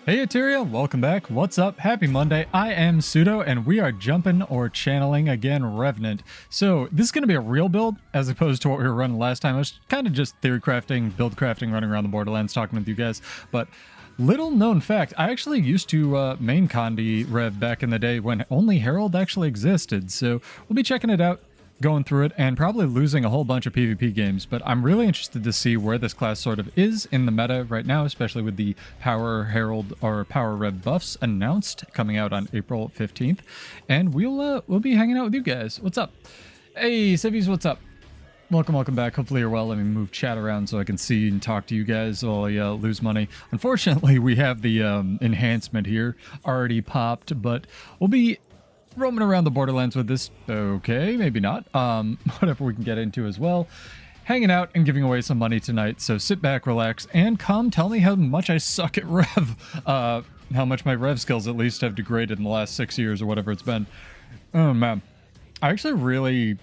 Hey Eteria, welcome back. What's up? Happy Monday. I am Pseudo, and we are jumping or channeling again Revenant. So this is going to be a real build as opposed to what we were running last time. I was kind of just theory crafting, build crafting, running around the Borderlands, talking with you guys. But little known fact, I actually used to main Condi Rev back in the day when only Herald actually existed. So we'll be checking it out, going through it, and probably losing a whole bunch of PvP games, but I'm really interested to see where this class sort of is in the meta right now, especially with the Power Herald or Power Rev buffs announced coming out on April 15th, and we'll be hanging out with you guys. What's up? Hey, Civvies, what's up? Welcome back. Hopefully you're well. Let me move chat around so I can see and talk to you guys while I lose money. Unfortunately, we have the enhancement here already popped, but we'll be roaming around the Borderlands with this. Okay, maybe not. Whatever we can get into as well. Hanging out and giving away some money tonight. So sit back, relax, and come tell me how much I suck at Rev. How much my Rev skills at least have degraded in the last 6 years or whatever it's been. Oh man. I actually really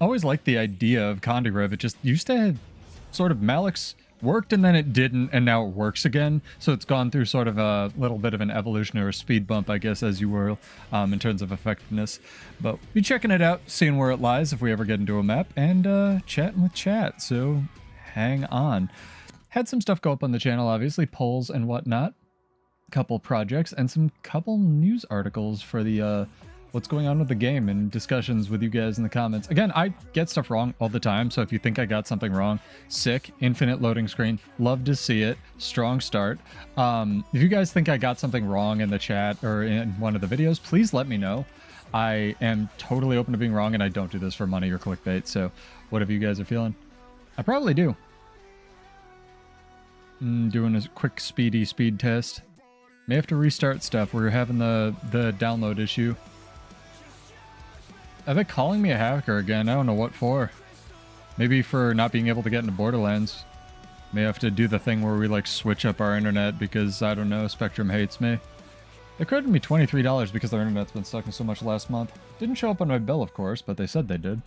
always liked the idea of Condi Rev. It just used to have sort of Malik's worked and then it didn't, and now it works again. So it's gone through sort of a little bit of an evolution or a speed bump, I guess, as you will, in terms of effectiveness. But we'll be checking it out, seeing where it lies if we ever get into a map, and chatting with chat. So hang on. Had some stuff go up on the channel, obviously, polls and whatnot. Couple projects and couple news articles for the what's going on with the game and discussions with you guys in the comments. Again, I get stuff wrong all the time, so if you think I got something wrong, sick, infinite loading screen, love to see it, strong start. If you guys think I got something wrong in the chat or in one of the videos, please let me know. I am totally open to being wrong, and I don't do this for money or clickbait, so whatever you guys are feeling. I probably do. Doing a quick speed test. May have to restart stuff. We're having the download issue. Are they calling me a hacker again? I don't know what for. Maybe for not being able to get into Borderlands. May have to do the thing where we like switch up our internet because, I don't know, Spectrum hates me. They credited me $23 because their internet's been sucking so much last month. Didn't show up on my bill, of course, but they said they did.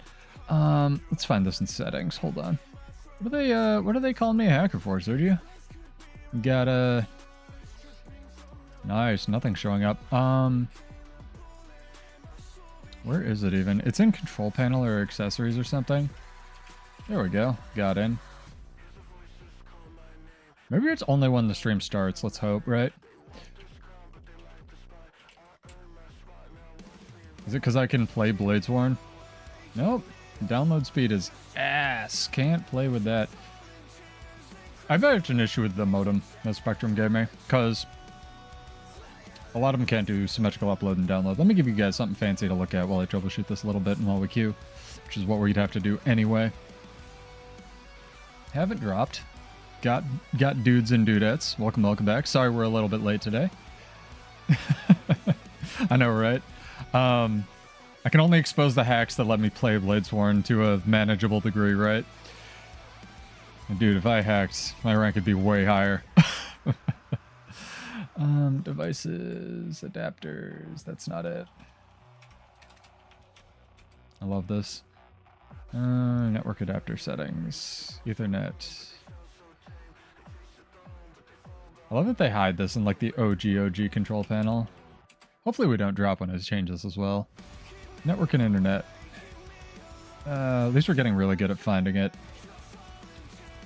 Let's find this in settings. Hold on. What are they calling me a hacker for, Sergio? Got a... Nice, nothing showing up. Where is it even? It's in control panel or accessories or something. There we go. Got in. Maybe it's only when the stream starts. Let's hope, right? Is it because I can play Bladesworn? Nope. Download speed is ass. Can't play with that. I've had an issue with the modem that Spectrum gave me, because a lot of them can't do symmetrical upload and download. Let me give you guys something fancy to look at while I troubleshoot this a little bit and while we queue, which is what we'd have to do anyway. Haven't dropped. Got dudes and dudettes. Welcome back. Sorry we're a little bit late today. I know, right? I can only expose the hacks that let me play Bladesworn to a manageable degree, right? Dude, if I hacked, my rank would be way higher. Devices, adapters, that's not it. I love this. Network adapter settings, Ethernet. I love that they hide this in like the OG control panel. Hopefully we don't drop when it changes as well. Network and internet. At least we're getting really good at finding it.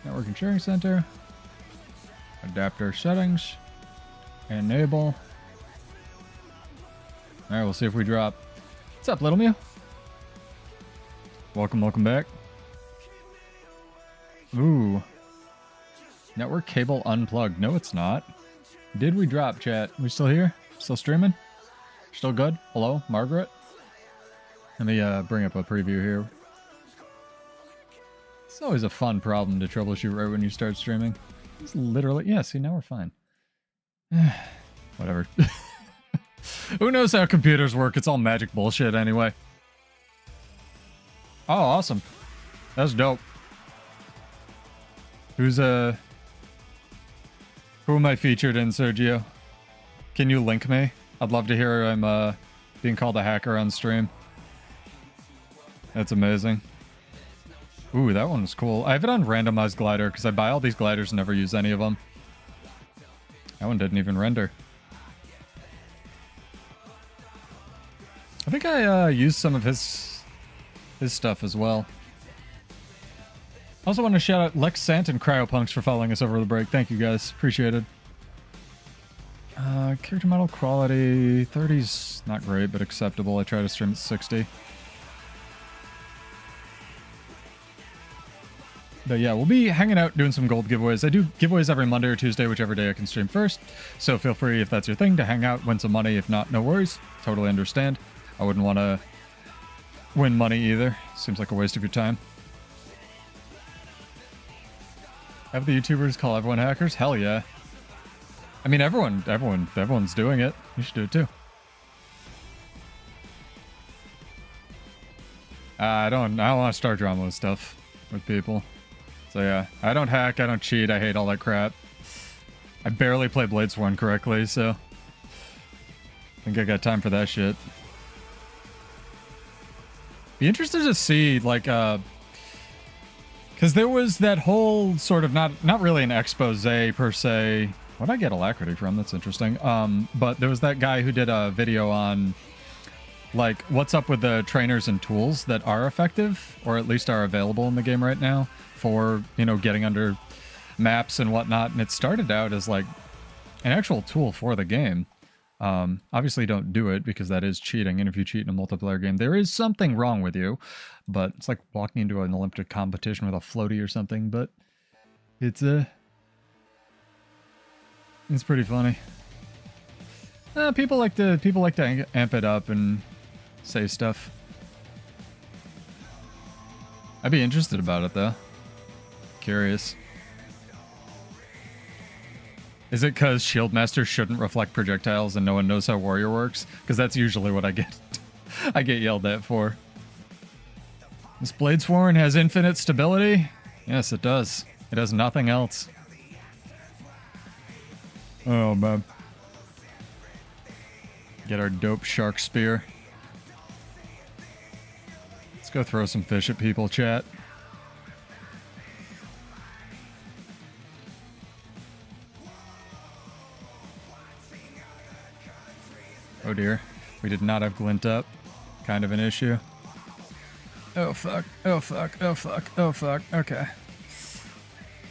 Network and sharing center. Adapter settings. Enable. Alright, we'll see if we drop. What's up, Little Mew? Welcome back. Ooh. Network cable unplugged. No, it's not. Did we drop, chat? We still here? Still streaming? Still good? Hello, Margaret? Let me bring up a preview here. It's always a fun problem to troubleshoot right when you start streaming. It's literally... Yeah, see, now we're fine. Whatever. Who knows how computers work? It's all magic bullshit anyway. Oh, awesome. That's dope. Who am I featured in, Sergio? Can you link me? I'd love to hear I'm being called a hacker on stream. That's amazing. Ooh, that one was cool. I have it on randomized glider because I buy all these gliders and never use any of them. That one didn't even render. I think I used some of his stuff as well. Also want to shout out Lex Sant and Cryopunks for following us over the break. Thank you guys. Appreciate it. Character model quality 30's not great, but acceptable. I try to stream at 60. But yeah, we'll be hanging out doing some gold giveaways. I do giveaways every Monday or Tuesday, whichever day I can stream first. So feel free, if that's your thing, to hang out, win some money. If not, no worries. Totally understand. I wouldn't want to win money either. Seems like a waste of your time. Have the YouTubers call everyone hackers? Hell yeah. I mean, everyone's doing it. You should do it too. I don't want to start drama with stuff with people. So yeah, I don't hack, I don't cheat, I hate all that crap. I barely play Bladesworn correctly, so I think I got time for that shit. Be interested to see, like, because there was that whole sort of not really an expose per se. What'd I get Alacrity from? That's interesting. But there was that guy who did a video on, like, what's up with the trainers and tools that are effective, or at least are available in the game right now for, you know, getting under maps and whatnot. And it started out as, like, an actual tool for the game. Obviously don't do it because that is cheating, and if you cheat in a multiplayer game, there is something wrong with you. But it's like walking into an Olympic competition with a floaty or something, but it's pretty funny. People like to amp it up and say stuff. I'd be interested about it though. Curious. Is it because Shieldmaster shouldn't reflect projectiles and no one knows how Warrior works? Because that's usually what I get I get yelled at for. This Bladesworn has infinite stability? Yes, it does. It has nothing else. Oh, man. Get our dope shark spear. Let's go throw some fish at people, chat. Oh dear, we did not have glint up. Kind of an issue. Oh fuck, oh fuck, oh fuck, oh fuck, okay.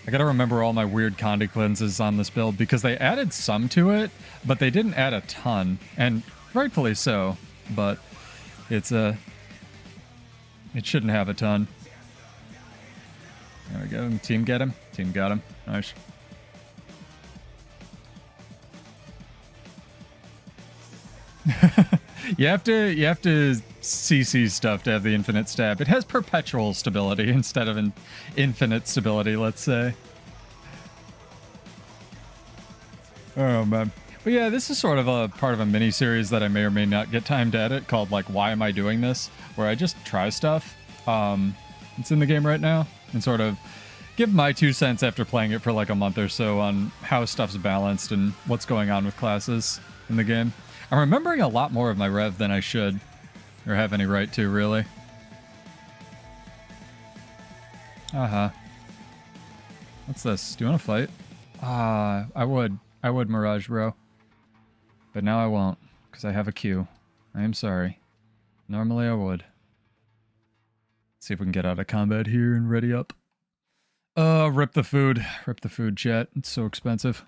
I gotta remember all my weird Condi cleanses on this build because they added some to it, but they didn't add a ton, and rightfully so, but it's it shouldn't have a ton. There we go, team get him? Team got him, nice. you have to CC stuff to have the infinite stab. It has perpetual stability instead of an infinite stability, let's say. Oh man. But yeah, this is sort of a part of a mini series that I may or may not get time to edit called like Why Am I Doing This? Where I just try stuff. It's in the game right now and sort of give my 2 cents after playing it for like a month or so on how stuff's balanced and what's going on with classes in the game. I'm remembering a lot more of my rev than I should, or have any right to, really. What's this? Do you want to fight? I would, Mirage, bro. But now I won't, because I have a Q. I am sorry. Normally I would. Let's see if we can get out of combat here and ready up. Rip the food. Rip the food, chat. It's so expensive.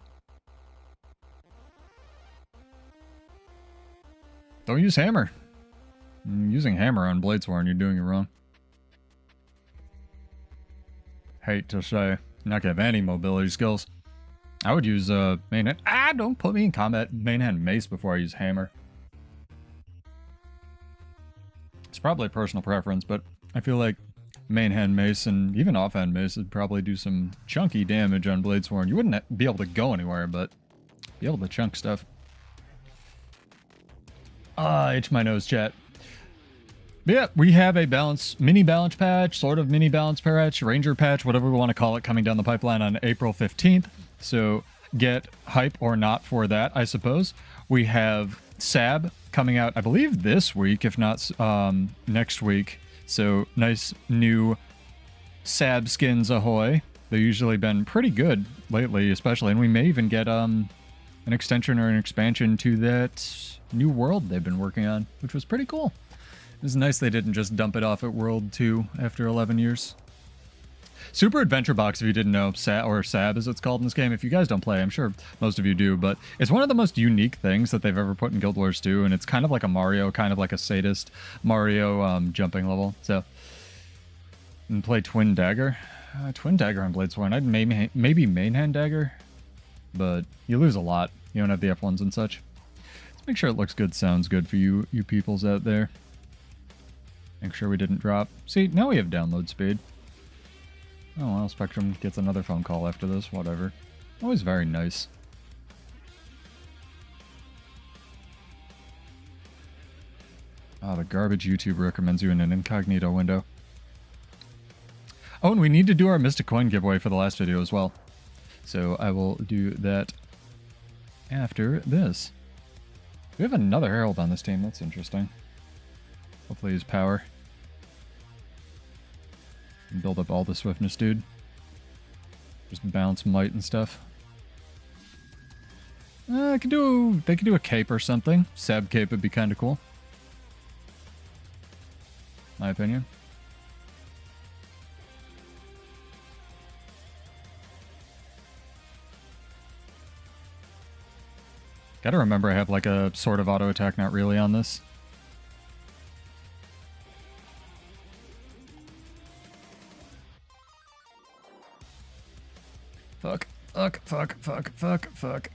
Don't use hammer. Using hammer on Bladesworn, you're doing it wrong. Hate to say, not gonna have any mobility skills. I would use main hand. Don't put me in combat main hand mace before I use hammer. It's probably personal preference, but I feel like main hand mace and even offhand mace would probably do some chunky damage on Bladesworn. You wouldn't be able to go anywhere, but be able to chunk stuff. Itch my nose, chat. But yeah, we have a mini balance patch, sort of mini balance patch, ranger patch, whatever we want to call it, coming down the pipeline on April 15th. So get hype or not for that, I suppose. We have Sab coming out, I believe, this week, if not next week. So nice new Sab skins ahoy. They've usually been pretty good lately, especially, and we may even get an extension or an expansion to that new world they've been working on, which was pretty cool. It was nice they didn't just dump it off at World 2 after 11 years. Super Adventure Box, if you didn't know, or SAB as it's called in this game. If you guys don't play, I'm sure most of you do, but it's one of the most unique things that they've ever put in Guild Wars 2, and it's kind of like a Mario, kind of like a sadist Mario jumping level. So, and play Twin Dagger. Twin Dagger on Bladesworn. I'd maybe main hand Dagger, but you lose a lot. You don't have the F1s and such. Let's make sure it looks good, sounds good for you peoples out there. Make sure we didn't drop. See, now we have download speed. Oh well, Spectrum gets another phone call after this, whatever. Always very nice. Oh, the garbage YouTube recommends you in an incognito window. Oh, and we need to do our Mystic Coin giveaway for the last video as well. So I will do that after this. We have another Herald on this team, that's interesting. Hopefully his power. Build up all the swiftness, dude. Just bounce might and stuff. They could do a cape or something. Sab cape would be kind of cool. My opinion. Gotta remember I have like a sort of auto attack, not really on this. Fuck, fuck, fuck, fuck, fuck, fuck.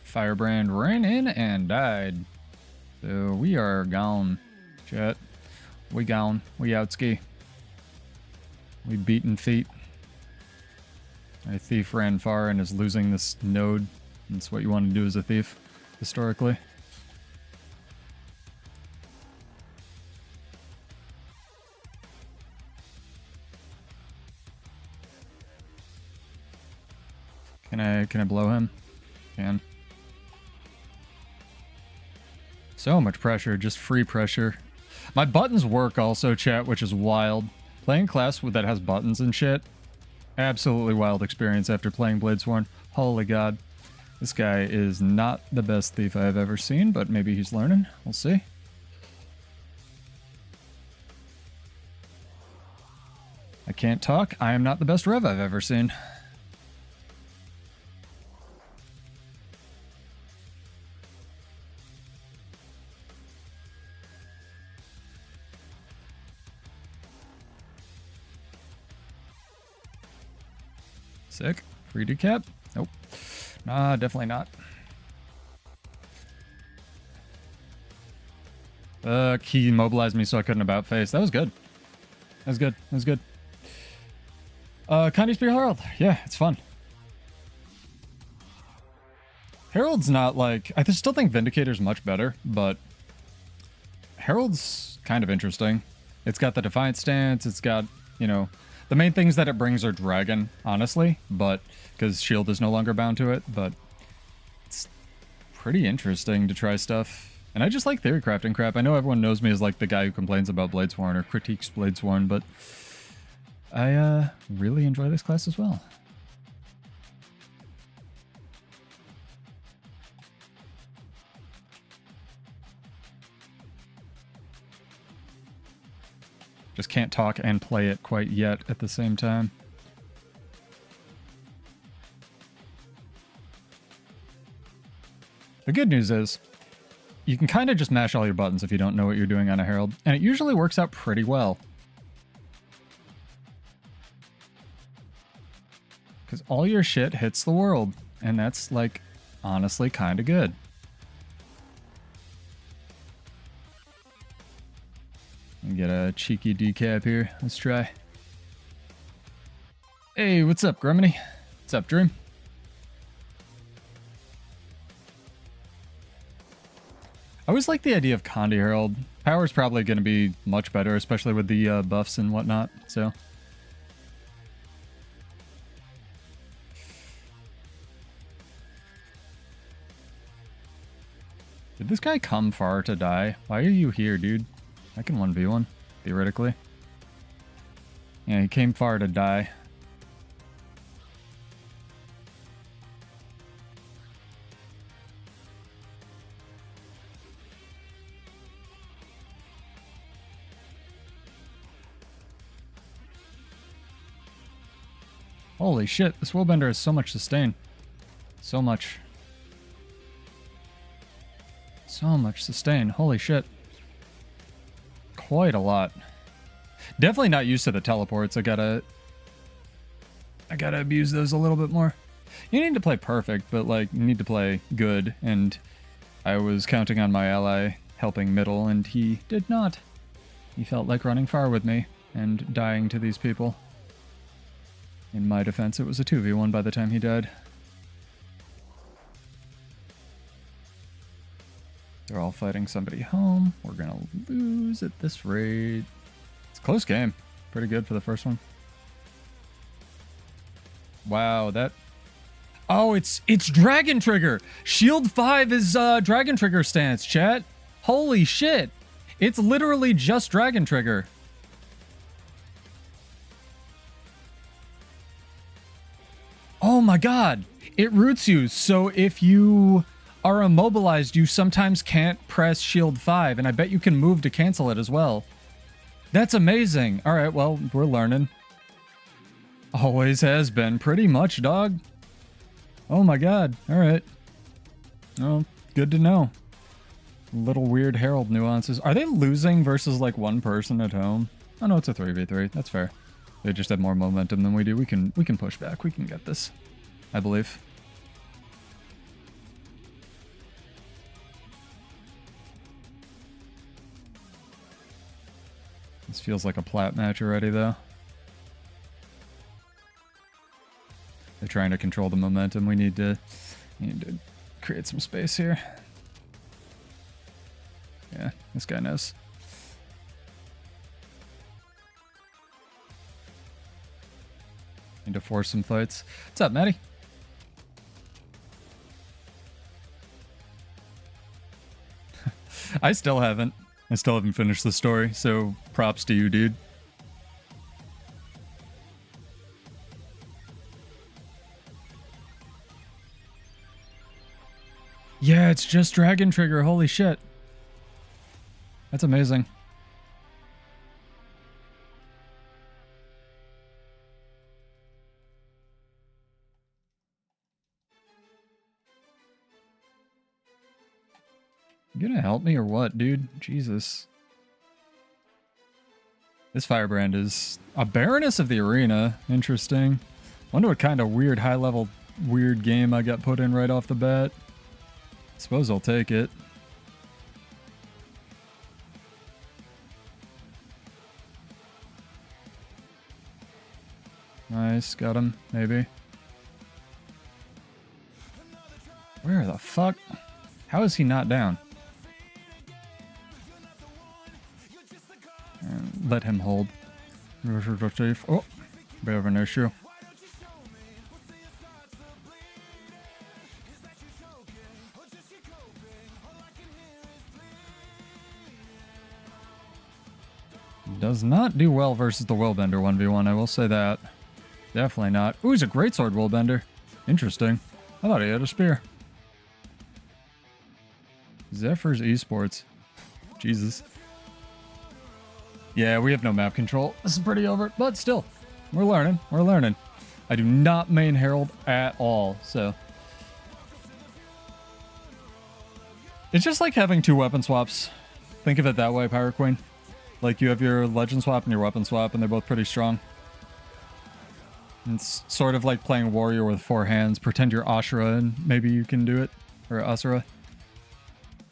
Firebrand ran in and died. So we are gone, chat. We gone. We outski. We beaten feet. A thief ran far and is losing this node. That's what you want to do as a thief, historically. Can I blow him? Can. So much pressure, just free pressure. My buttons work also, chat, which is wild. Playing class that has buttons and shit. Absolutely wild experience after playing Bladesworn. Holy god. This guy is not the best thief I've ever seen, but maybe he's learning. We'll see. I can't talk. I am not the best Rev I've ever seen. Sick. Free decap? Nope. Nah, definitely not. He immobilized me so I couldn't about face. That was good. That was good. That was good. Connie Spear Herald. Yeah, it's fun. Herald's not like... I still think Vindicator's much better, but Herald's kind of interesting. It's got the Defiant stance. It's got, you know... The main things that it brings are Dragon, honestly, but because Shield is no longer bound to it, but it's pretty interesting to try stuff. And I just like theory crafting crap. I know everyone knows me as like the guy who complains about Bladesworn or critiques Bladesworn, but I really enjoy this class as well. Just can't talk and play it quite yet at the same time. The good news is, you can kind of just mash all your buttons if you don't know what you're doing on a Herald, and it usually works out pretty well. Because all your shit hits the world, and that's, like, honestly kind of good. Get a cheeky decap here. Let's try. Hey, what's up, Gruminy? What's up, Dream? I always like the idea of Condi Herald. Power's probably going to be much better, especially with the buffs and whatnot, so... Did this guy come far to die? Why are you here, dude? I can 1v1, theoretically. Yeah, he came far to die. Holy shit, this Willbender has so much sustain. So much. So much sustain. Holy shit. Quite a lot. Definitely not used to the teleports. I gotta abuse those a little bit more. You need to play perfect, but like you need to play good, and I was counting on my ally helping middle, and he did not. He felt like running far with me and dying to these people. In my defense, it was a 2v1 by the time he died. They're all fighting somebody home. We're gonna lose at this rate. It's a close game. Pretty good for the first one. Wow, that... Oh, it's Dragon Trigger! Shield 5 is Dragon Trigger stance, chat. Holy shit! It's literally just Dragon Trigger. Oh my god! It roots you, so if you are immobilized, you sometimes can't press Shield 5, and I bet you can move to cancel it as well. That's amazing! Alright, well, we're learning. Always has been, pretty much, dog. Oh my god, alright. Oh, good to know. Little weird Herald nuances. Are they losing versus like one person at home? Oh no, it's a 3v3. That's fair. They just have more momentum than we do. We can push back. We can get this, I believe. This feels like a plat match already, though. They're trying to control the momentum. We need to create some space here. Yeah, this guy knows. Need to force some fights. What's up, Maddie? I still haven't finished the story, so props to you, dude. Yeah, it's just Dragon Trigger. Holy shit. That's amazing. You gonna help me or what, dude? Jesus. This Firebrand is a Baroness of the Arena. Interesting. Wonder what kind of weird, high-level, weird game I got put in right off the bat. Suppose I'll take it. Nice, got him, maybe. Where the fuck? How is he not down? And let him hold. Oh, bit of an issue. Does not do well versus the Willbender 1v1, I will say that. Definitely not. Ooh, he's a greatsword Willbender. Interesting. I thought he had a spear. Zephyr's Esports. Jesus. Yeah, we have no map control. This is pretty over, but still. We're learning. We're learning. I do not main Herald at all, so. It's just like having two weapon swaps. Think of it that way, Pirate Queen. Like, you have your legend swap and your weapon swap, and they're both pretty strong. It's sort of like playing warrior with four hands. Pretend you're Ashura, and maybe you can do it. Or Asura.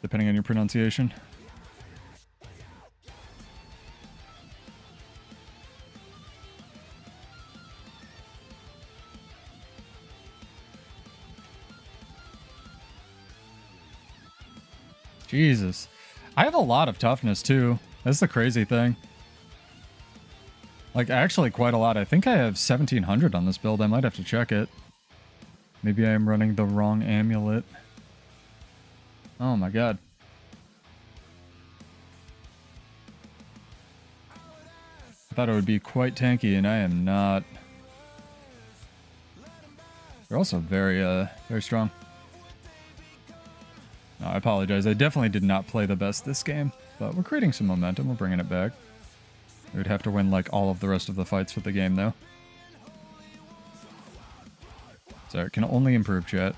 Depending on your pronunciation. Jesus. I have a lot of toughness, too. That's the crazy thing. Like, actually quite a lot. I think I have 1700 on this build. I might have to check it. Maybe I am running the wrong amulet. Oh my god. I thought it would be quite tanky, and I am not. They're also very strong. No, I apologize. I definitely did not play the best this game, but we're creating some momentum. We're bringing it back. We would have to win, like, all of the rest of the fights for the game, though. So it can only improve, chat.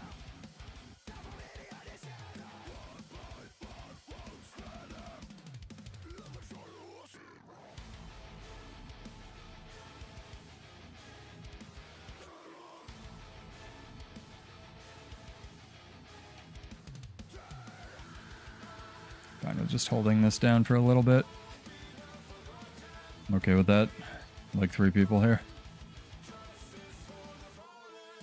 Kind of just holding this down for a little bit. I'm okay with that. Like 3 people here.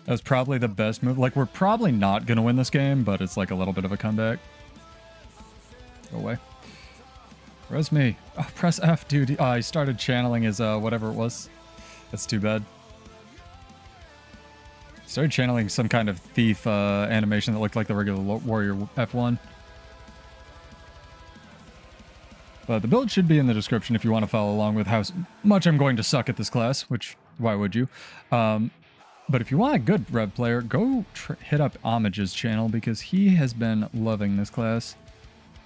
That was probably the best move. Like, we're probably not going to win this game, but it's like a little bit of a comeback. Go away. Where's me? Oh, press F, dude. Oh, he started channeling his, whatever it was. That's too bad. Started channeling some kind of thief animation that looked like the regular warrior F1. But the build should be in the description if you want to follow along with how much I'm going to suck at this class, which, why would you? But if you want a good Rev player, go hit up Homage's channel because he has been loving this class.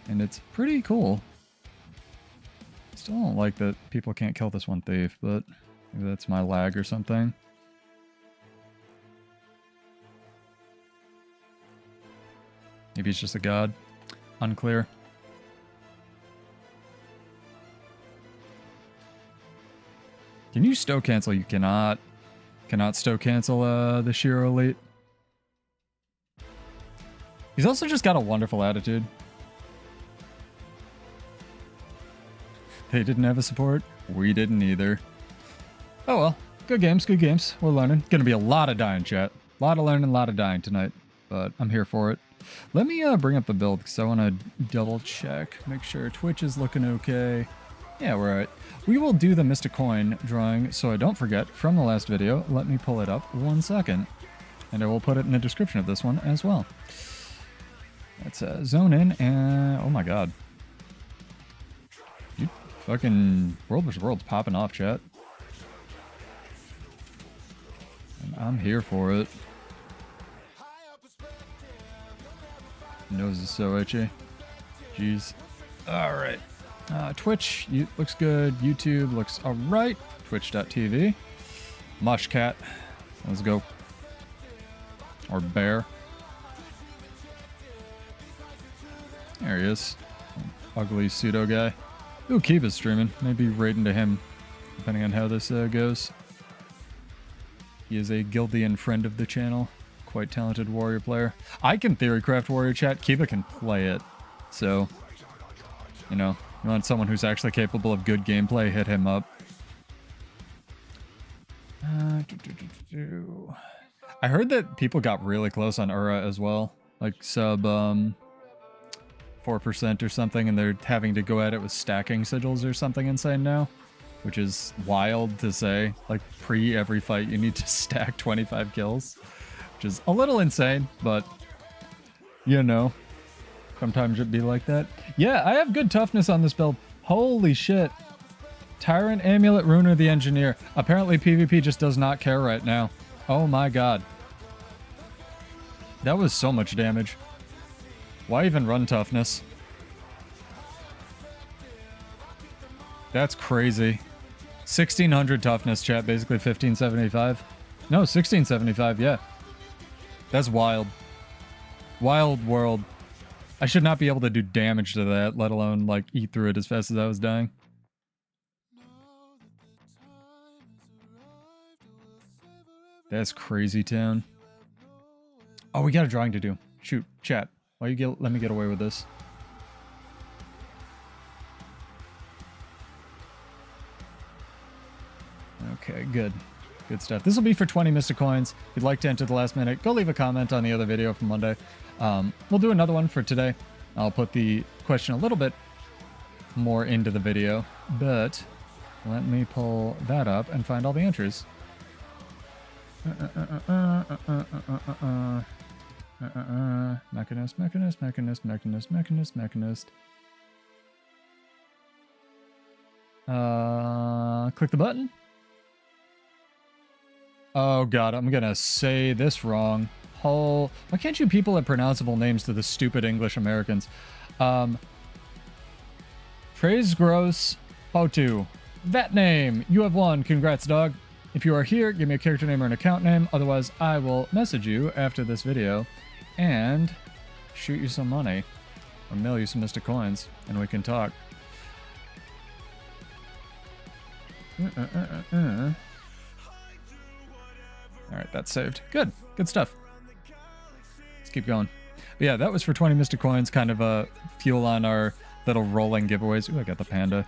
And it's pretty cool. Still don't like that people can't kill this one thief, but maybe that's my lag or something. Maybe he's just a god. Unclear. Can you stow cancel? You cannot. Cannot stow cancel the Shiro Elite. He's also just got a wonderful attitude. They didn't have a support. We didn't either. Oh well. Good games, good games. We're learning. Gonna be a lot of dying, chat. A lot of learning, a lot of dying tonight. But I'm here for it. Let me bring up the build because I want to double check. Make sure Twitch is looking okay. Yeah, we're alright. We will do the Mystic Coin drawing, so I don't forget, from the last video. Let me pull it up 1 second. And I will put it in the description of this one as well. Let's zone in, and... oh my god. You fucking... World vs. World's popping off, chat. And I'm here for it. Nose is so itchy. Jeez. Alright. Twitch looks good. YouTube looks alright. Twitch.tv. Mushcat. Let's go. Or Bear. There he is. Ugly pseudo guy. Ooh, Kiva's streaming. Maybe raid into him, depending on how this goes. He is a Guildian friend of the channel. Quite talented warrior player. I can theorycraft warrior, chat. Kiva can play it. So, you know, you want someone who's actually capable of good gameplay, hit him up. I heard that people got really close on Ura as well. Like sub 4% or something, and they're having to go at it with stacking sigils or something insane now. Which is wild to say. Like, pre every fight you need to stack 25 kills. Which is a little insane, but, you know, sometimes it'd be like that. Yeah, I have good toughness on this build. Holy shit. Tyrant, Amulet, Runer, the Engineer. Apparently PvP just does not care right now. Oh my god. That was so much damage. Why even run toughness? That's crazy. 1600 toughness, chat, basically 1575. No, 1675, yeah. That's wild. Wild world. I should not be able to do damage to that, let alone, like, eat through it as fast as I was dying. That's crazy town. Oh, we got a drawing to do. Shoot, chat. Why you let me get away with this? Okay, good. Good stuff. This will be for 20 Mystic Coins. If you'd like to enter the last minute, go leave a comment on the other video from Monday. We'll do another one for today. I'll put the question a little bit more into the video, but let me pull that up and find all the entries. Mechanist. Click the button. Oh god, I'm gonna say this wrong. Why can't you people have pronounceable names to the stupid English Americans? Praise Gross Potu. That name! You have won. Congrats, dog. If you are here, give me a character name or an account name. Otherwise, I will message you after this video and shoot you some money or mail you some Mystic Coins, and we can talk. All right, that's saved. Good stuff. Let's keep going. But yeah, that was for 20 Mystic Coins, kind of a fuel on our little rolling giveaways. Ooh, I got the panda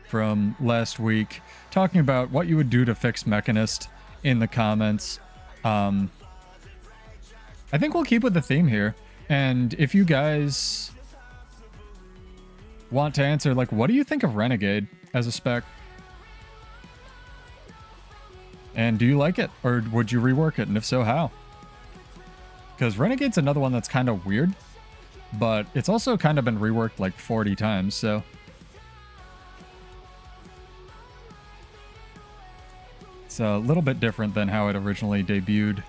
from last week, talking about what you would do to fix Mechanist in the comments. I think we'll keep with the theme here. And if you guys want to answer, like, what do you think of Renegade as a spec? And do you like it? Or would you rework it? And if so, how? Because Renegade's another one that's kind of weird, but it's also kind of been reworked like 40 times, so... It's a little bit different than how it originally debuted.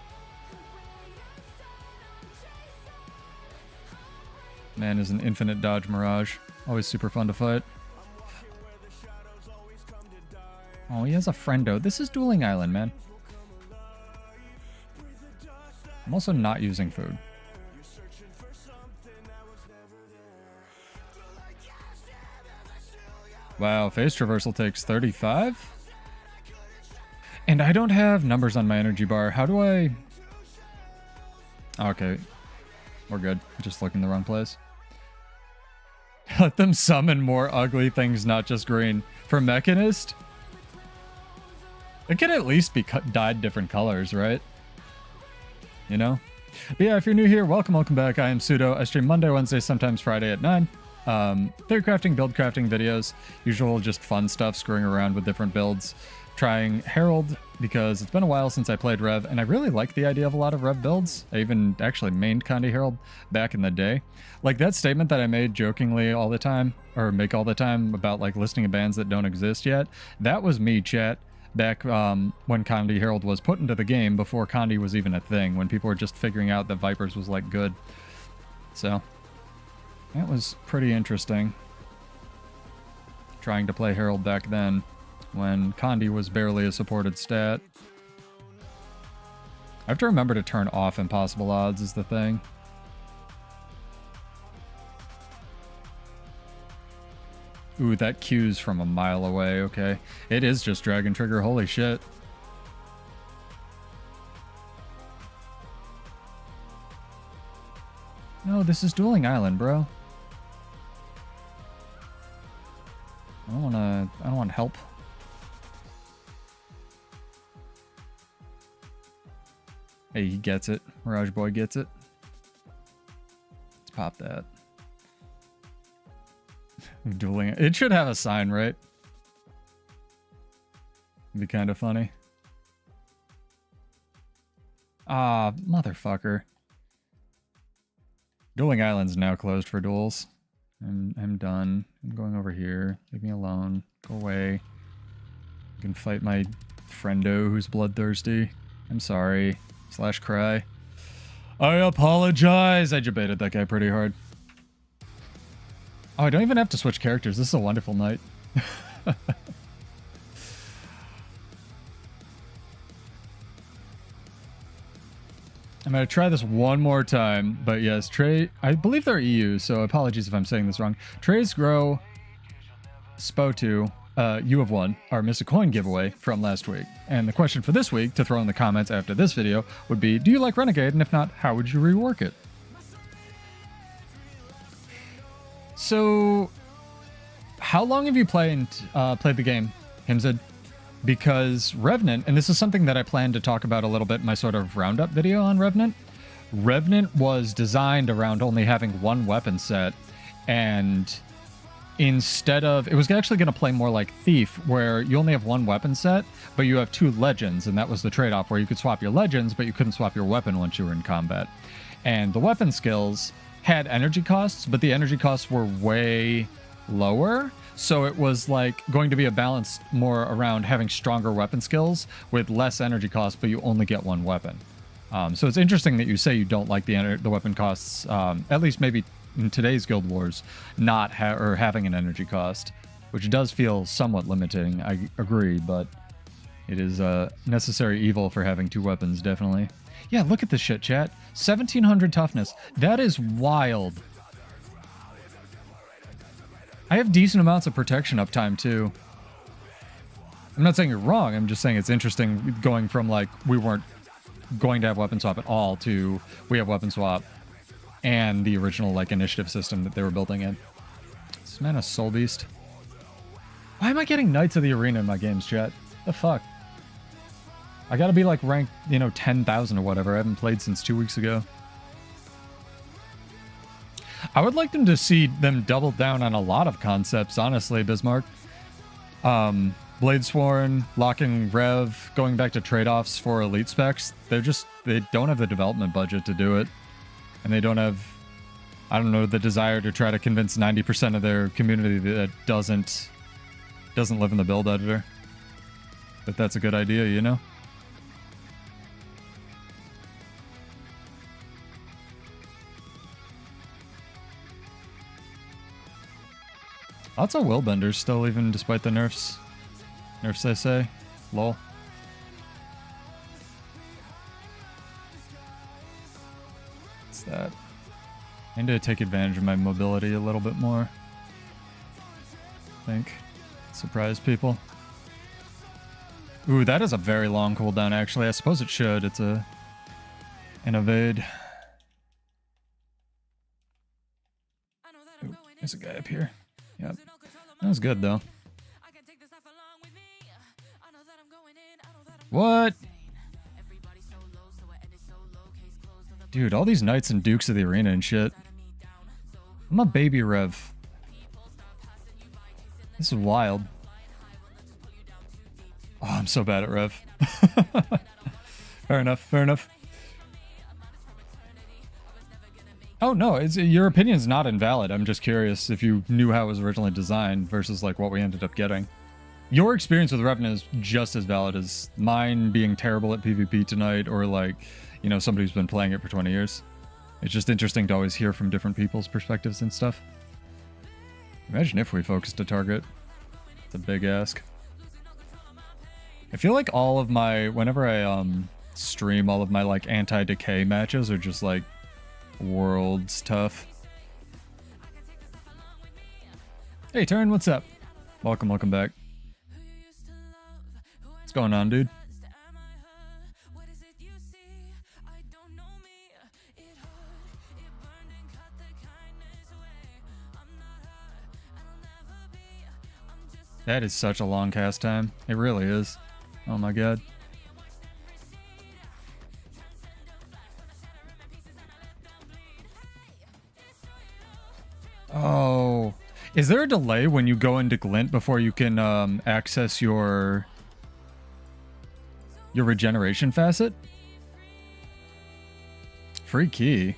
Man is an infinite dodge mirage. Always super fun to fight. Oh, he has a friendo. This is Dueling Island, man. I'm also not using food. Wow, phase traversal takes 35? And I don't have numbers on my energy bar. How do I... Okay. We're good. Just looking in the wrong place. Let them summon more ugly things, not just green. For Mechanist? It can at least be dyed different colors, right? You know? But yeah, if you're new here, welcome back. I am Pseudo. I stream Monday, Wednesday, sometimes Friday at 9. Theory crafting, build crafting videos. Usual just fun stuff, screwing around with different builds. Trying Herald, because it's been a while since I played Rev, and I really like the idea of a lot of Rev builds. I even actually mained Condi Herald back in the day. Like that statement that I made jokingly all the time, or make all the time, about like listening to bands that don't exist yet, that was me, chat. Back when Condi Herald was put into the game, before Condi was even a thing, when people were just figuring out that Vipers was like good. So that was pretty interesting, trying to play Herald back then when Condi was barely a supported stat. I have to remember to turn off impossible odds is the thing. Ooh, that Q's from a mile away. Okay. It is just Dragon Trigger. Holy shit. No, this is Dueling Island, bro. I don't want help. Hey, he gets it. Mirage Boy gets it. Let's pop that. Dueling. It should have a sign, right? It'd be kind of funny. Ah, motherfucker. Dueling Island's now closed for duels. I'm done. I'm going over here. Leave me alone. Go away. I can fight my friendo who's bloodthirsty. I'm sorry. / cry. I apologize. I debated that guy pretty hard. Oh, I don't even have to switch characters. This is a wonderful night. I'm going to try this one more time. But yes, Trey, I believe they're EU, so apologies if I'm saying this wrong. Trey's Grow, Spo2, you have won our Mystic Coin giveaway from last week. And the question for this week, to throw in the comments after this video, would be, do you like Renegade? And if not, how would you rework it? So, how long have you played the game, Himzid? Because Revenant, and this is something that I plan to talk about a little bit in my sort of roundup video on Revenant. Revenant was designed around only having one weapon set, and instead of, it was actually going to play more like Thief, where you only have one weapon set, but you have 2 legends, and that was the trade-off, where you could swap your legends, but you couldn't swap your weapon once you were in combat. And the weapon skills had energy costs, but the energy costs were way lower. So it was like going to be a balance more around having stronger weapon skills with less energy costs, but you only get one weapon. So it's interesting that you say you don't like the weapon costs, at least maybe in today's Guild Wars, not having an energy cost, which does feel somewhat limiting. I agree, but It is a necessary evil for having 2 weapons, definitely. Yeah, look at this shit, chat. 1700 toughness. That is wild. I have decent amounts of protection uptime, too. I'm not saying you're wrong. I'm just saying it's interesting going from, like, we weren't going to have weapon swap at all to we have weapon swap and the original, like, initiative system that they were building in. This man a soul beast. Why am I getting Knights of the Arena in my games, chat? The fuck? I gotta be, like, ranked, you know, 10,000 or whatever. I haven't played since 2 weeks ago. I would like them to see them double down on a lot of concepts, honestly, Bismarck. Bladesworn, locking Rev, going back to trade-offs for elite specs. They don't have the development budget to do it. And they don't have, I don't know, the desire to try to convince 90% of their community that doesn't live in the build editor that that's a good idea, you know? Lots of willbenders still, even despite the nerfs. Nerfs, they say. Lol. What's that? I need to take advantage of my mobility a little bit more. I think. Surprise people. Ooh, that is a very long cooldown, actually. I suppose it should. It's an evade. Ooh, there's a guy up here. Yep. That was good, though. What? Dude, all these Knights and Dukes of the Arena and shit. I'm a baby Rev. This is wild. Oh, I'm so bad at Rev. Fair enough, fair enough. Oh, no, your opinion's not invalid. I'm just curious if you knew how it was originally designed versus, like, what we ended up getting. Your experience with Revenant is just as valid as mine being terrible at PvP tonight or, like, you know, somebody who's been playing it for 20 years. It's just interesting to always hear from different people's perspectives and stuff. Imagine if we focused a target. It's a big ask. I feel like all of my, whenever I stream, all of my, like, anti-decay matches are just, like, worlds tough. Hey, Turn, what's up? Welcome back. What's going on, dude? That is such a long cast time. It really is. Oh my god. Oh. Is there a delay when you go into Glint before you can access your regeneration facet? Free key?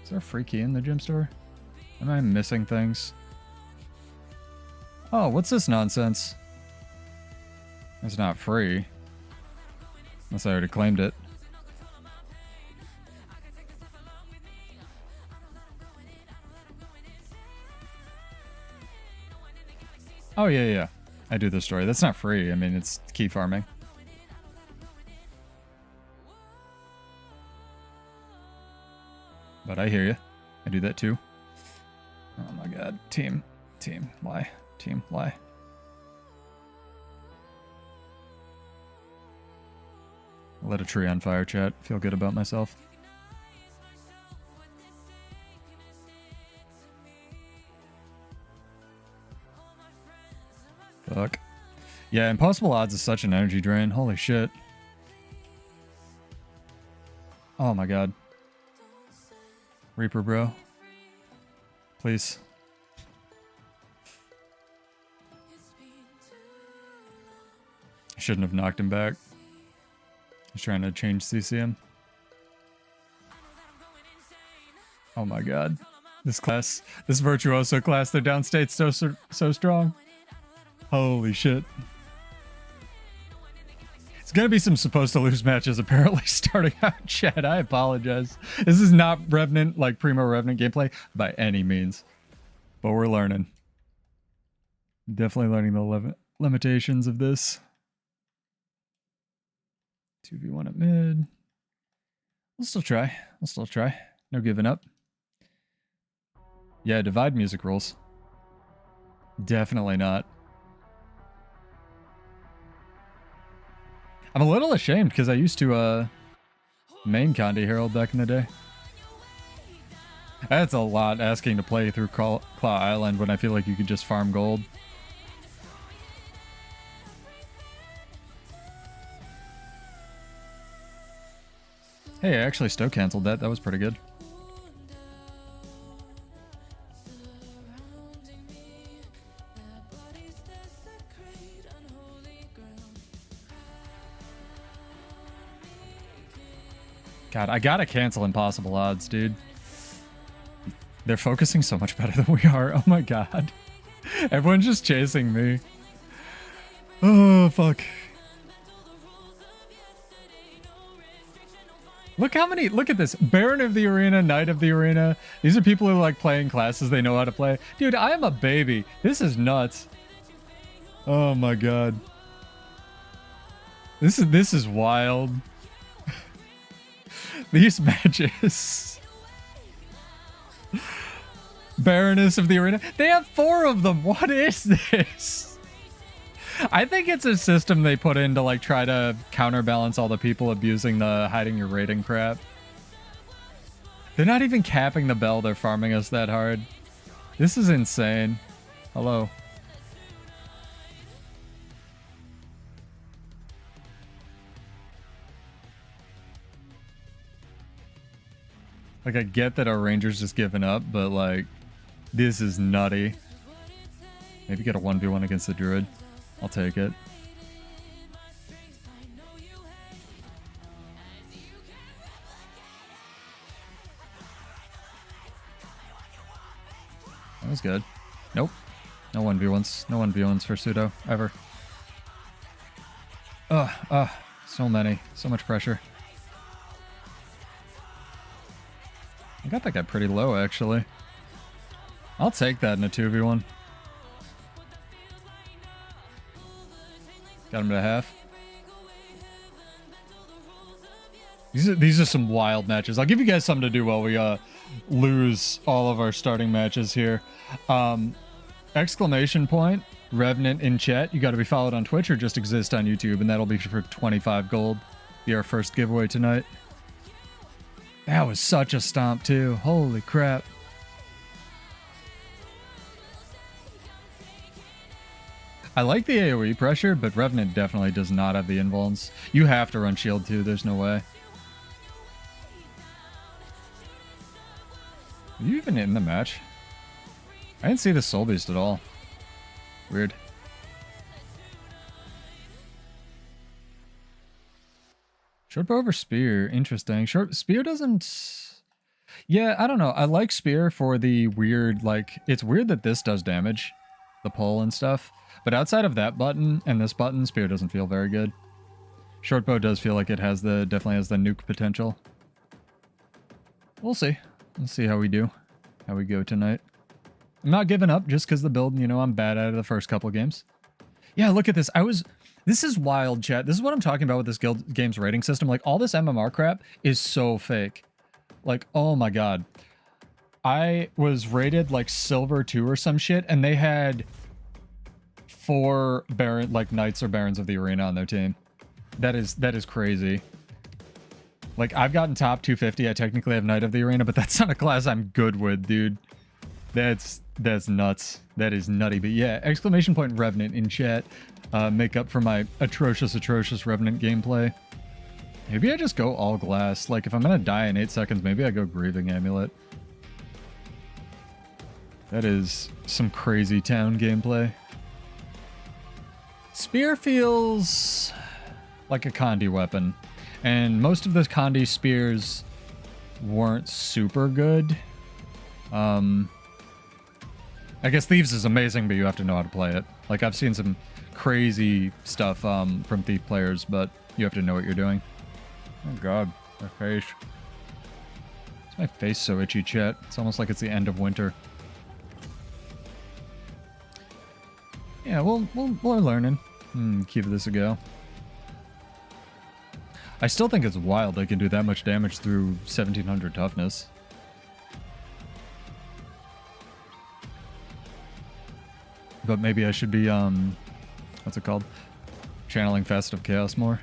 Is there a free key in the gym store? Am I missing things? Oh, what's this nonsense? It's not free. Unless I already claimed it. Oh, yeah. I do this story. That's not free. I mean, it's key farming. But I hear you. I do that too. Oh my god. Team, lie. Team, lie. I lit a tree on fire, chat. Feel good about myself. Fuck. Yeah, impossible odds is such an energy drain. Holy shit. Oh my god. Reaper, bro. Please. I shouldn't have knocked him back. I was trying to change CCM. Oh my god. This class, this Virtuoso class, their downstate's so strong. Holy shit. It's gonna be some supposed to lose matches apparently starting out, chat. I apologize. This is not Revenant, like Primo Revenant gameplay by any means. But we're learning. Definitely learning the limitations of this. 2v1 at mid. We'll still try. We'll still try. No giving up. Yeah, divide music rules. Definitely not. I'm a little ashamed because I used to main Condi Herald back in the day. That's a lot asking to play through Claw Island when I feel like you could just farm gold. Hey, I actually Stoke canceled that. That was pretty good. God, I gotta cancel impossible odds, dude. They're focusing so much better than we are. Oh my god. Everyone's just chasing me. Oh, fuck. Look how many, look at this. Baron of the Arena, Knight of the Arena. These are people who like playing classes they know how to play. Dude, I am a baby. This is nuts. Oh my god. This is wild. These matches. Baroness of the Arena. They have 4 of them. What is this? I think it's a system they put in to like try to counterbalance all the people abusing the hiding your rating crap. They're not even capping the bell. They're farming us that hard. This is insane. Hello. Like, I get that our ranger's just giving up, but, like, this is nutty. Maybe get a 1v1 against the druid. I'll take it. That was good. Nope. No 1v1s. No 1v1s for Pseudo, ever. Ugh, so many. So much pressure. I got that guy pretty low, actually. I'll take that in a 2v1. Got him to half. These are some wild matches. I'll give you guys something to do while we lose all of our starting matches here. Exclamation point, Revenant in chat. You got to be followed on Twitch or just exist on YouTube, and that'll be for 25 gold. Be our first giveaway tonight. That was such a stomp, too. Holy crap. I like the AoE pressure, but Revenant definitely does not have the invulns. You have to run shield, too. There's no way. Are you even in the match? I didn't see the Soul Beast at all. Weird. Short bow over spear, interesting. Short spear doesn't. Yeah, I don't know. I like spear for the weird, like, it's weird that this does damage, the pull and stuff. But outside of that button and this button, spear doesn't feel very good. Short bow does feel like it has the definitely has the nuke potential. We'll see. Let's see how we do, how we go tonight. I'm not giving up just because the build, you know, I'm bad at it the first couple of games. Yeah, look at this. This is wild, chat. This is what I'm talking about with this game's rating system. Like, all this MMR crap is so fake. Like, oh my god. I was rated, like, Silver 2 or some shit, and they had 4 Knights or Barons of the Arena on their team. That is crazy. Like, I've gotten top 250. I technically have Knight of the Arena, but that's not a class I'm good with, dude. That's nuts. That is nutty. But yeah, exclamation point Revenant in chat. Make up for my atrocious Revenant gameplay. Maybe I just go all glass. Like, if I'm gonna die in 8 seconds, maybe I go Grieving Amulet. That is some crazy town gameplay. Spear feels like a Condi weapon. And most of the Condi spears weren't super good. I guess Thieves is amazing, but you have to know how to play it. Like, I've seen some crazy stuff from Thief players, but you have to know what you're doing. Oh god, my face. Why's my face so itchy, chat? It's almost like it's the end of winter. Yeah, we're learning. Give this a go. I still think it's wild they can do that much damage through 1700 toughness. But maybe I should be, what's it called? Channeling Facet of Chaos more.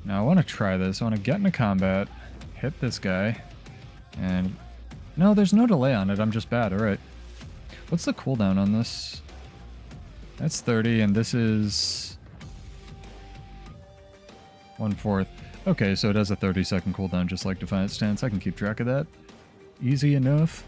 Now I want to try this. I want to get into combat, hit this guy, and... No, there's no delay on it. I'm just bad. Alright. What's the cooldown on this? That's 30, and this is... 1/4. Okay, so it has a 30-second cooldown, just like Defiant Stance. I can keep track of that. Easy enough.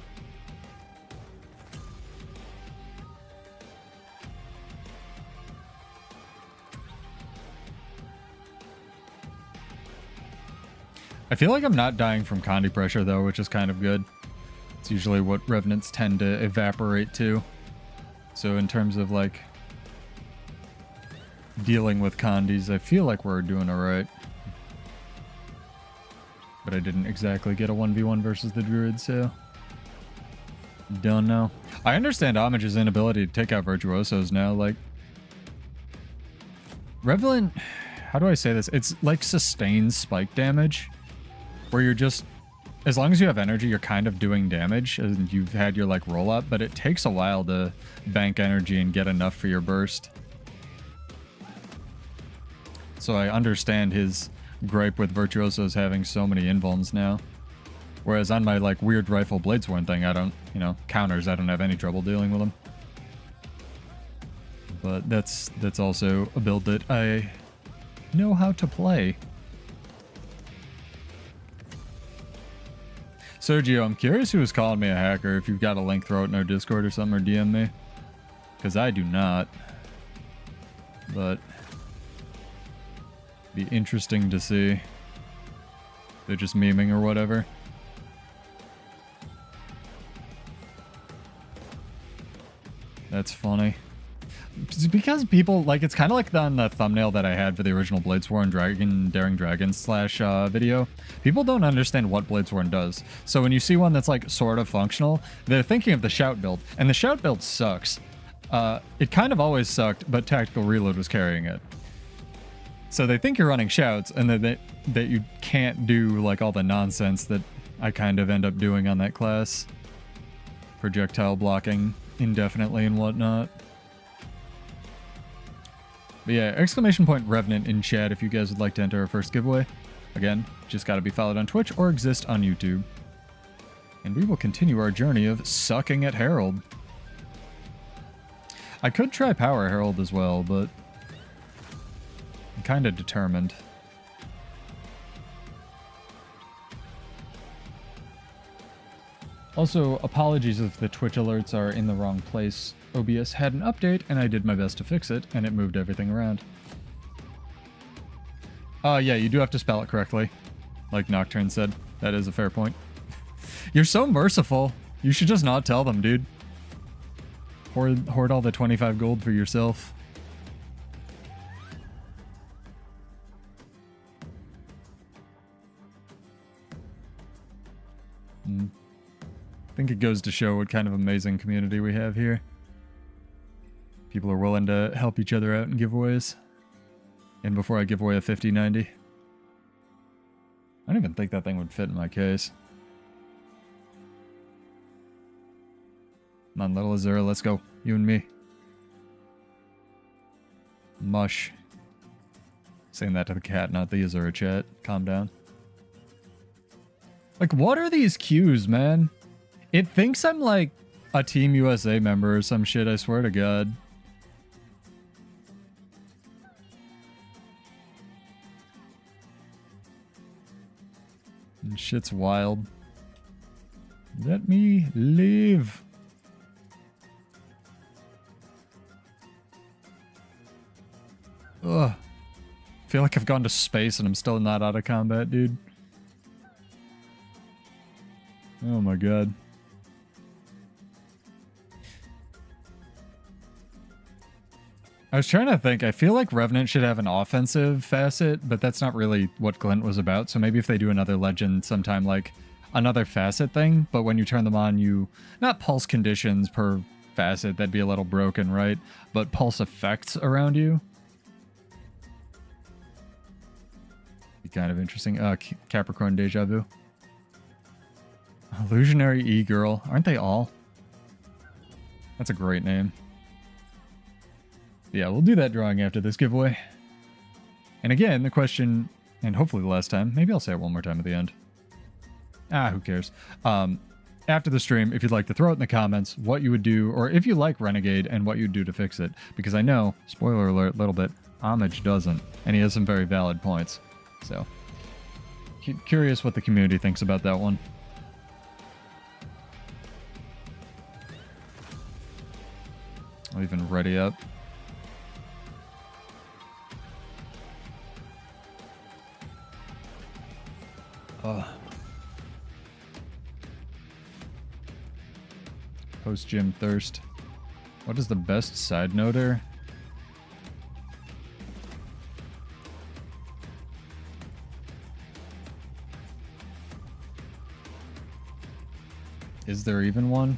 I feel like I'm not dying from Condi pressure, though, which is kind of good. It's usually what Revenants tend to evaporate to. So in terms of, like, dealing with Condis, I feel like we're doing alright. But I didn't exactly get a 1v1 versus the Druid, so... Don't know. I understand Homage's inability to take out Virtuosos now, like... Revenant... How do I say this? It's like sustained spike damage. Where you're just... As long as you have energy, you're kind of doing damage, and you've had your, like, roll-up, but it takes a while to bank energy and get enough for your burst. So I understand his gripe with Virtuosos having so many invulns now. Whereas on my, like, weird Rifle Bladesworn thing, I don't, you know, counters, I don't have any trouble dealing with them. But that's also a build that I know how to play. Sergio, I'm curious who was calling me a hacker. If you've got a link, throw it in our Discord or something, or DM me. Because I do not. But... be interesting to see. They're just memeing or whatever. That's funny. It's because people, like, it's kind of like on the thumbnail that I had for the original Bladesworn Daring Dragon / video. People don't understand what Bladesworn does. So when you see one that's, like, sort of functional, they're thinking of the Shout build. And the Shout build sucks. It kind of always sucked, but Tactical Reload was carrying it. So they think you're running Shouts, and that you can't do, like, all the nonsense that I kind of end up doing on that class. Projectile blocking indefinitely and whatnot. But yeah, ! Revenant in chat if you guys would like to enter our first giveaway. Again, just gotta be followed on Twitch or exist on YouTube. And we will continue our journey of sucking at Herald. I could try Power Herald as well, but... I'm kind of determined. Also, apologies if the Twitch alerts are in the wrong place. OBS had an update, and I did my best to fix it, and it moved everything around. Yeah, you do have to spell it correctly. Like Nocturne said. That is a fair point. You're so merciful. You should just not tell them, dude. Hoard all the 25 gold for yourself. I think it goes to show what kind of amazing community we have here. People are willing to help each other out in giveaways. And before I give away a 50/90. I don't even think that thing would fit in my case. Come on, little Azura, let's go. You and me. Mush. Saying that to the cat, not the Azura chat. Calm down. Like, what are these queues, man? It thinks I'm like a Team USA member or some shit, I swear to God. And shit's wild. Let me live. Ugh. I feel like I've gone to space and I'm still not out of combat, dude. Oh my God. I was trying to think. I feel like Revenant should have an offensive facet, but that's not really what Glint was about. So maybe if they do another legend sometime, like another facet thing, but when you turn them on, you not pulse conditions per facet, that'd be a little broken, right? But pulse effects around you? Be kind of interesting. Capricorn Deja Vu. Illusionary E-Girl. Aren't they all? That's a great name. Yeah, we'll do that drawing after this giveaway. And again, the question, and hopefully the last time, maybe I'll say it one more time at the end. Who cares? After the stream, if you'd like to throw it in the comments what you would do, or if you like Renegade and what you'd do to fix it. Because I know, spoiler alert, a little bit, Homage doesn't. And he has some very valid points. So, curious what the community thinks about that one. I'll even ready up. Post-gym thirst. What is the best side noter? Is there even one?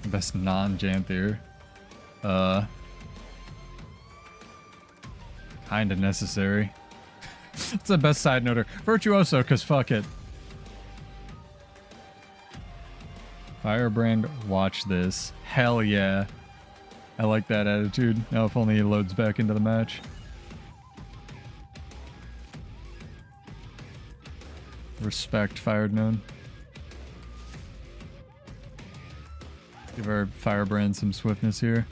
Best non-Janthier. Kinda necessary. It's the best side noter. Virtuoso, cause fuck it. Firebrand, watch this. Hell yeah. I like that attitude. Now if only he loads back into the match. Respect, Fired Known. Give our Firebrand some swiftness here.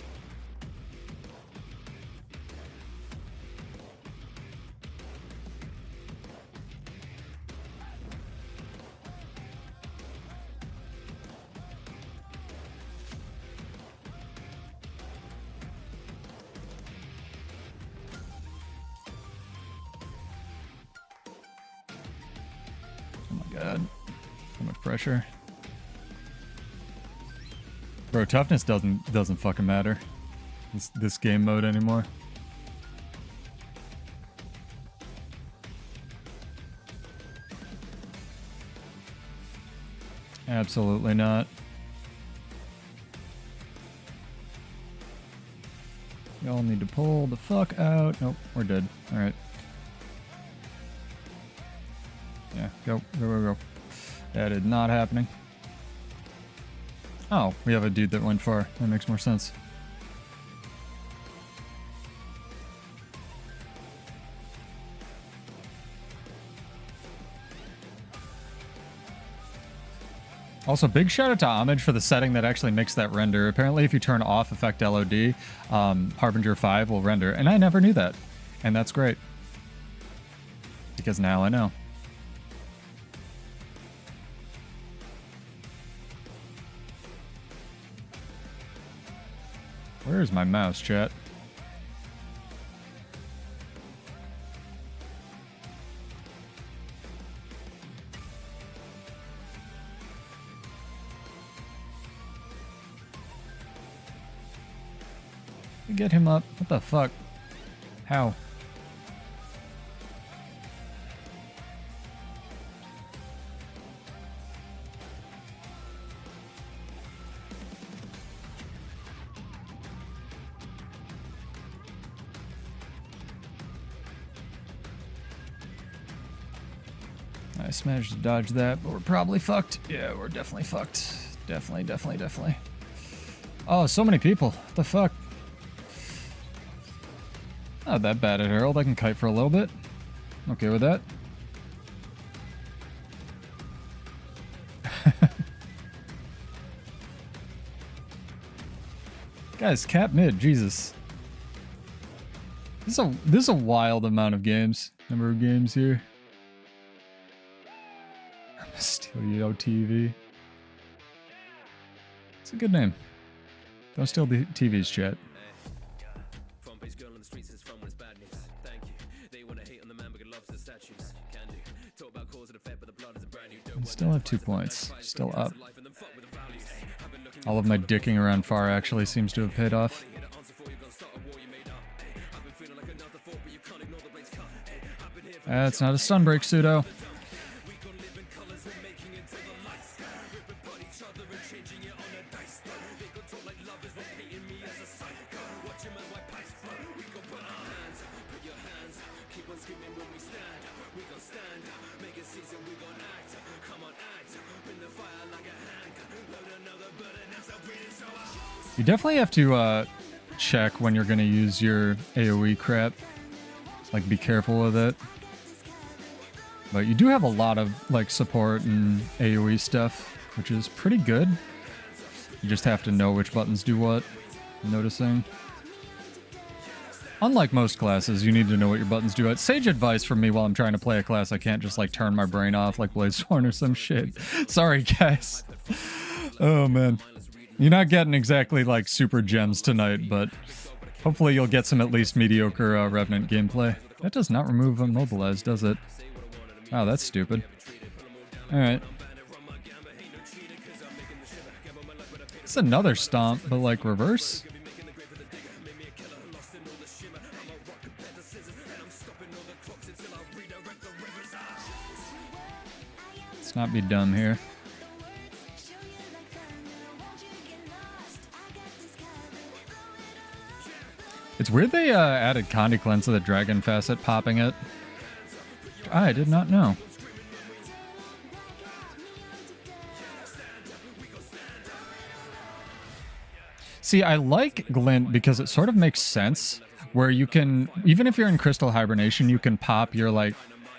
Pressure. Bro, toughness doesn't fucking matter. This game mode anymore. Absolutely not. Y'all need to pull the fuck out. Nope, we're dead. Alright. Yeah, go. That is not happening. Oh, we have a dude that went far. That makes more sense. Also, big shout out to Homage for the setting that actually makes that render. Apparently, if you turn off Effect LOD, Harbinger 5 will render. And I never knew that. And that's great. Because now I know. Where's my mouse, chat? Get him up. What the fuck? How? I managed to dodge that, but we're probably fucked. Yeah, we're definitely fucked. Definitely. Oh, so many people. What the fuck? Not that bad at Herald. I can kite for a little bit. Okay with that. Guys, cap mid. Jesus. This is a wild amount of games. Number of games here. Steal Yo TV. It's a good name. Don't steal the TVs, chat. I still have 2 points. Still up. All of my dicking around far actually seems to have paid off. That's not a stun break, Pseudo. You definitely have to check when you're going to use your AoE crap. Like, be careful with it. But you do have a lot of, like, support and AoE stuff, which is pretty good. You just have to know which buttons do what. I'm noticing. Unlike most classes, you need to know what your buttons do. Sage advice from me while I'm trying to play a class. I can't just, like, turn my brain off like Bladesworn or some shit. Sorry, guys. Oh, man. You're not getting exactly, like, super gems tonight, but hopefully you'll get some at least mediocre Revenant gameplay. That does not remove immobilize, does it? Oh, that's stupid. Alright. It's another stomp, but like reverse? Let's not be dumb here. It's weird they added Condi Cleanse to the Dragon Facet, popping it. I did not know. See, I like Glint because it sort of makes sense where you can, even if you're in Crystal Hibernation, you can pop your like,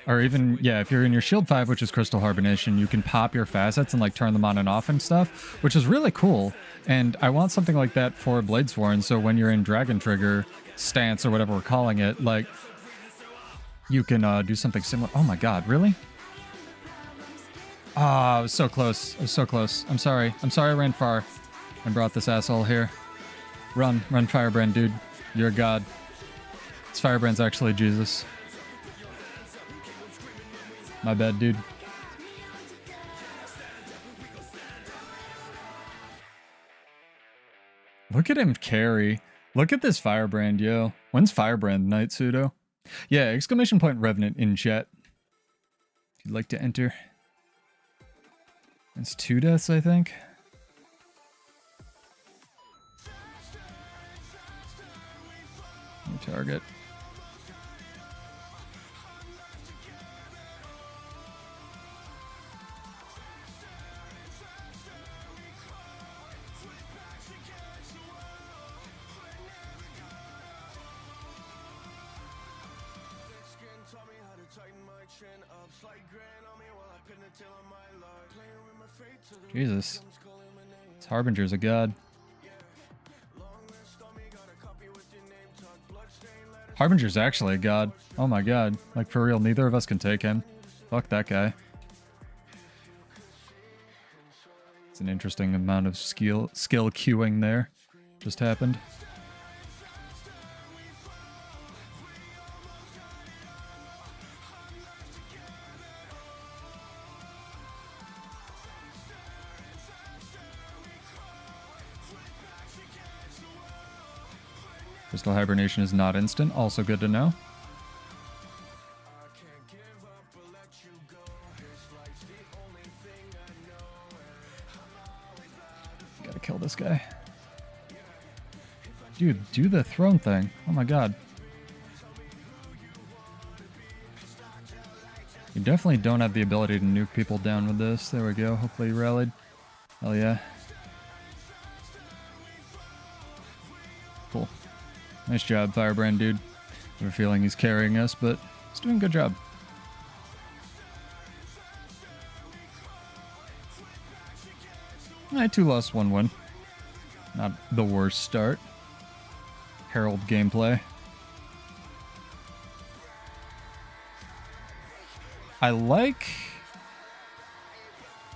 or even, yeah, if you're in your Shield 5, which is Crystal Hibernation, you can pop your facets and like turn them on and off and stuff, which is really cool. And I want something like that for Bladesworn, so when you're in Dragon Trigger stance or whatever we're calling it, like, you can do something similar. Oh my god, really? Ah, I was so close. I was so close. I'm sorry. I'm sorry I ran far and brought this asshole here. Run. Run, Firebrand, dude. You're a god. This Firebrand's actually Jesus. My bad, dude. Look at him carry. Look at this Firebrand, yo. When's Firebrand night, Pseudo? Yeah, exclamation point Revenant in chat. If you'd like to enter. It's 2 deaths, I think. New target. Jesus. This Harbinger's a god. Harbinger's actually a god. Oh my god. Like, for real, neither of us can take him. Fuck that guy. It's an interesting amount of skill queuing there. Just happened. Crystal Hibernation is not instant, also good to know. Gotta kill this guy. Dude, do the throne thing. Oh my god. You definitely don't have the ability to nuke people down with this. There we go. Hopefully you rallied. Hell yeah. Cool. Nice job, Firebrand, dude. I have a feeling he's carrying us, but he's doing a good job. Alright, 2 loss, 1 win. Not the worst start. Herald gameplay. I like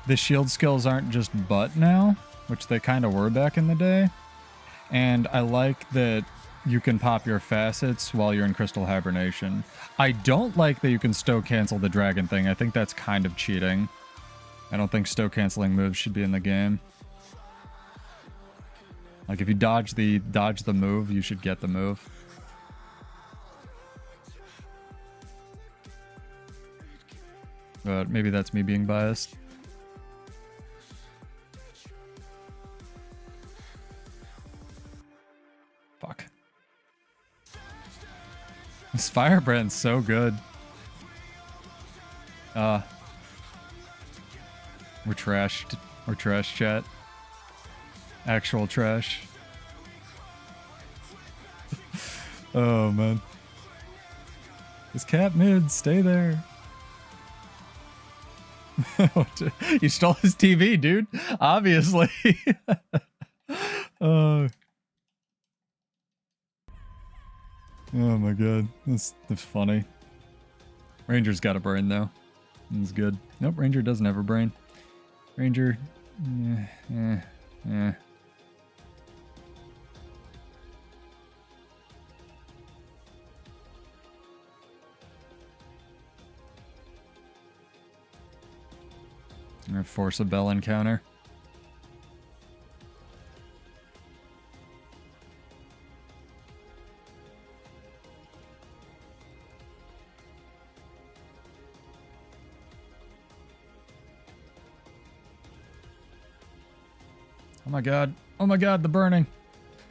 the shield skills aren't just butt now, which they kind of were back in the day. And I like that you can pop your facets while you're in Crystal Hibernation. I don't like that you can stow cancel the dragon thing. I think that's kind of cheating. I don't think stow canceling moves should be in the game. Like, if you dodge the move, you should get the move. But maybe that's me being biased. Fuck. This firebrand's so good. We're trashed. We're trash, chat. Actual trash. Oh, man. This cat mid, stay there. You stole his TV, dude. Obviously. Oh my god. That's funny. Ranger's got a brain, though. That's good. Nope, Ranger doesn't have a brain. Ranger... yeah. Or force a bell encounter. Oh my god. Oh my god, the burning.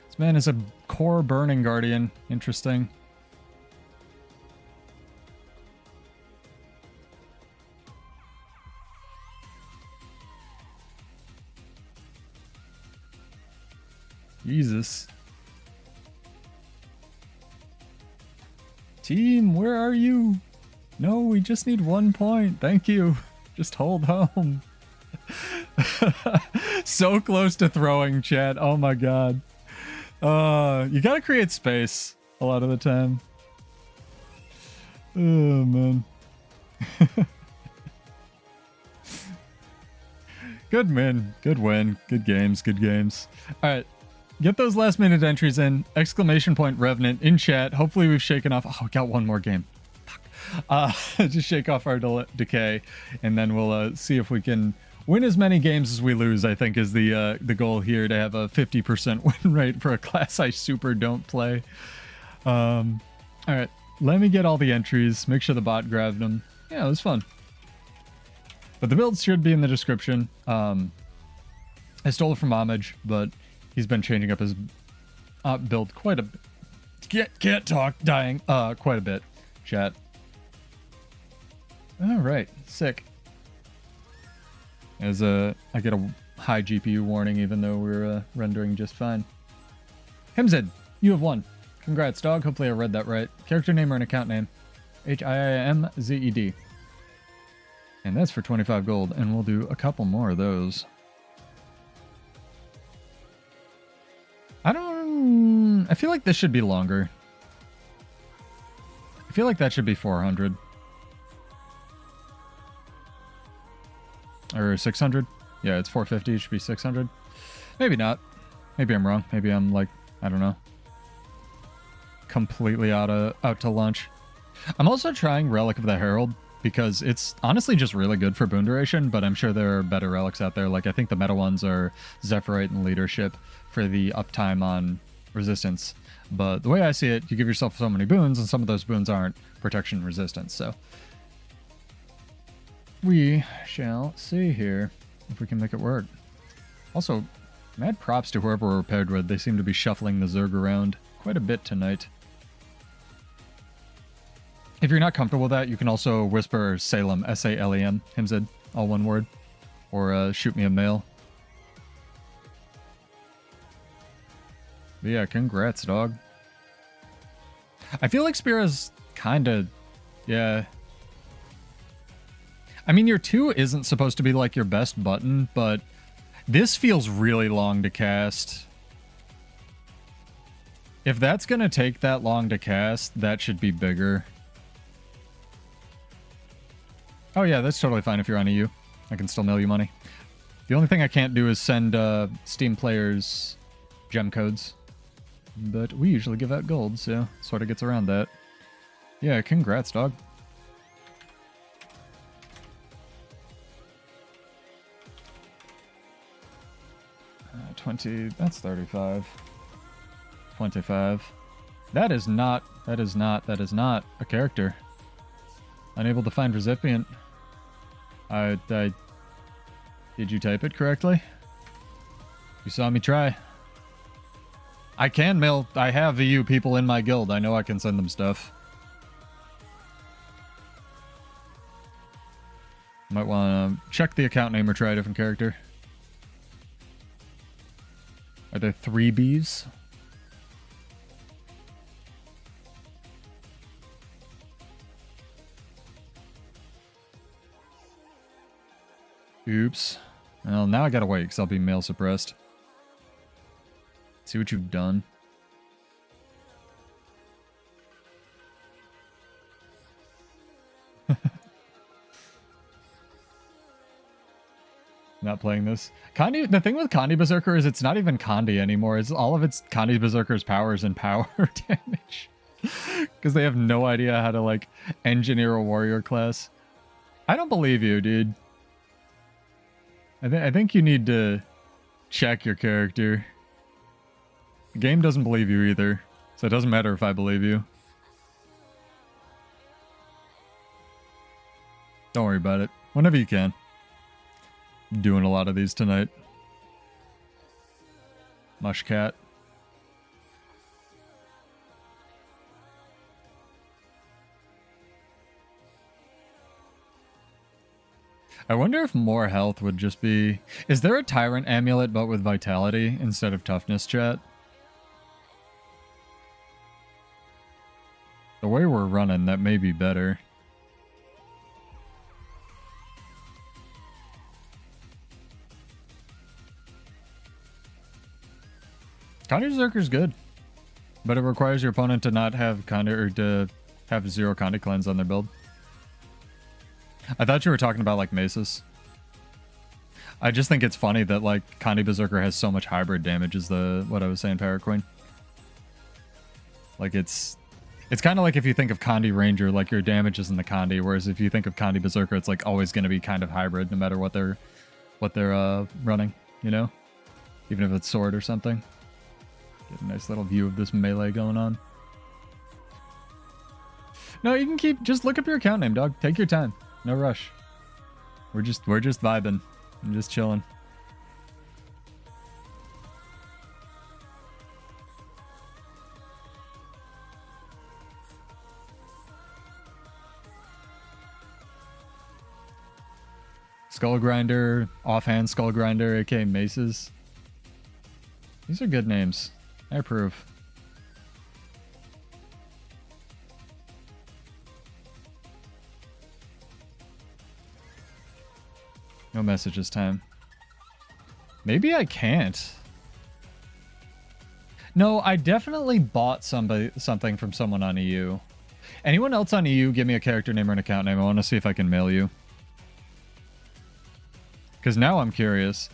This man is a core burning guardian. Interesting. Jesus. Team, where are you? No, we just need 1 point. Thank you. Just hold home. So close to throwing, chat. Oh my god. You gotta create space a lot of the time. Oh man. Good win. Good win. Good games. Good games. All right. Get those last minute entries in. Exclamation point Revenant in chat. Hopefully we've shaken off. Oh, we got one more game. Fuck. Just shake off our decay, and then we'll see if we can win as many games as we lose. I think is the goal here, to have a 50% win rate for a class I super don't play. All right. Let me get all the entries. Make sure the bot grabbed them. Yeah, it was fun. But the builds should be in the description. I stole it from Homage, but he's been changing up his build quite a bit. Can't talk, dying. Quite a bit, chat. All right, sick. As I get a high GPU warning, even though we're rendering just fine. Himzid, you have won. Congrats, dog. Hopefully I read that right. Character name or an account name? HIIMZED. And that's for 25 gold, and we'll do a couple more of those. I feel like this should be longer. I feel like that should be 400. Or 600. Yeah, it's 450. It should be 600. Maybe not. Maybe I'm wrong. Maybe I'm like, I don't know, completely out to lunch. I'm also trying Relic of the Herald because it's honestly just really good for boon duration, but I'm sure there are better relics out there. Like, I think the meta ones are Zephyrite and Leadership for the uptime on resistance. But the way I see it, you give yourself so many boons, and some of those boons aren't protection resistance. So we shall see here if we can make it work. Also, mad props to whoever we're paired with. They seem to be shuffling the Zerg around quite a bit tonight. If you're not comfortable with that, you can also whisper Salem, S-A-L-E-M, Himzid, all one word, or shoot me a mail. But yeah, congrats, dog. I feel like Spira's kind of, yeah. I mean, your 2 isn't supposed to be like your best button, but this feels really long to cast. If that's going to take that long to cast, that should be bigger. Oh yeah, that's totally fine if you're on EU. I can still mail you money. The only thing I can't do is send Steam players gem codes. But we usually give out gold, so sort of gets around that. Yeah, congrats, dog. Uh, 20, that's 35. 25. That is not a character. Unable to find recipient. Did you type it correctly? You saw me try. I can mail. I have EU people in my guild. I know I can send them stuff. Might want to check the account name or try a different character. Are there 3 Bs? Oops. Well, now I gotta wait because I'll be mail suppressed. See what you've done. Not playing this. Kandi, the thing with Kandi Berserker is it's not even Kandi anymore. It's all of its Kandi Berserker's powers and power damage. Because they have no idea how to, like, engineer a warrior class. I don't believe you, dude. I think you need to check your character. The game doesn't believe you either, so it doesn't matter if I believe you. Don't worry about it. Whenever you can. Doing a lot of these tonight. Mushcat. I wonder if more health would just be... Is there a Tyrant Amulet but with Vitality instead of Toughness, chat? The way we're running, that may be better. Kandi Berserker's good, but it requires your opponent to not have Kandi, or to have 0 Kandi cleanse on their build. I thought you were talking about like Maces. I just think it's funny that like Kandi Berserker has so much hybrid damage is what I was saying, Parrot Queen. Like it's kind of like if you think of Kandi Ranger, like your damage is in the Kandi, whereas if you think of Kandi Berserker, it's like always going to be kind of hybrid no matter what they're running, you know? Even if it's sword or something. Get a nice little view of this melee going on. No, you can just look up your account name, dog. Take your time. No rush. We're just vibing. I'm just chilling. Skull Grinder, Offhand Skull Grinder, aka Maces. These are good names. I approve. No message this time. Maybe I can't. No, I definitely bought something from someone on EU. Anyone else on EU, give me a character name or an account name. I want to see if I can mail you. Because now I'm curious.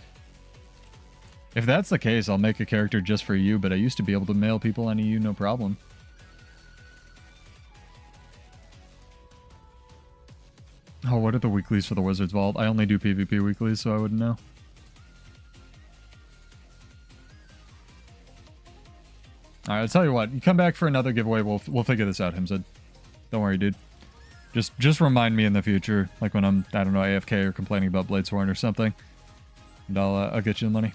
If that's the case, I'll make a character just for you, but I used to be able to mail people on EU no problem. Oh, what are the weeklies for the Wizard's Vault? I only do PvP weeklies, so I wouldn't know. Alright, I'll tell you what. You come back for another giveaway, we'll figure this out, Himzid. Don't worry, dude. Just remind me in the future, like when I'm, I don't know, AFK or complaining about Bladesworn or something. And I'll get you the money.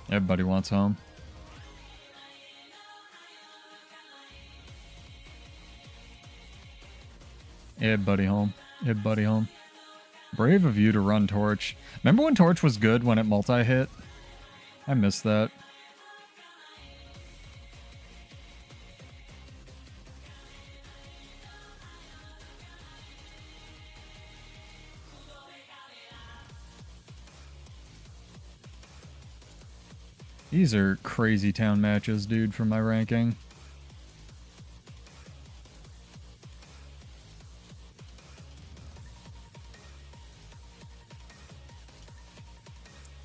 Everybody wants home. Everybody home. Everybody home. Brave of you to run Torch. Remember when Torch was good when it multi-hit? I miss that. These are crazy town matches, dude, for my ranking.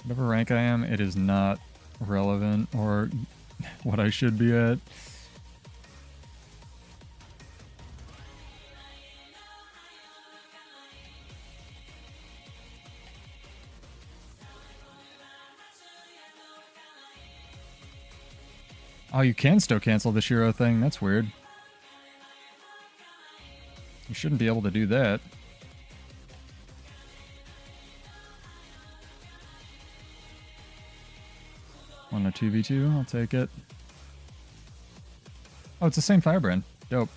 Whatever rank I am, it is not relevant or what I should be at. Oh, you can still cancel the Shiro thing. That's weird. You shouldn't be able to do that. On a 2v2, I'll take it. Oh, it's the same firebrand. Dope.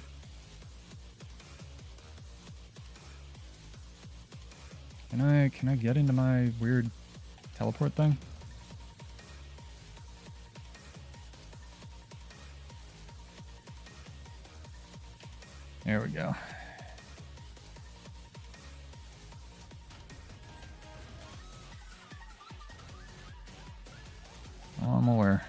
Can I get into my weird teleport thing? There we go. Oh, I'm aware.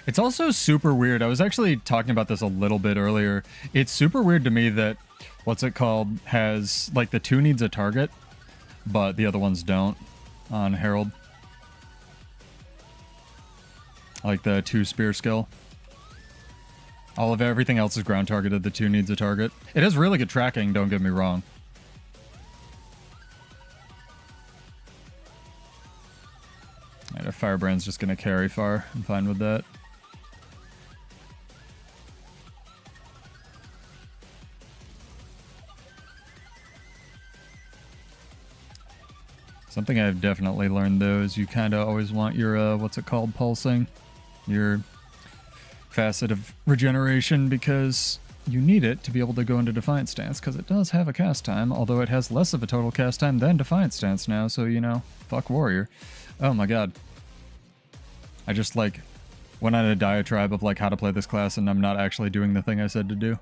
It's also super weird. I was actually talking about this a little bit earlier. It's super weird to me that, what's it called, has, like, the 2 needs a target, but the other ones don't on Herald. Like the 2 spear skill. Everything else is ground targeted, the 2 needs a target. It has really good tracking, don't get me wrong. Alright, our firebrand's just gonna carry far. I'm fine with that. Something I've definitely learned, though, is you kind of always want your, what's it called, pulsing? Your facet of regeneration, because you need it to be able to go into Defiant Stance, because it does have a cast time, although it has less of a total cast time than Defiant Stance now, so, you know, fuck Warrior. Oh my god. I just, like, went on a diatribe of, like, how to play this class, and I'm not actually doing the thing I said to do.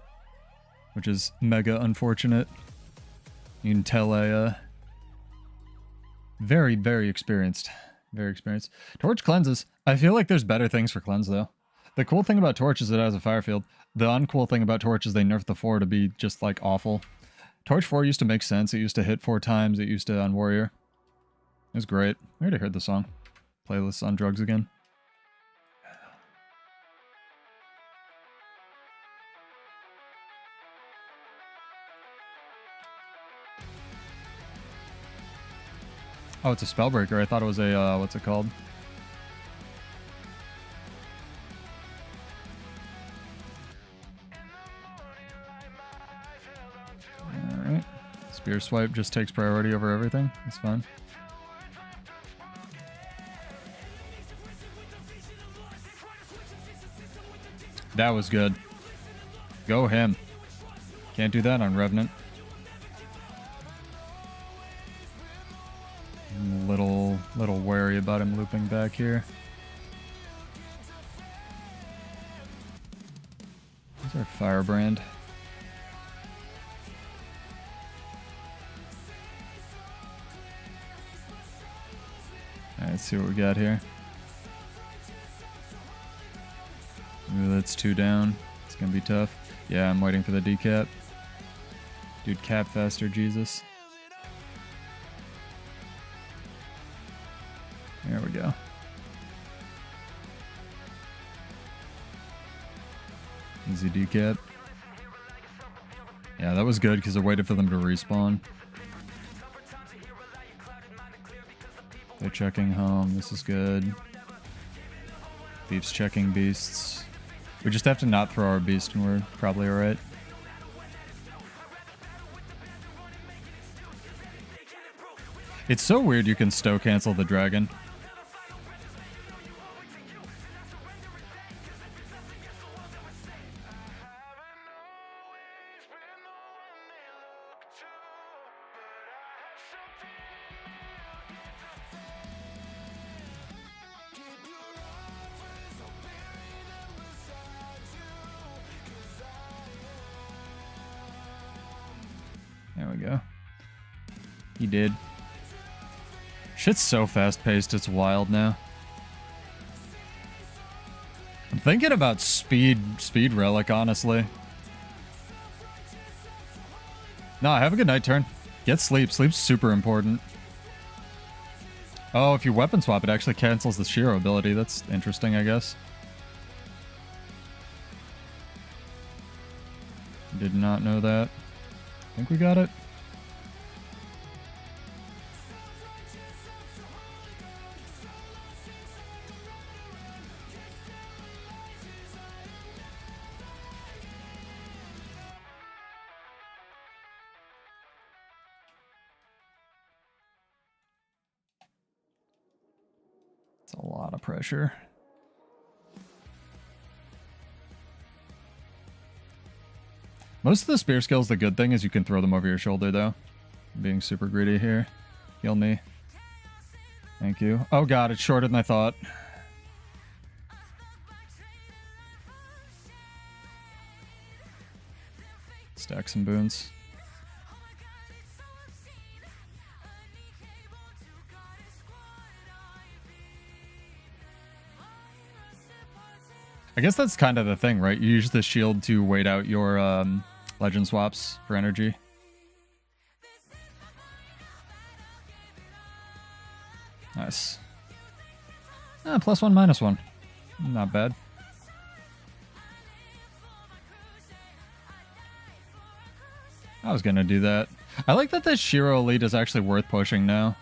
Which is mega unfortunate. You can tell very, very experienced. Very experienced. Torch cleanses. I feel like there's better things for cleanse, though. The cool thing about Torch is it has a fire field. The uncool thing about Torch is they nerfed the 4 to be just, like, awful. Torch 4 used to make sense. It used to hit 4 times. It used to on Warrior. It was great. I already heard the song. Playlists on drugs again. Oh, it's a Spellbreaker. I thought it was a, what's it called? Alright. Spear Swipe just takes priority over everything. That's fine. That was good. Go him. Can't do that on Revenant. I'm a little wary about him looping back here. There's our Firebrand. Alright, let's see what we got here. Ooh, that's 2 down. It's gonna be tough. Yeah, I'm waiting for the decap. Dude, cap faster, Jesus. There we go. Easy decap. Yeah, that was good because I waited for them to respawn. They're checking home. This is good. Thief's checking beasts. We just have to not throw our beast and we're probably alright. It's so weird you can stow cancel the dragon. There we go. He did. Shit's so fast-paced, it's wild now. I'm thinking about speed relic, honestly. Nah, have a good night turn. Get sleep. Sleep's super important. Oh, if you weapon swap, it actually cancels the Shiro ability. That's interesting, I guess. Did not know that. I think we got it. It's a lot of pressure. Most of the spear skills, the good thing is you can throw them over your shoulder, though. I'm being super greedy here. Heal me. Thank you. Oh god, it's shorter than I thought. Stack some boons. I guess that's kind of the thing, right? You use the shield to wait out your legend swaps for energy. Nice. Ah, +1, -1. Not bad. I was gonna do that. I like that this Shiro Elite is actually worth pushing now,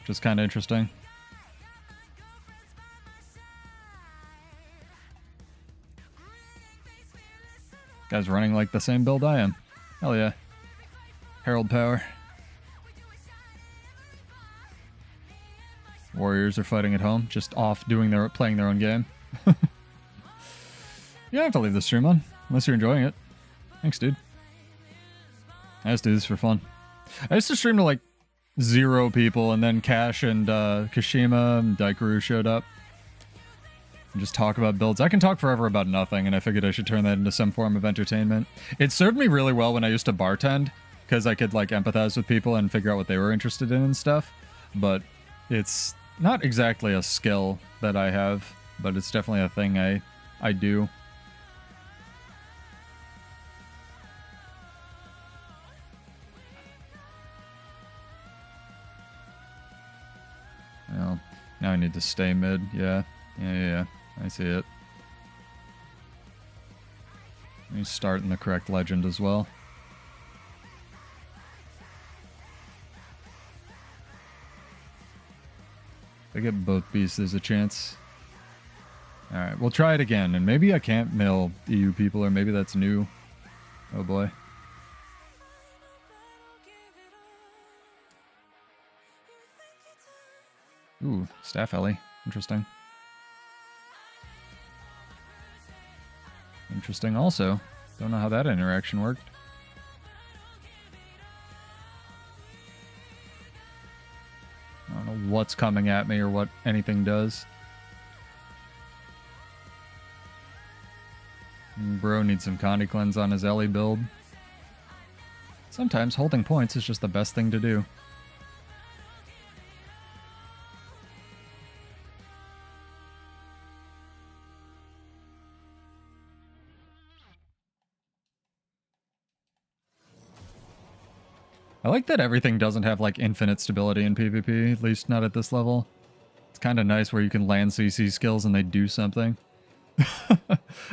which is kind of interesting. Guy's running like the same build I am. Hell yeah. Herald power. Warriors are fighting at home, just off playing their own game. You don't have to leave the stream on, unless you're enjoying it. Thanks, dude. I just do this for fun. I used to stream to like 0 people, and then Cash and Kashima and Daikaru showed up. And just talk about builds. I can talk forever about nothing, and I figured I should turn that into some form of entertainment. It served me really well when I used to bartend, because I could like empathize with people and figure out what they were interested in and stuff. But it's not exactly a skill that I have, but it's definitely a thing I do. Well, now I need to stay mid. Yeah. I see it. Let me start in the correct legend as well. If I get both beasts, there's a chance. Alright, we'll try it again, and maybe I can't mill EU people, or maybe that's new. Oh boy. Ooh, Staff Ellie. Interesting. Interesting also. Don't know how that interaction worked. I don't know what's coming at me or what anything does. Bro needs some Condy Cleanse on his Ellie build. Sometimes holding points is just the best thing to do. I like that everything doesn't have like infinite stability in PvP, at least not at this level. It's kind of nice where you can land CC skills and they do something.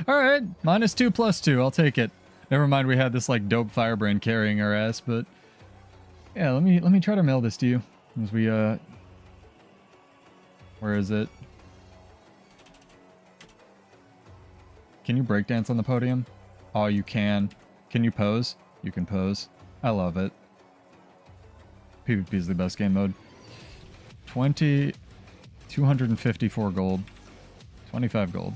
Alright, -2 +2, I'll take it. Never mind we had this like dope Firebrand carrying our ass, but yeah, let me try to mail this to you. As we where is it? Can you breakdance on the podium? Oh, you can. Can you pose? You can pose. I love it. PvP is the best game mode. 254 gold. 25 gold.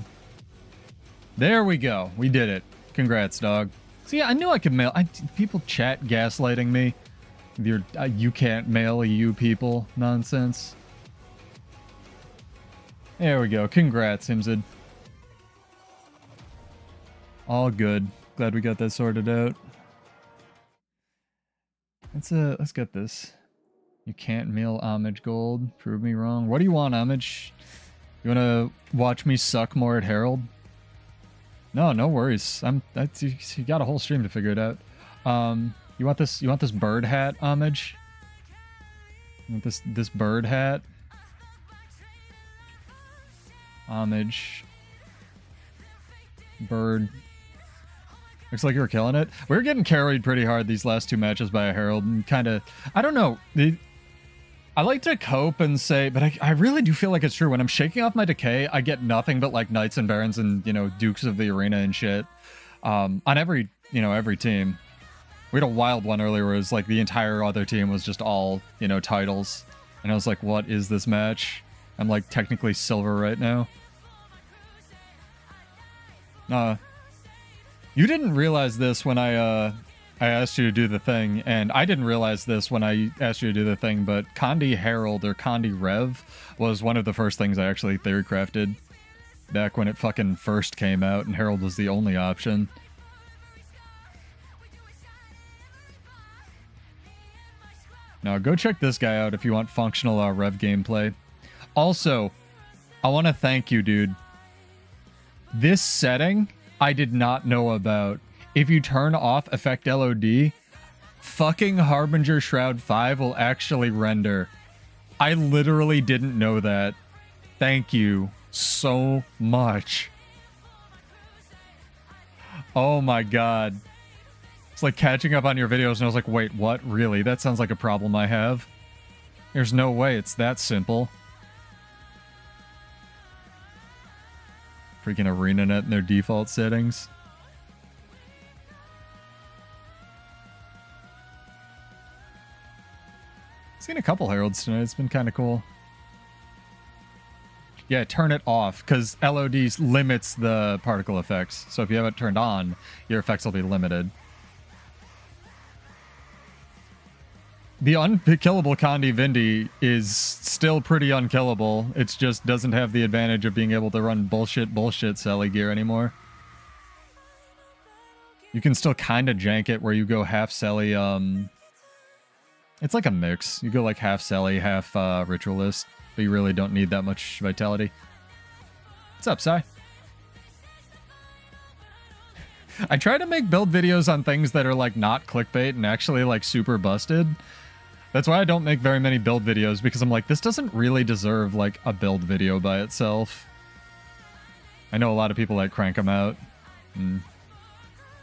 There we go. We did it. Congrats, dog. See, I knew I could mail. People chat gaslighting me. Your you can't mail EU people nonsense. There we go. Congrats, Himzid. All good. Glad we got that sorted out. Let's get this. You can't mail homage gold. Prove me wrong. What do you want, homage? You wanna watch me suck more at Herald? No, no worries. You got a whole stream to figure it out. You want this bird hat, homage? You want this bird hat? Homage. Bird. Looks like you were killing it. We were getting carried pretty hard these last 2 matches by a Herald, and kind of, I don't know. I like to cope and say, but I really do feel like it's true. When I'm shaking off my decay, I get nothing but like Knights and Barons and, you know, Dukes of the Arena and shit. On every team. We had a wild one earlier where it was like the entire other team was just all, you know, titles. And I was like, what is this match? I'm like technically silver right now. You didn't realize this when I asked you to do the thing, and I didn't realize this when I asked you to do the thing, but Condi Herald or Condi Rev was one of the first things I actually theory crafted back when it fucking first came out, and Herald was the only option. Now, go check this guy out if you want functional Rev gameplay. Also, I want to thank you, dude. This setting, I did not know about. If you turn off Effect LOD, fucking Harbinger Shroud 5 will actually render. I literally didn't know that. Thank you so much. Oh my god. It's like catching up on your videos and I was like, wait, what? Really? That sounds like a problem I have. There's no way it's that simple. Freaking ArenaNet in their default settings. Seen a couple Heralds tonight. It's been kind of cool. Yeah, turn it off, because LOD limits the particle effects. So if you have it turned on, your effects will be limited. The unkillable Condi Vindy is still pretty unkillable. It just doesn't have the advantage of being able to run bullshit Selly gear anymore. You can still kind of jank it where you go half Selly, it's like a mix. You go like half Selly, half Ritualist, but you really don't need that much vitality. What's up, Sai? I try to make build videos on things that are like not clickbait and actually like super busted. That's why I don't make very many build videos, because I'm like, this doesn't really deserve like a build video by itself. I know a lot of people like crank them out, and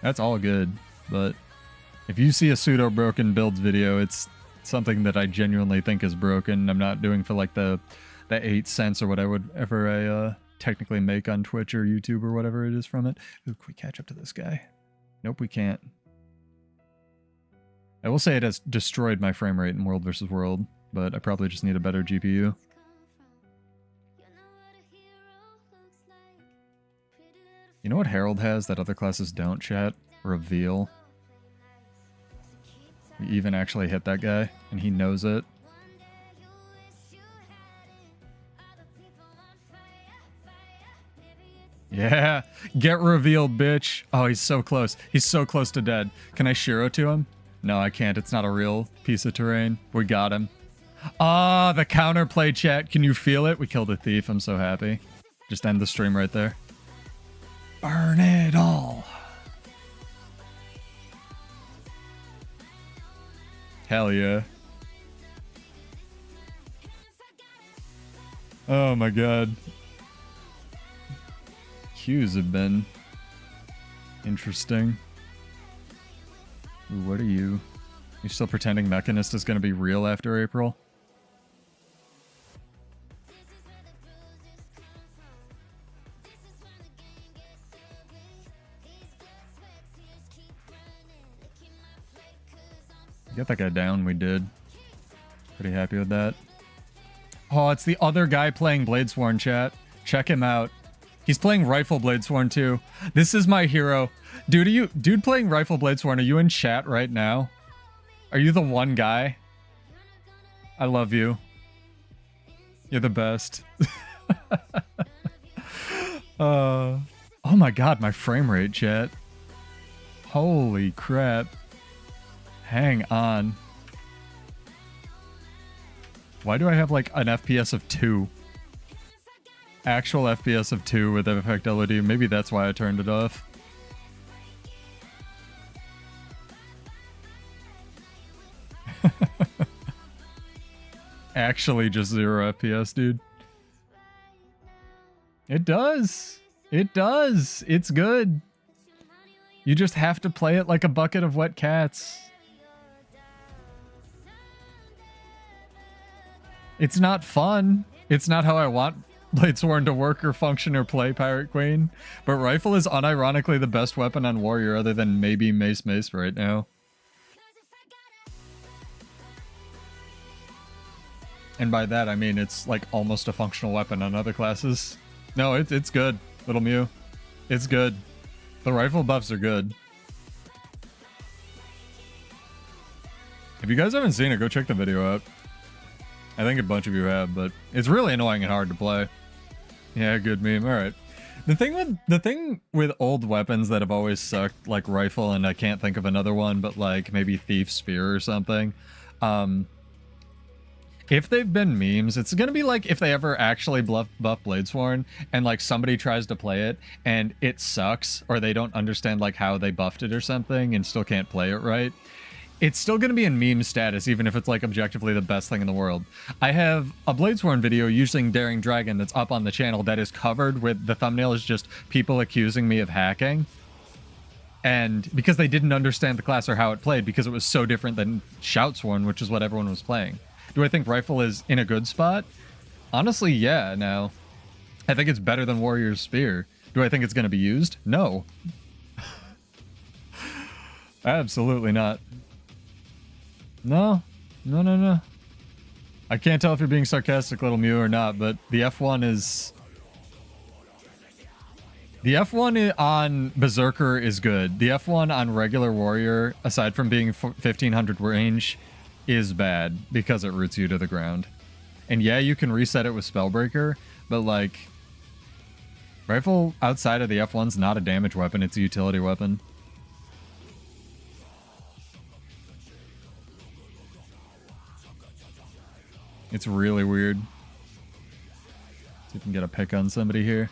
that's all good, but if you see a pseudo broken builds video, it's something that I genuinely think is broken. I'm not doing for like the 8 cents or whatever I technically make on Twitch or YouTube or whatever it is from it. Ooh, can we catch up to this guy? Nope, we can't. I will say it has destroyed my frame rate in World vs. World, but I probably just need a better GPU. You know what Herald has that other classes don't, chat? Reveal. We even actually hit that guy, and he knows it. Yeah, get revealed, bitch. Oh, he's so close. He's so close to dead. Can I Shiro to him? No, I can't. It's not a real piece of terrain. We got him. Ah, the counterplay, chat. Can you feel it? We killed a thief. I'm so happy. Just end the stream right there. Burn it all. Hell yeah. Oh my god. Queues have been interesting. Ooh, what are you? You still pretending Mechanist is going to be real after April? Get that guy down, we did. Pretty happy with that. Oh, it's the other guy playing Bladesworn, chat. Check him out. He's playing Rifle Bladesworn too. This is my hero. Dude playing Rifle Bladesworn, are you in chat right now? Are you the one guy? I love you. You're the best. Oh my god, my frame rate, chat. Holy crap. Hang on. Why do I have like an FPS of 2? Actual FPS of 2 with effect LOD. Maybe that's why I turned it off. Actually just 0 FPS, dude. It does. It does. It's good. You just have to play it like a bucket of wet cats. It's not fun. It's not how I want Bladesworn to work or function or play Pirate Queen. But Rifle is unironically the best weapon on Warrior other than maybe Mace right now. And by that, I mean it's like almost a functional weapon on other classes. No, it's good, little Mew. It's good. The rifle buffs are good. If you guys haven't seen it, go check the video out. I think a bunch of you have, but it's really annoying and hard to play. Yeah, good meme. All right. The thing with old weapons that have always sucked, like rifle, and I can't think of another one, but like maybe thief spear or something. If they've been memes, it's gonna be like if they ever actually buff Bladesworn and like somebody tries to play it and it sucks, or they don't understand like how they buffed it or something and still can't play it right. It's still going to be in meme status, even if it's like objectively the best thing in the world. I have a Bladesworn video using Daring Dragon that's up on the channel that is covered with, the thumbnail is just people accusing me of hacking. And because they didn't understand the class or how it played, because it was so different than Shoutsworn, which is what everyone was playing. Do I think Rifle is in a good spot? Honestly, yeah, now. I think it's better than Warrior's Spear. Do I think it's going to be used? No. Absolutely not. No. I can't tell if you're being sarcastic, little Mew, or not, but the F1 is... The F1 on Berserker is good. The F1 on regular Warrior, aside from being 1500 range, is bad because it roots you to the ground. And yeah, you can reset it with Spellbreaker, but like... Rifle outside of the F1's not a damage weapon, it's a utility weapon. It's really weird. See if we can get a pick on somebody here.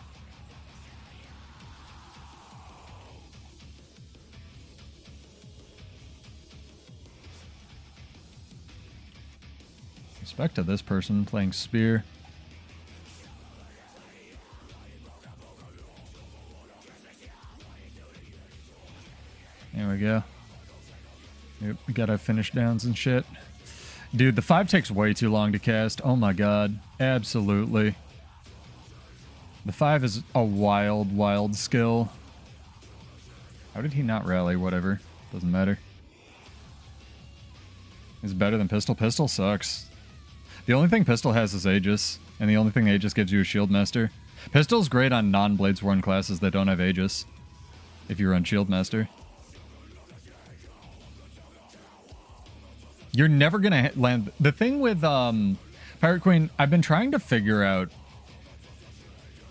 Respect to this person playing Spear. There we go. Yep, we gotta finish downs and shit. Dude, the 5 takes way too long to cast. Oh my god. Absolutely. The 5 is a wild, wild skill. How did he not rally? Whatever. Doesn't matter. It's better than Pistol. Pistol sucks. The only thing Pistol has is Aegis, and the only thing Aegis gives you is Shield Master. Pistol's great on non-Bladesworn classes that don't have Aegis, if you run Shield Master. You're never gonna land... The thing with Pirate Queen, I've been trying to figure out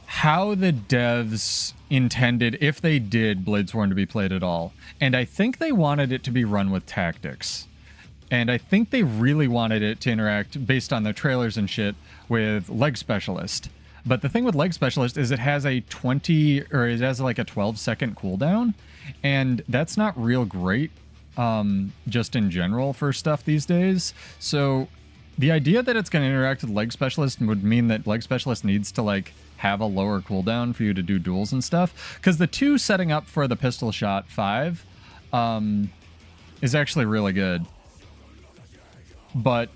how the devs intended, if they did, Bladesworn to be played at all. And I think they wanted it to be run with tactics. And I think they really wanted it to interact, based on their trailers and shit, with Leg Specialist. But the thing with Leg Specialist is it has a 20, or it has like a 12-second cooldown. And that's not real great. Just in general for stuff these days. So the idea that it's going to interact with Leg Specialist would mean that Leg Specialist needs to like have a lower cooldown for you to do duels and stuff. Because the 2 setting up for the pistol shot 5 is actually really good. But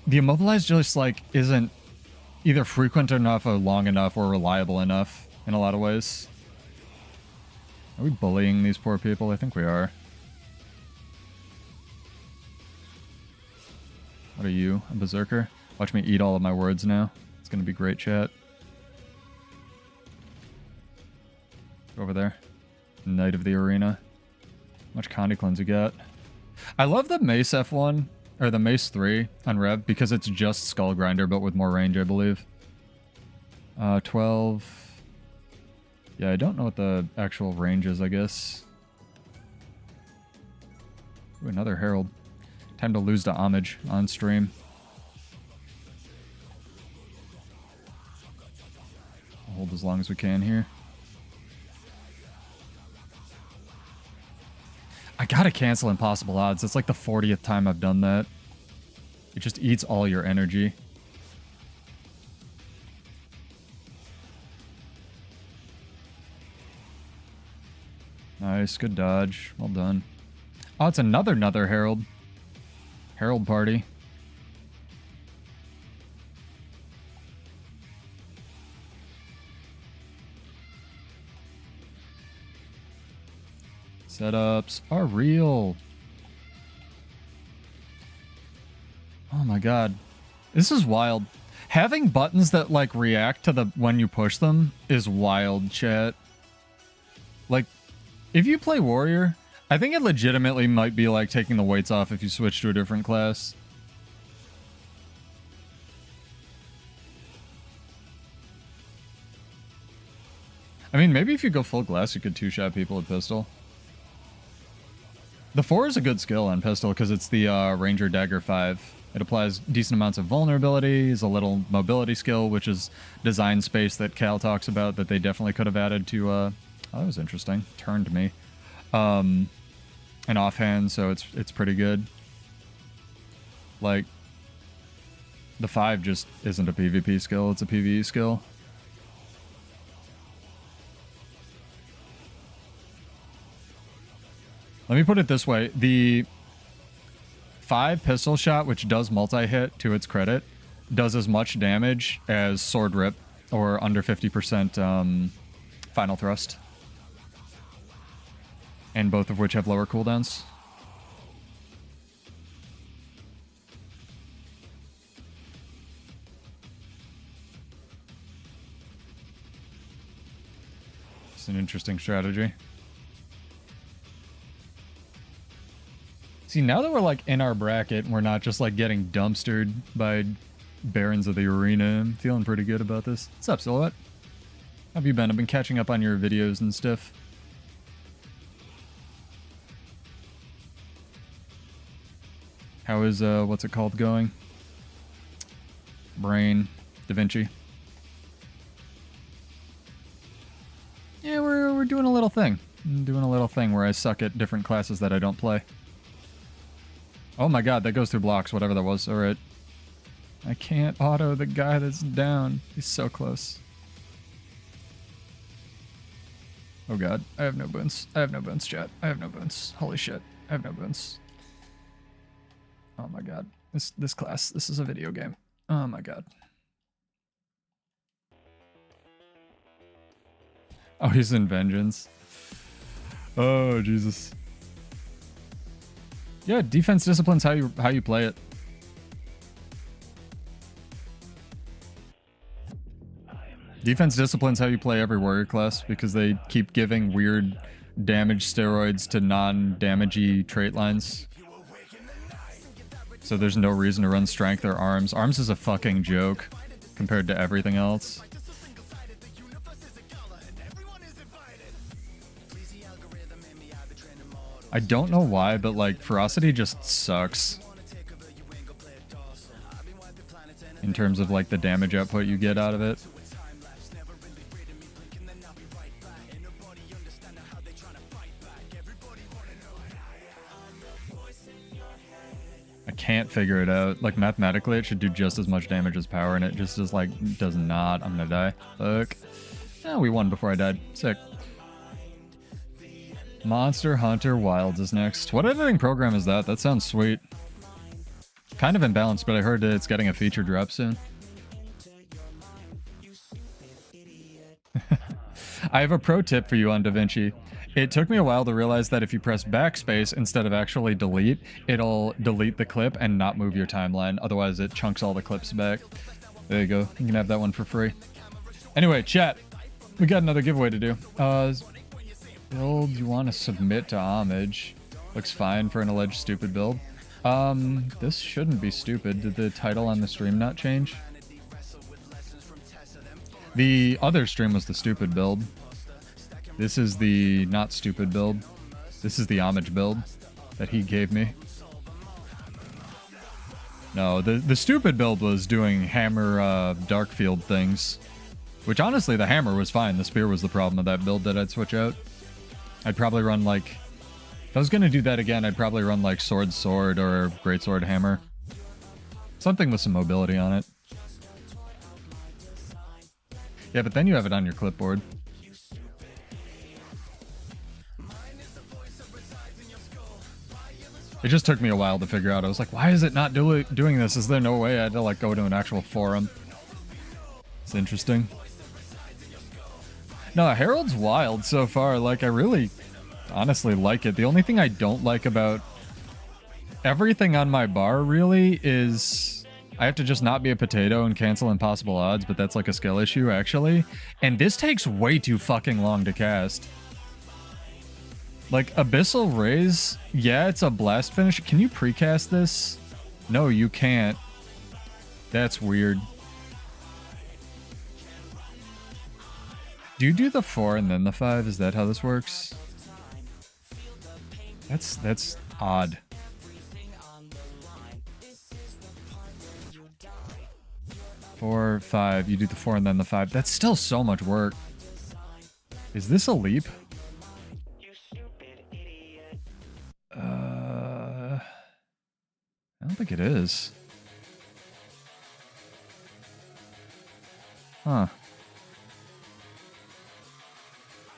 the immobilize just like isn't either frequent enough or long enough or reliable enough in a lot of ways. Are we bullying these poor people? I think we are. What are you, a berserker? Watch me eat all of my words now. It's gonna be great, chat. Over there. Knight of the Arena. How much Condi Cleanse you got? I love the Mace F1, or the Mace 3 on Rev, because it's just Skull Grinder, but with more range, I believe. 12... Yeah, I don't know what the actual range is, I guess. Ooh, another Herald. Time to lose to Homage on stream. I'll hold as long as we can here. I gotta cancel Impossible Odds. It's like the 40th time I've done that. It just eats all your energy. Nice, good dodge. Well done. Oh, it's another Herald. Herald party. Setups are real. Oh my god. This is wild. Having buttons that like react to the when you push them is wild, chat. Like, if you play warrior, I think it legitimately might be like taking the weights off if you switch to a different class. I mean, maybe if you go full glass, you could two-shot people with pistol. The 4 is a good skill on pistol because it's the Ranger Dagger 5. It applies decent amounts of vulnerability, is a little mobility skill, which is design space that Cal talks about that they definitely could have added to... oh, that was interesting. Turned me. An offhand, so it's pretty good. Like, the 5 just isn't a PvP skill, it's a PvE skill. Let me put it this way. The 5 pistol shot, which does multi-hit to its credit, does as much damage as sword rip or under 50% final thrust. And both of which have lower cooldowns. It's an interesting strategy. See, now that we're like in our bracket and we're not just like getting dumpstered by Barons of the Arena, I'm feeling pretty good about this. What's up, Silhouette? How have you been? I've been catching up on your videos and stuff. How is, what's it called going? Brain, Da Vinci. Yeah, we're doing a little thing. I'm doing a little thing where I suck at different classes that I don't play. Oh my god, that goes through blocks, whatever that was. Alright. I can't auto the guy that's down. He's so close. Oh god, I have no boons. I have no boons, chat. I have no boons. Holy shit. I have no boons. Oh my god. This class, this is a video game. Oh my god. Oh, he's in Vengeance. Oh, Jesus. Yeah, defense discipline's how you play it. Defense discipline's how you play every warrior class because they keep giving weird damage steroids to non-damagey trait lines. So there's no reason to run strength or arms. Arms is a fucking joke compared to everything else. I don't know why, but like ferocity just sucks in terms of like the damage output you get out of it. I can't figure it out. Like mathematically it should do just as much damage as power and it just is like does not. I'm gonna die. Fuck. Oh, we won before I died. Sick. Monster Hunter Wilds is next. What editing program is that? That sounds sweet. Kind of imbalanced, but I heard that it's getting a feature drop soon. I have a pro tip for you on Da Vinci. It took me a while to realize that if you press backspace instead of actually delete, it'll delete the clip and not move your timeline. Otherwise, it chunks all the clips back. There you go. You can have that one for free. Anyway, chat. We got another giveaway to do. Build you want to submit to homage. Looks fine for an alleged stupid build. This shouldn't be stupid. Did the title on the stream not change? The other stream was the stupid build. This is the not stupid build. This is the homage build that he gave me. No, the stupid build was doing hammer dark field things. Which honestly, the hammer was fine. The spear was the problem of that build that I'd switch out. I'd probably run like... If I was going to do that again, I'd probably run like sword or greatsword hammer. Something with some mobility on it. Yeah, but then you have it on your clipboard. It just took me a while to figure out. I was like, why is it not doing this? Is there no way I had to like go to an actual forum? It's interesting. No, Herald's wild so far. Like, I really honestly like it. The only thing I don't like about everything on my bar really is I have to just not be a potato and cancel impossible odds, but that's like a skill issue, actually. And this takes way too fucking long to cast. Like, Abyssal Raise, yeah, it's a blast finish. Can you precast this? No, you can't. That's weird. Do you do the 4 and then the 5? Is that how this works? That's odd. Four, 5. You do the 4 and then the 5. That's still so much work. Is this a leap? I don't think it is. Huh.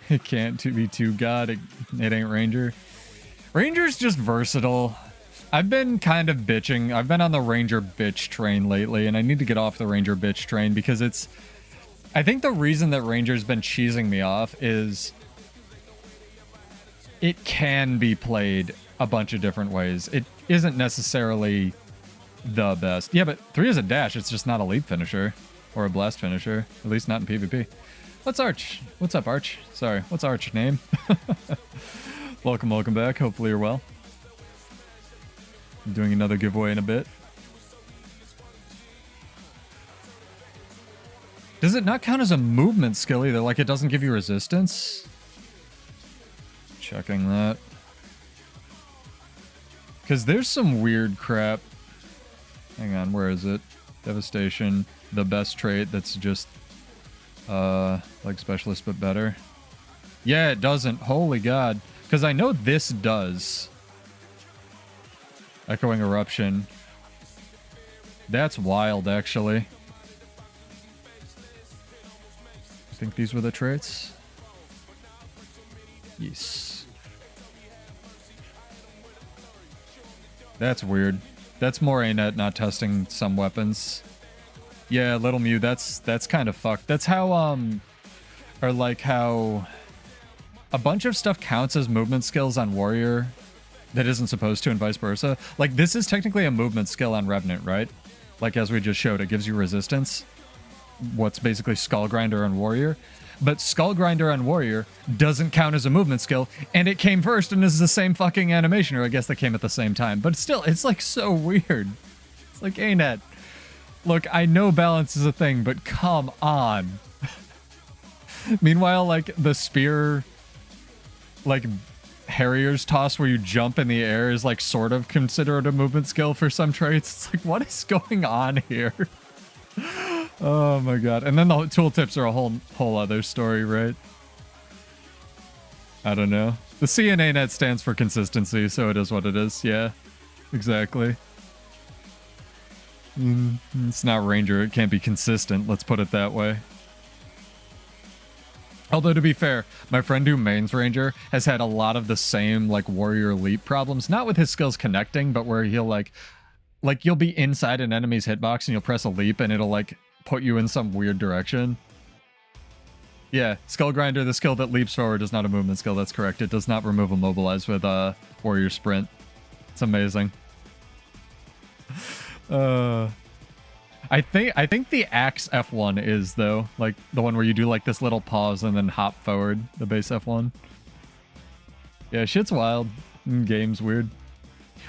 It can't be too god. It ain't Ranger. Ranger's just versatile. I've been kind of bitching. I've been on the Ranger bitch train lately, and I need to get off the Ranger bitch train because it's... I think the reason that Ranger's been cheesing me off is it can be played a bunch of different ways. It isn't necessarily the best. Yeah, but 3 is a dash. It's just not a leap finisher or a blast finisher, at least not in PvP. What's Arch? What's up, Arch? Sorry, what's Arch name? Welcome back. Hopefully you're well. I'm doing another giveaway in a bit. Does it not count as a movement skill either? Like, it doesn't give you resistance? Checking that. Because there's some weird crap. Hang on, where is it? Devastation. The best trait that's just... like specialist but better. Yeah, it doesn't. Holy god. Because I know this does. Echoing Eruption. That's wild, actually. I think these were the traits. Yes. That's weird. That's more aimed at not testing some weapons. Yeah, Little Mew, that's kind of fucked. That's how, or like how a bunch of stuff counts as movement skills on Warrior that isn't supposed to, and vice versa. Like, this is technically a movement skill on Revenant, right? Like, as we just showed, it gives you resistance. What's basically Skull Grinder on Warrior. But Skull Grinder on Warrior doesn't count as a movement skill, and it came first and is the same fucking animation, or I guess they came at the same time. But still, it's like so weird. It's like, ain't it? Look, I know balance is a thing, but come on. Meanwhile, like, the spear, like, Harrier's toss where you jump in the air is, like, sort of considered a movement skill for some traits. It's like, what is going on here? Oh my god. And then the tooltips are a whole other story, right? I don't know. The CNA net stands for consistency, so it is what it is. Yeah, exactly. It's not Ranger. It can't be consistent. Let's put it that way. Although, to be fair, my friend who mains Ranger has had a lot of the same, like, Warrior leap problems. Not with his skills connecting, but where he'll, like you'll be inside an enemy's hitbox and you'll press a leap and it'll, like, put you in some weird direction. Yeah, Skull Grinder, the skill that leaps forward, is not a movement skill. That's correct. It does not remove Immobilize with Warrior Sprint. It's amazing. I think the Axe F1 is, though, like the one where you do like this little pause and then hop forward, the base F1. Yeah, shit's wild. Game's weird.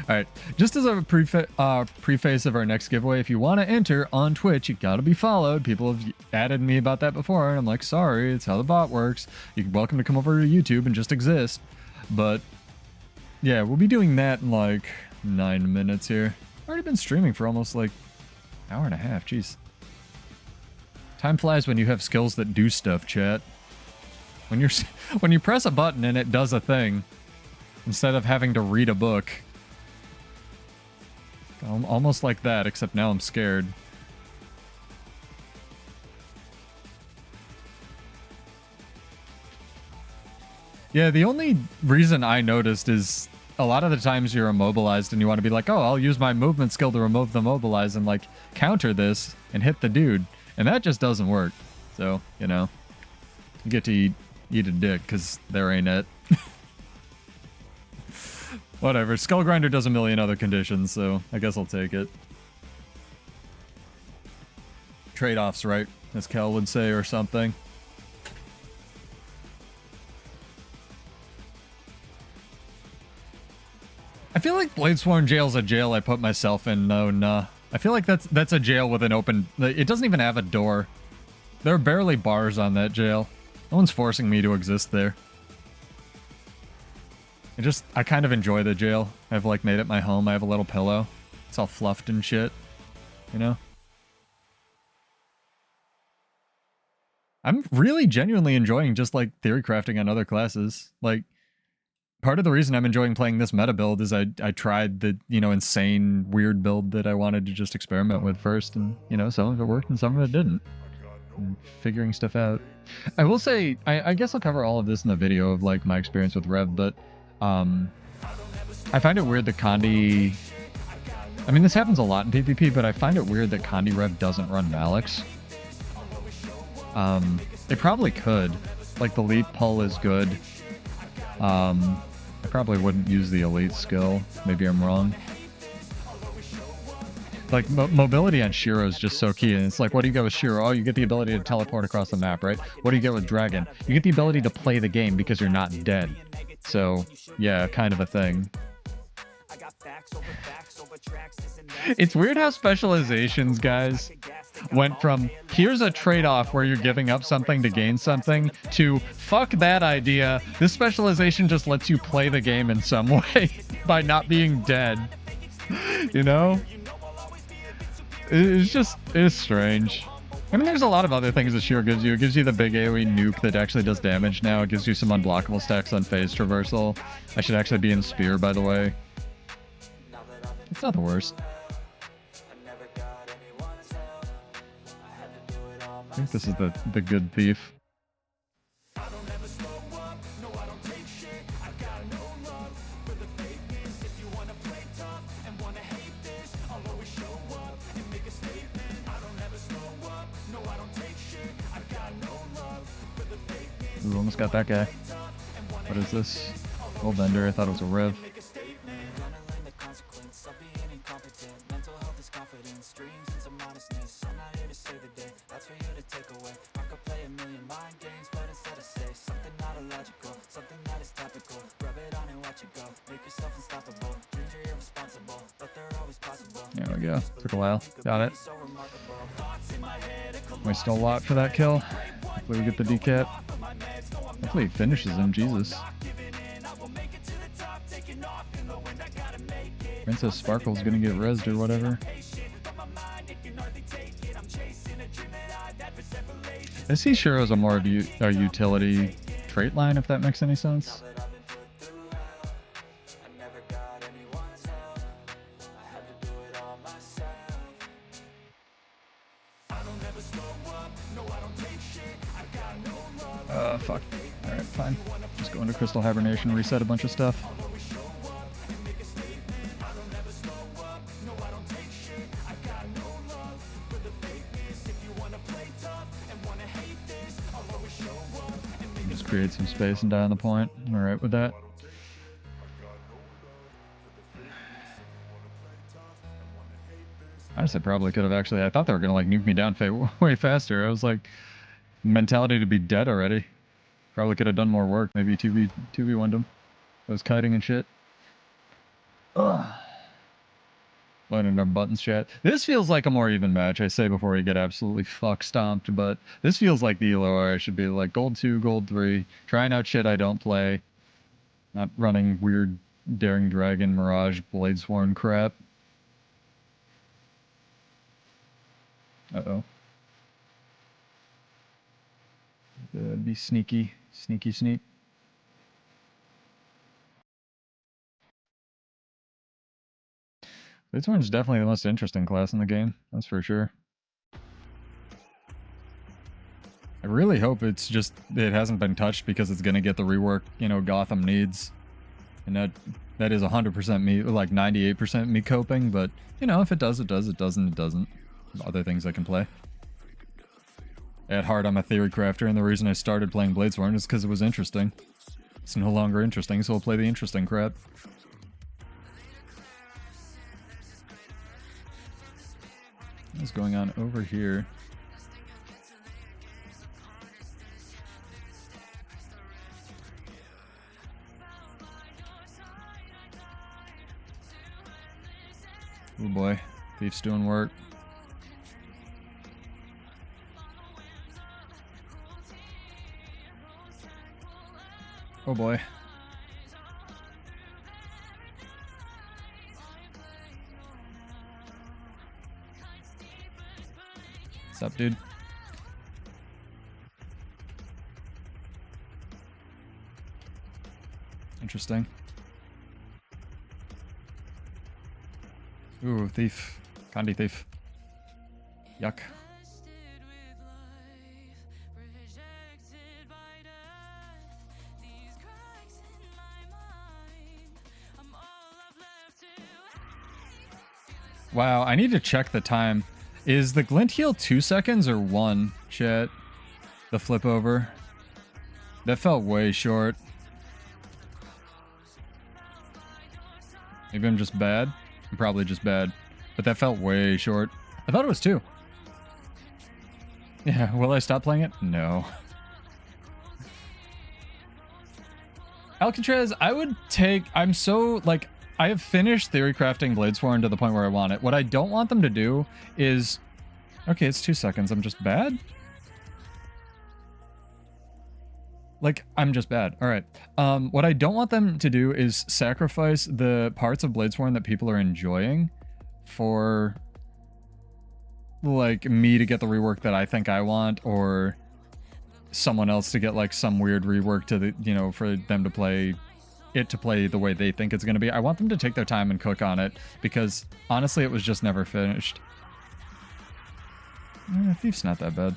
All right, just as a preface of our next giveaway, if you want to enter on Twitch, you got to be followed. People have added me about that before, and I'm like, sorry, it's how the bot works. You're welcome to come over to YouTube and just exist. But yeah, we'll be doing that in like 9 minutes here. Already been streaming for almost like an hour and a half. Jeez. Time flies when you have skills that do stuff, chat. When you press a button and it does a thing, instead of having to read a book. Almost like that, except now I'm scared. Yeah, the only reason I noticed is a lot of the times you're immobilized and you want to be like, oh, I'll use my movement skill to remove the mobilize and, like, counter this and hit the dude. And that just doesn't work. So, you know, you get to eat a dick because there ain't it. Whatever. Skull Grinder does a million other conditions, so I guess I'll take it. trade-offs, right? As Kel would say, or something. I feel like Bladesworn Jail's a jail I put myself in. No, nah. I feel like that's a jail with an open... It doesn't even have a door. There are barely bars on that jail. No one's forcing me to exist there. I kind of enjoy the jail. I've like made it my home. I have a little pillow. It's all fluffed and shit. You know? I'm really genuinely enjoying just like theory crafting on other classes. Like, part of the reason I'm enjoying playing this meta build is I tried the, you know, insane weird build that I wanted to just experiment with first, and, you know, some of it worked and some of it didn't. And figuring stuff out. I will say, I guess I'll cover all of this in the video of like my experience with Rev, but I find it weird that Condi... I mean, this happens a lot in PvP, but I find it weird that Condi Rev doesn't run Malix. They probably could. Like, the leap pull is good. I probably wouldn't use the elite skill. Maybe I'm wrong. Like, mobility on Shiro is just so key, and it's like, what do you get with Shiro? Oh, you get the ability to teleport across the map, right? What do you get with Dragon? You get the ability to play the game because you're not dead. So, yeah, kind of a thing. It's weird how specializations, guys, went from here's a trade-off where you're giving up something to gain something to fuck that idea. This specialization just lets you play the game in some way by not being dead. You know? It's strange. I mean, there's a lot of other things that Shiro gives you. It gives you the big AoE nuke that actually does damage now. It gives you some unblockable stacks on phase traversal. I should actually be in Spear, by the way. It's not the worst. I think this is the good thief. Ooh, almost got that guy. What is this? Gold Bender. I thought it was a Rev. There we go. Took a while. Got it. Wasted a lot for that kill. Hopefully we get the decap. Hopefully he finishes him. Jesus. Princess Sparkle's gonna get rezzed or whatever. I see Shiro's a more of a utility trait line, if that makes any sense. Fuck. Alright, fine. Just go into Crystal Hibernation, reset a bunch of stuff. Just create some space and die on the point. I'm alright with that. Honestly, probably could have actually... I thought they were going to like nuke me down way faster. I was like... mentality to be dead already. Probably could have done more work. Maybe 2v1'd him. I was kiting and shit. Ugh. Learning our buttons chat. This feels like a more even match, I say before you get absolutely fuck stomped, but this feels like the elo where I should be like gold 2, gold 3, trying out shit I don't play. Not running weird Daring Dragon, Mirage, Bladesworn crap. Uh-oh. Be sneaky. Sneak. Bladesworn's definitely the most interesting class in the game, that's for sure. I really hope it's just, it hasn't been touched because it's gonna get the rework, you know, Gotham needs. And that is 100% me, like 98% me coping, but, you know, if it does, it does. It doesn't, it doesn't. There's other things I can play. At heart, I'm a theory crafter, and the reason I started playing Bladesworn is because it was interesting. It's no longer interesting, so I'll play the interesting crap. What's going on over here? Oh boy, Thief's doing work. Oh boy. What's up, dude? Interesting. Ooh, thief. Candy thief. Yuck. Wow, I need to check the time. Is the glint heal 2 seconds or 1, chat? The flip over. That felt way short. Maybe I'm just bad. I'm probably just bad. But that felt way short. I thought it was 2. Yeah, will I stop playing it? No. Alcatraz, I would take... I'm so, like... I have finished theory crafting Bladesworn to the point where I want it. What I don't want them to do is... Okay, it's 2 seconds. I'm just bad? Like, I'm just bad. All right. What I don't want them to do is sacrifice the parts of Bladesworn that people are enjoying for, like, me to get the rework that I think I want, or someone else to get, like, some weird rework to the, you know, for them to play it to play the way they think it's going to be. I want them to take their time and cook on it, because honestly, it was just never finished. Thief's not that bad.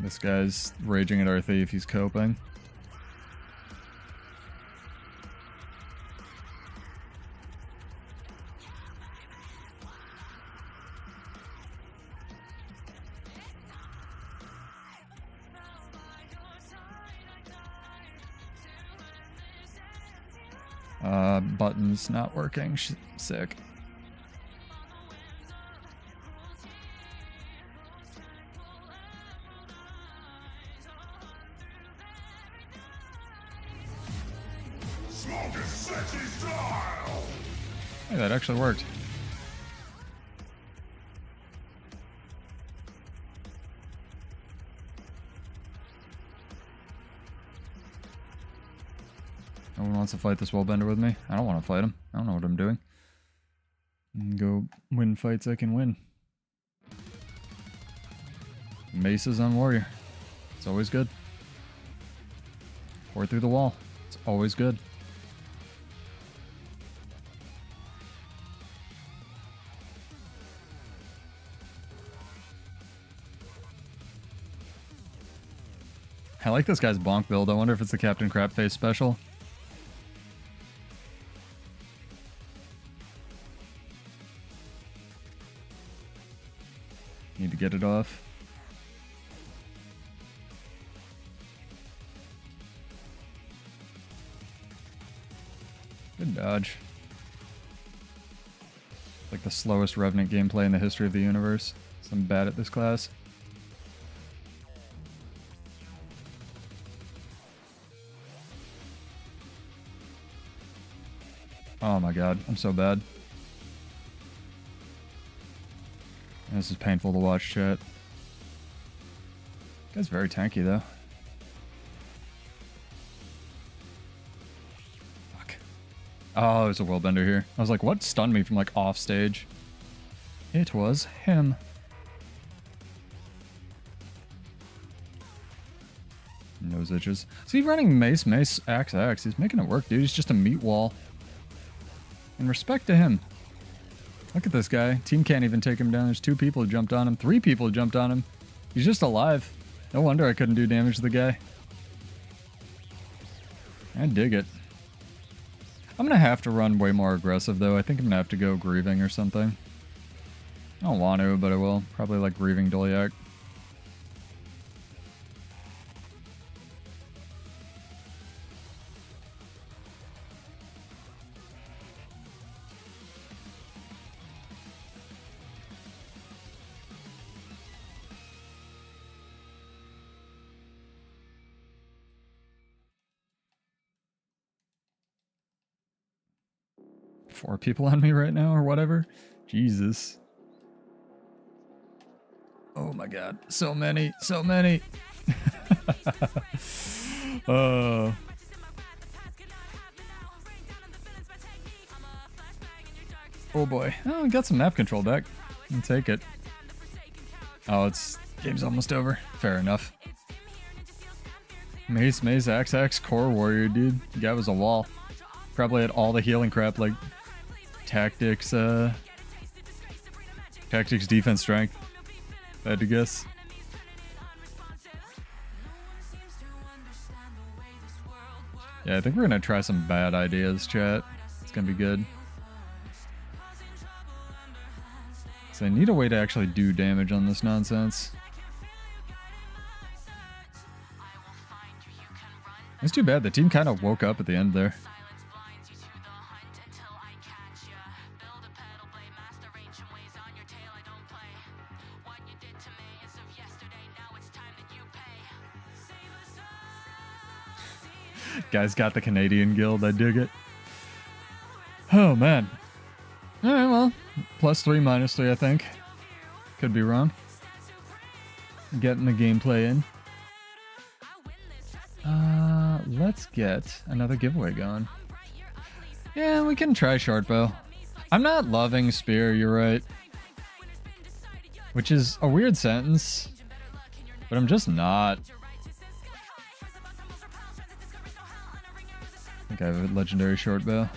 This guy's raging at our thief. He's coping. Button's not working. Sick. Hey, that actually worked. No one wants to fight this wallbender with me. I don't want to fight him. I don't know what I'm doing. Go win fights I can win. Maces on warrior. It's always good. Pour through the wall. It's always good. I like this guy's bonk build. I wonder if it's the Captain Crapface special. Need to get it off. Good dodge. Like the slowest Revenant gameplay in the history of the universe. So I'm bad at this class. Oh my god, I'm so bad. This is painful to watch, chat. Guy's very tanky, though. Fuck. Oh, there's a worldbender here. I was like, what stunned me from, like, off stage? It was him. Nose itches. Is he running mace, axe, axe? He's making it work, dude. He's just a meat wall. And respect to him. Look at this guy. Team can't even take him down. There's 2 people who jumped on him. 3 people who jumped on him. He's just alive. No wonder I couldn't do damage to the guy. I dig it. I'm going to have to run way more aggressive, though. I think I'm going to have to go Grieving or something. I don't want to, but I will. Probably like Grieving Dolyak. 4 people on me right now or whatever. Jesus. Oh my god. So many. So many. Oh boy. Oh, I got some map control back. I'll take it. Oh, game's almost over. Fair enough. Mace, Axe, Core Warrior, dude. The guy was a wall. Probably had all the healing crap like tactics, defense, strength. I had to guess. Yeah, I think we're gonna try some bad ideas, chat. It's gonna be good. So I need a way to actually do damage on this nonsense. It's too bad. The team kind of woke up at the end there. Guys got the Canadian guild. I dig it. Oh, man. All right, well, +3, -3, I think. Could be wrong. Getting the gameplay in. Let's get another giveaway going. Yeah, we can try short bow. I'm not loving spear, you're right. Which is a weird sentence, but I'm just not. I think I have a legendary short bow.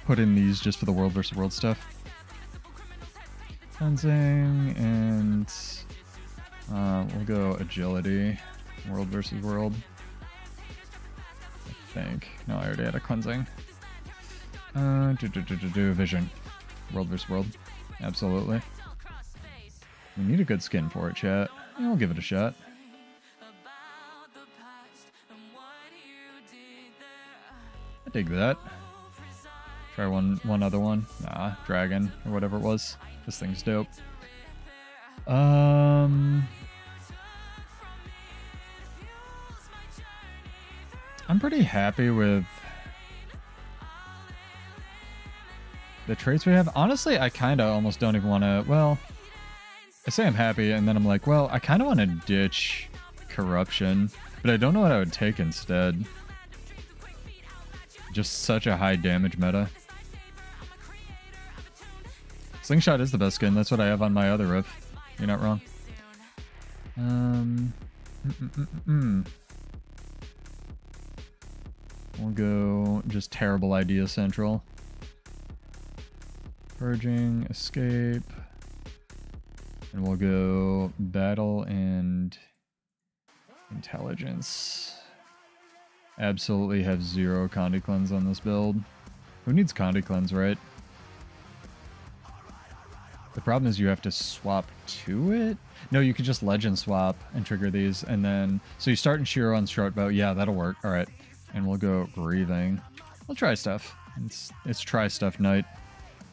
Put in these just for the world versus world stuff. Cleansing, and we'll go agility, world versus world. I think. No, I already had a cleansing. Vision, world versus world. Absolutely. We need a good skin for it, chat. Yeah, we'll give it a shot. I dig that. Try one other one. Nah, dragon or whatever it was. This thing's dope. I'm pretty happy with the traits we have. Honestly, I kind of almost don't even want to. Well, I say I'm happy, and then I'm like, well, I kind of want to ditch corruption, but I don't know what I would take instead. Just such a high damage meta. Slingshot is the best skin. That's what I have on my other riff. You're not wrong. We'll go just terrible idea central. Purging, escape. And we'll go battle and intelligence. Absolutely have 0 Condi Cleanse on this build. Who needs Condi Cleanse, right? The problem is you have to swap to it? No, you could just legend swap and trigger these, and then... So you start in Shiro on short bow. Yeah, that'll work. Alright. And we'll go breathing. We'll try stuff. It's try stuff night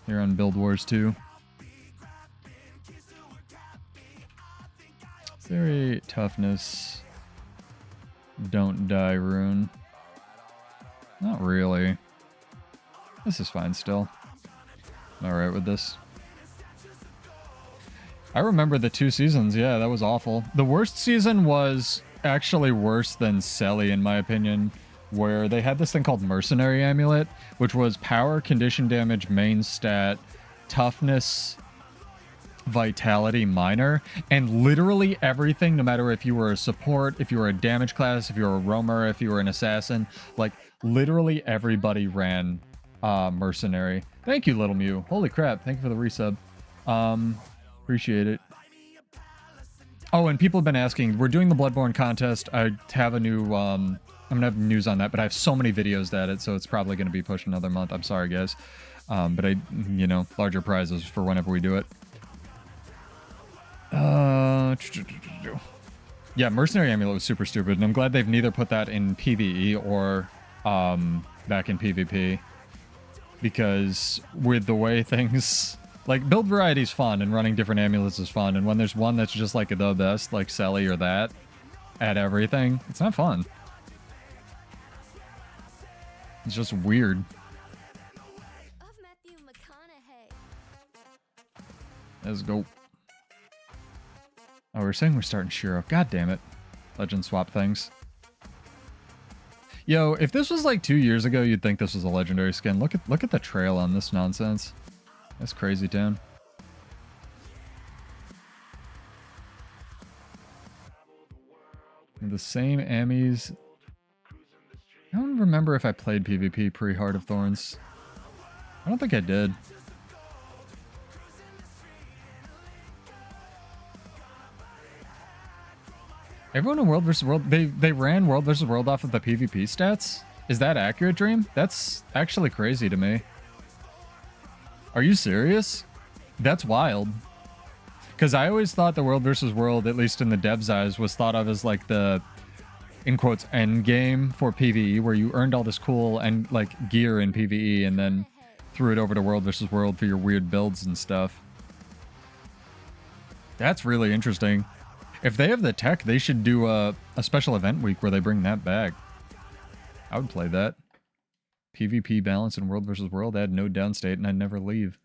here on Build Wars 2. Very toughness. Don't die rune. Not really. This is fine still. I'm alright with this. I remember the 2 seasons. Yeah, that was awful. The worst season was actually worse than Selly, in my opinion, where they had this thing called Mercenary Amulet, which was power, condition damage, main stat, toughness, vitality, minor, and literally everything, no matter if you were a support, if you were a damage class, if you were a roamer, if you were an assassin, like literally everybody ran Mercenary. Thank you, Little Mew. Holy crap. Thank you for the resub. Appreciate it. Oh, and people have been asking, we're doing the Bloodborne contest. I have a new, I'm gonna have news on that, but I have so many videos at it, so it's probably gonna be pushed another month. I'm sorry, guys. But you know, larger prizes for whenever we do it. Yeah, Mercenary Amulet was super stupid, and I'm glad they've neither put that in PvE or back in PvP. Because with the way things... Like, build variety is fun, and running different amulets is fun, and when there's one that's just, like, the best, like Selly or that, at everything. It's not fun. It's just weird. Let's go. Oh, we're saying we're starting Shiro. God damn it. Legend swap things. Yo, if this was like 2 years ago, you'd think this was a legendary skin. Look at the trail on this nonsense. That's crazy town. The same Ammies. I don't remember if I played PvP pre-Heart of Thorns. I don't think I did. Everyone in World vs. World, they ran World vs. World off of the PvP stats? Is that accurate, Dream? That's actually crazy to me. Are you serious? That's wild. Because I always thought the World vs. World, at least in the devs' eyes, was thought of as like the, in quotes, end game for PvE, where you earned all this cool and like gear in PvE and then threw it over to World vs. World for your weird builds and stuff. That's really interesting. If they have the tech, they should do a special event week where they bring that back. I would play that. PvP balance in World vs. World, add no downstate, and I'd never leave.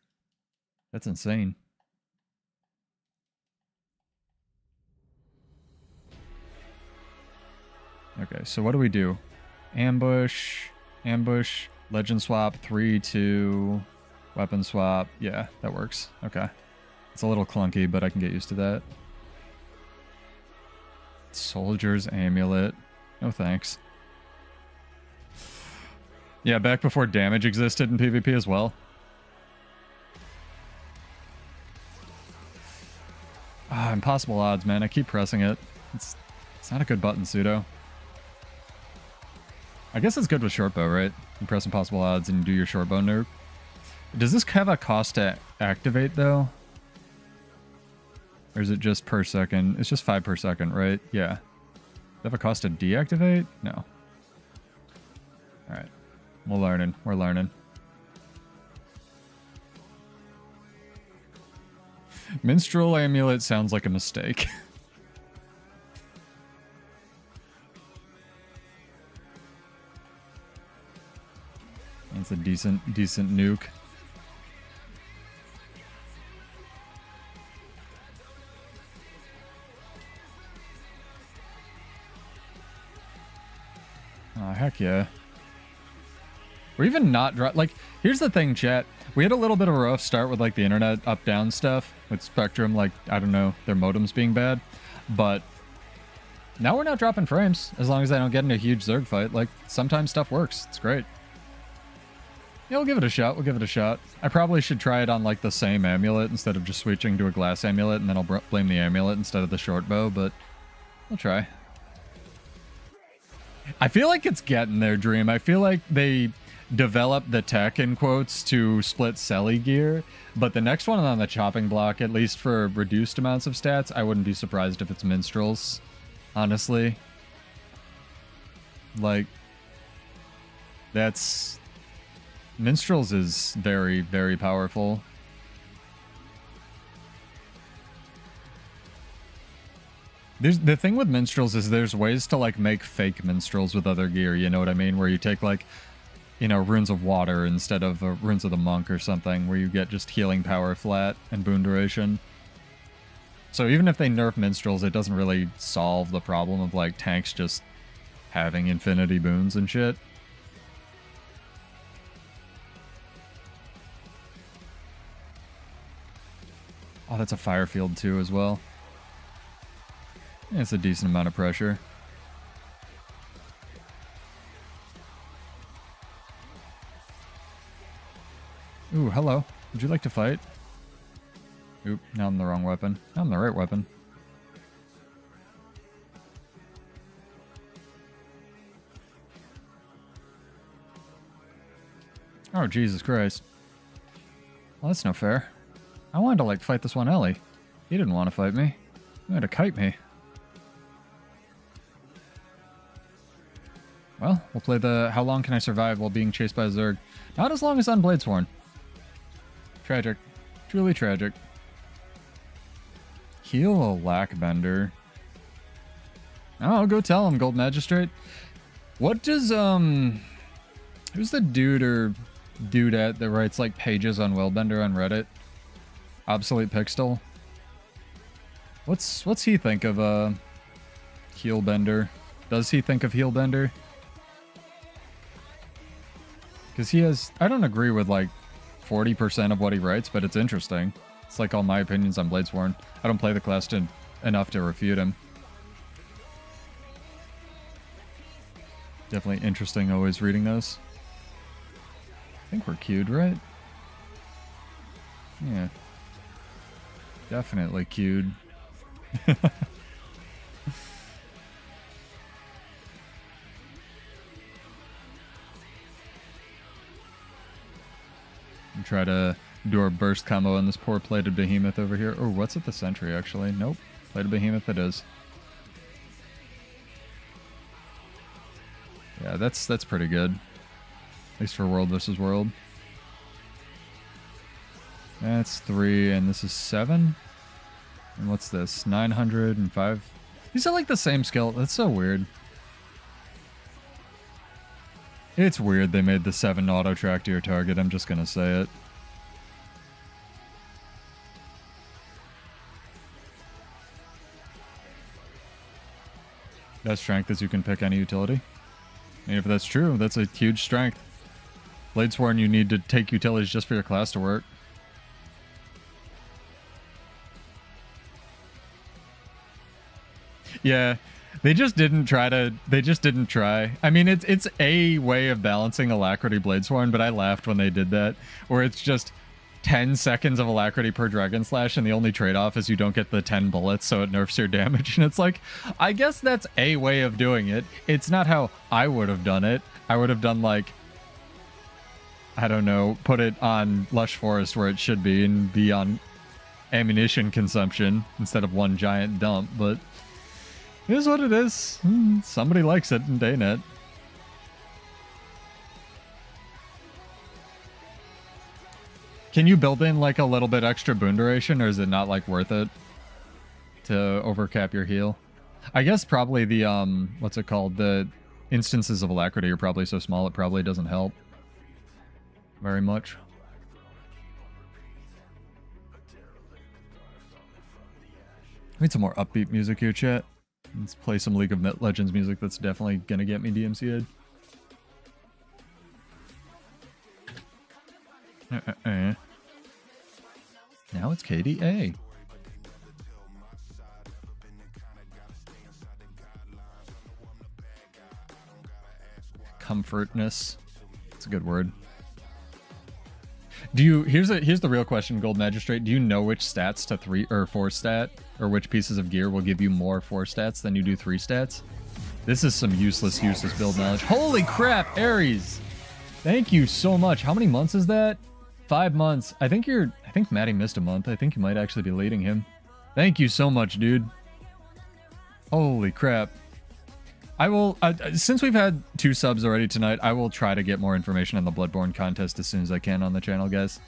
That's insane. Okay, so what do we do? Ambush, ambush, legend swap, 3-2, weapon swap. Yeah, that works. Okay. It's a little clunky, but I can get used to that. Soldier's Amulet. No thanks. Yeah, back before damage existed in PvP as well. Ah, impossible odds, man. I keep pressing it. It's not a good button, Pseudo. I guess it's good with shortbow, right? You press impossible odds and you do your shortbow nerf. Does this have a cost to activate, though? Or is it just per second? It's just 5 per second, right? Yeah. Does it have a cost to deactivate? No. Alright. We're learning. We're learning. Minstrel Amulet sounds like a mistake. That's a decent nuke. Oh, heck yeah. We're even not... Like, here's the thing, chat. We had a little bit of a rough start with, like, the internet up-down stuff. With Spectrum, like, I don't know, their modems being bad. But now we're not dropping frames, as long as I don't get in a huge Zerg fight. Like, sometimes stuff works. It's great. Yeah, we'll give it a shot. We'll give it a shot. I probably should try it on, like, the same amulet instead of just switching to a glass amulet, and then I'll blame the amulet instead of the short bow, but we'll try. I feel like it's getting there, Dream. I feel like they developed the tech, in quotes, to split Selly gear, but the next one on the chopping block, at least for reduced amounts of stats, I wouldn't be surprised if it's Minstrels, honestly. Like, that's... Minstrels is very, very powerful. The thing with Minstrels is there's ways to, like, make fake Minstrels with other gear, you know what I mean? Where you take, like, you know, Runes of Water instead of Runes of the Monk or something, where you get just healing power flat and boon duration. So even if they nerf Minstrels, it doesn't really solve the problem of, like, tanks just having infinity boons and shit. Oh, that's a fire field too as well. It's a decent amount of pressure. Ooh, hello. Would you like to fight? Oop, now I'm the wrong weapon. Now I'm the right weapon. Oh, Jesus Christ. Well, that's no fair. I wanted to, like, fight this one Ellie. He didn't want to fight me. He had to kite me. Well, we'll play the How Long Can I Survive While Being Chased by a Zerg. Not as long as on Bladesworn. Tragic. Truly tragic. Heal a Lackbender. Oh, go tell him, Gold Magistrate. What does, who's the dude or dudette that writes, like, pages on Willbender on Reddit? Obsolete Pixel? What's he think of, Heelbender? Does he think of Heelbender? Because he has... I don't agree with, like, 40% of what he writes, but it's interesting. It's like all my opinions on Bladesworn. I don't play the class enough to refute him. Definitely interesting always reading those. I think we're queued, right? Yeah. Definitely queued. Try to do our burst combo on this poor plated behemoth over here. Oh, what's at the sentry, actually? Nope. Plated behemoth it is. Yeah, that's pretty good. At least for world versus world. That's 3, and this is 7? And what's this? 905? These are like the same skill. That's so weird. It's weird they made the 7 auto track to your target, I'm just gonna say it. Best strength is you can pick any utility. And if that's true, that's a huge strength. Bladesworn, you need to take utilities just for your class to work. Yeah. They just didn't try. I mean, it's a way of balancing Alacrity Bladesworn, but I laughed when they did that, where it's just 10 seconds of Alacrity per Dragon Slash, and the only trade-off is you don't get the 10 bullets, so it nerfs your damage. And it's like, I guess that's a way of doing it. It's not how I would have done it. I would have done, like, I don't know, put it on Lush Forest where it should be, and be on ammunition consumption instead of one giant dump, but... it is what it is. Somebody likes it in Daynet. Can you build in like a little bit extra boon duration, or is it not like worth it to overcap your heal? I guess probably the what's it called? The instances of Alacrity are probably so small it probably doesn't help very much. I need some more upbeat music here, chat. Let's play some League of Legends music that's definitely gonna get me DMCA'd. Now it's KDA. Comfortness. It's a good word. Do you... Here's the real question, Gold Magistrate. Do you know which stats to 3 or 4 stat, or which pieces of gear will give you more 4 stats than you do 3 stats? This is some useless build knowledge. Holy crap, Ares! Thank you so much. How many months is that? 5 months. I think Maddie missed a month. I think you might actually be leading him. Thank you so much, dude. Holy crap. I will, since we've had 2 subs already tonight, I will try to get more information on the Bloodborne contest as soon as I can on the channel, guys.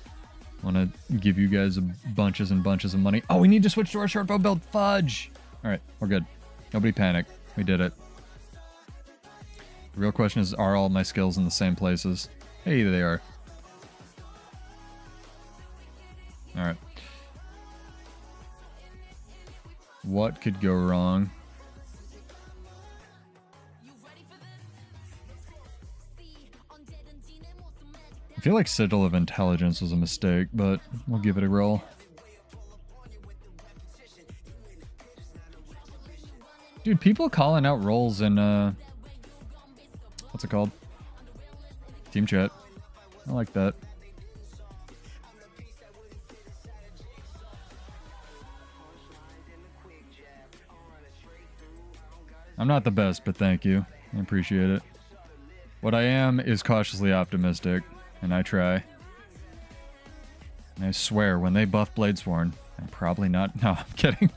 I want to give you guys bunches and bunches of money. Oh, we need to switch to our short bow build. Fudge! Alright, we're good. Nobody panic. We did it. The real question is, are all my skills in the same places? Hey, they are. Alright. What could go wrong? I feel like Sigil of Intelligence was a mistake, but we'll give it a roll. Dude, people calling out rolls in, what's it called? Team chat. I like that. I'm not the best, but thank you. I appreciate it. What I am is cautiously optimistic, and I try. And I swear, when they buff Bladesworn, I'm probably not... No, I'm kidding.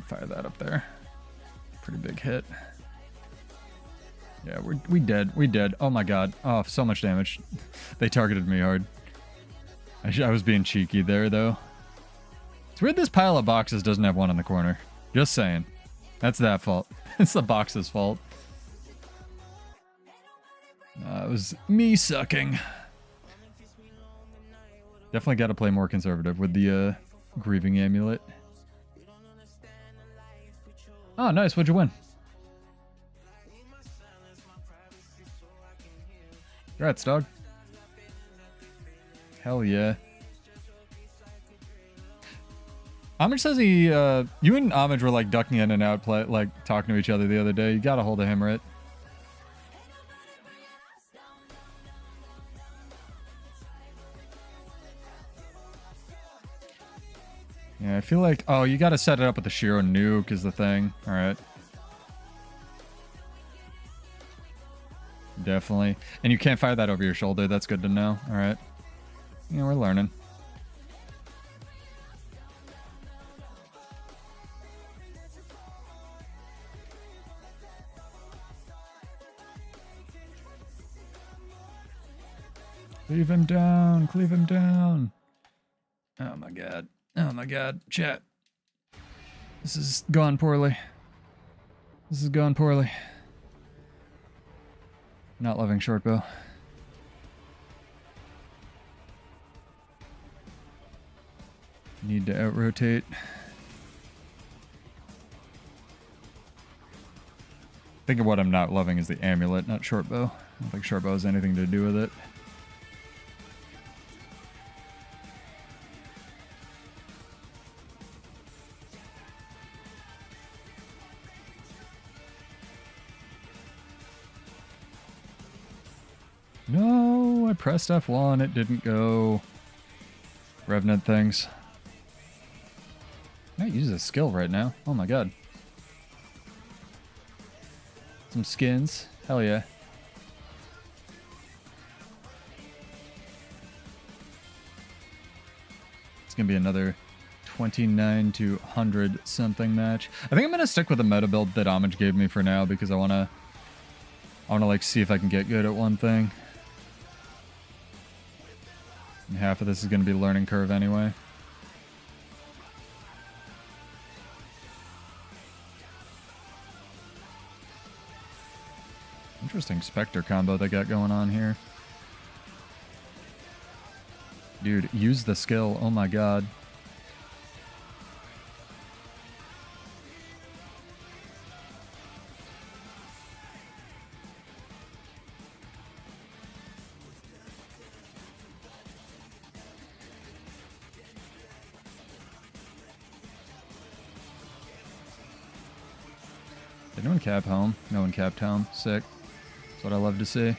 Fire that up there. Pretty big hit. Yeah, we dead. We dead. Oh my god. Oh, so much damage. They targeted me hard. I was being cheeky there, though. It's weird this pile of boxes doesn't have one in the corner. Just saying. That's that fault. It's the box's fault. It was me sucking. Definitely got to play more conservative with the grieving amulet. Oh, nice. What'd you win? Congrats, dog. Hell yeah. Homage says he, you and Homage were like ducking in and out, like talking to each other the other day. You got a hold of him, right? Yeah, I feel like, oh, you got to set it up with the Shiro nuke is the thing. All right. Definitely. And you can't fire that over your shoulder. That's good to know. All right. Yeah, we're learning. Cleave him down. Cleave him down. Oh my god. Oh my god. Chat. This is going poorly. This is going poorly. Not loving short bow. Need to out-rotate. I think of what I'm not loving is the amulet, not short bow. I don't think short bow has anything to do with it. No, I pressed F1, it didn't go. Revenant things. I might use a skill right now. Oh my god. Some skins. Hell yeah. It's gonna be another 29 to 100 something match. I think I'm gonna stick with the meta build that Homage gave me for now because I wanna like see if I can get good at one thing. And half of this is gonna be learning curve anyway. Interesting Spectre combo they got going on here. Dude, use the skill. Oh my god. Did no one cap home? No one capped home. Sick. That's what I love to see.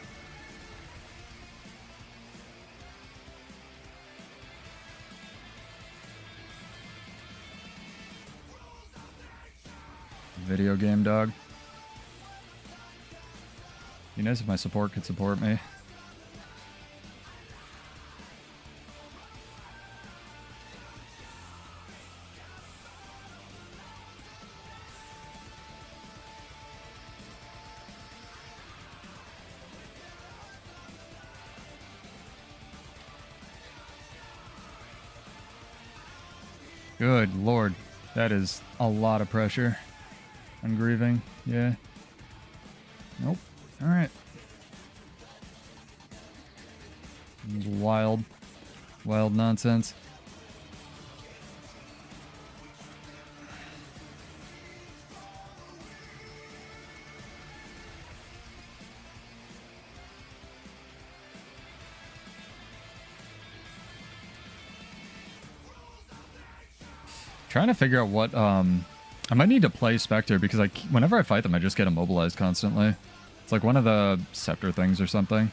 Video game dog. Be nice if my support could support me. Good lord, that is a lot of pressure on grieving. Yeah. Nope. All right. Wild, wild nonsense. Trying to figure out what I might need to play Spectre because whenever I fight them I just get immobilized constantly. It's like one of the scepter things or something.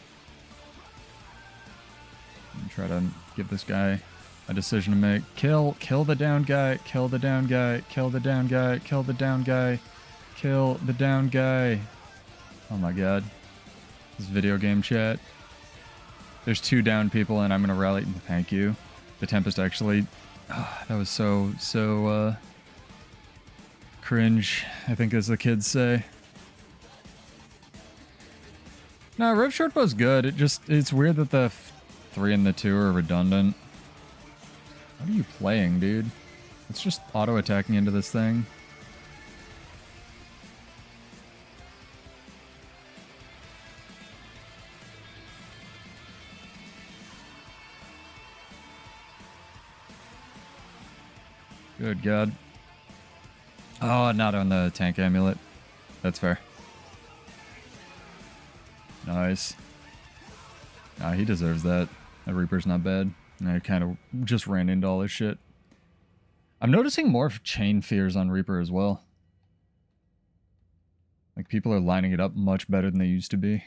Try to give this guy a decision to make. Kill the down guy, kill the down guy, kill the down guy, kill the down guy, kill the down guy. Oh my god. This video game chat. There's 2 down people and I'm gonna rally. Thank you. The Tempest actually. Oh, that was so cringe, I think as the kids say. No, Rev Shortbow's good. It's weird that the 3 and the 2 are redundant. What are you playing, dude? It's just auto-attacking into this thing. Good God. Oh, not on the tank amulet. That's fair. Nice. Nah, he deserves that. That Reaper's not bad. I kind of just ran into all this shit. I'm noticing more chain fears on Reaper as well. Like, people are lining it up much better than they used to be.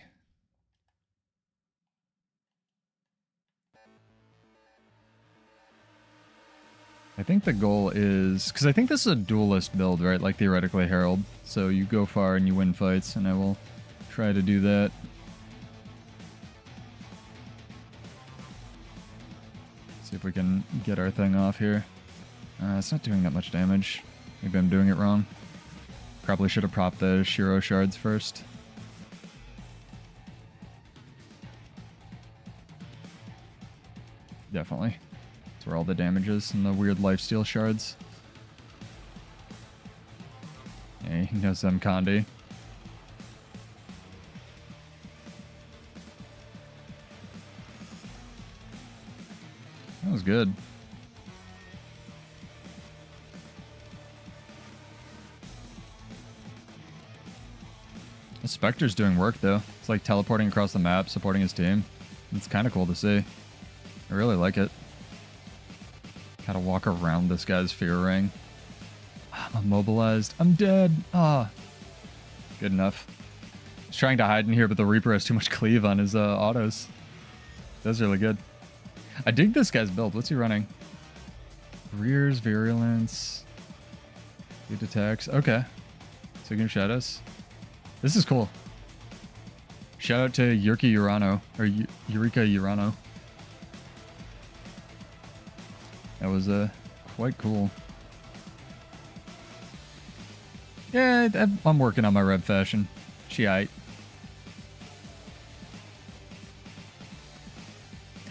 I think the goal is... Because I think this is a duelist build, right? Like, theoretically, Herald. So you go far and you win fights, and I will try to do that. See if we can get our thing off here. It's not doing that much damage. Maybe I'm doing it wrong. Probably should have propped the Shiro shards first. Definitely. That's where all the damage is and the weird lifesteal shards. Hey, no Zemkhandi. That was good. The Spectre's doing work, though. It's like teleporting across the map, supporting his team. It's kind of cool to see. I really like it. Gotta walk around this guy's fear ring. I'm immobilized. I'm dead. Ah. Good enough. He's trying to hide in here, but the Reaper has too much cleave on his autos. That's really good. I dig this guy's build. What's he running? Rears, Virulence. Good attacks. Okay. So he can shadows. This is cool. Shout out to Yurki Urano, or Eureka Urano. That was quite cool. Yeah, I'm working on my Rev fashion. Shiite.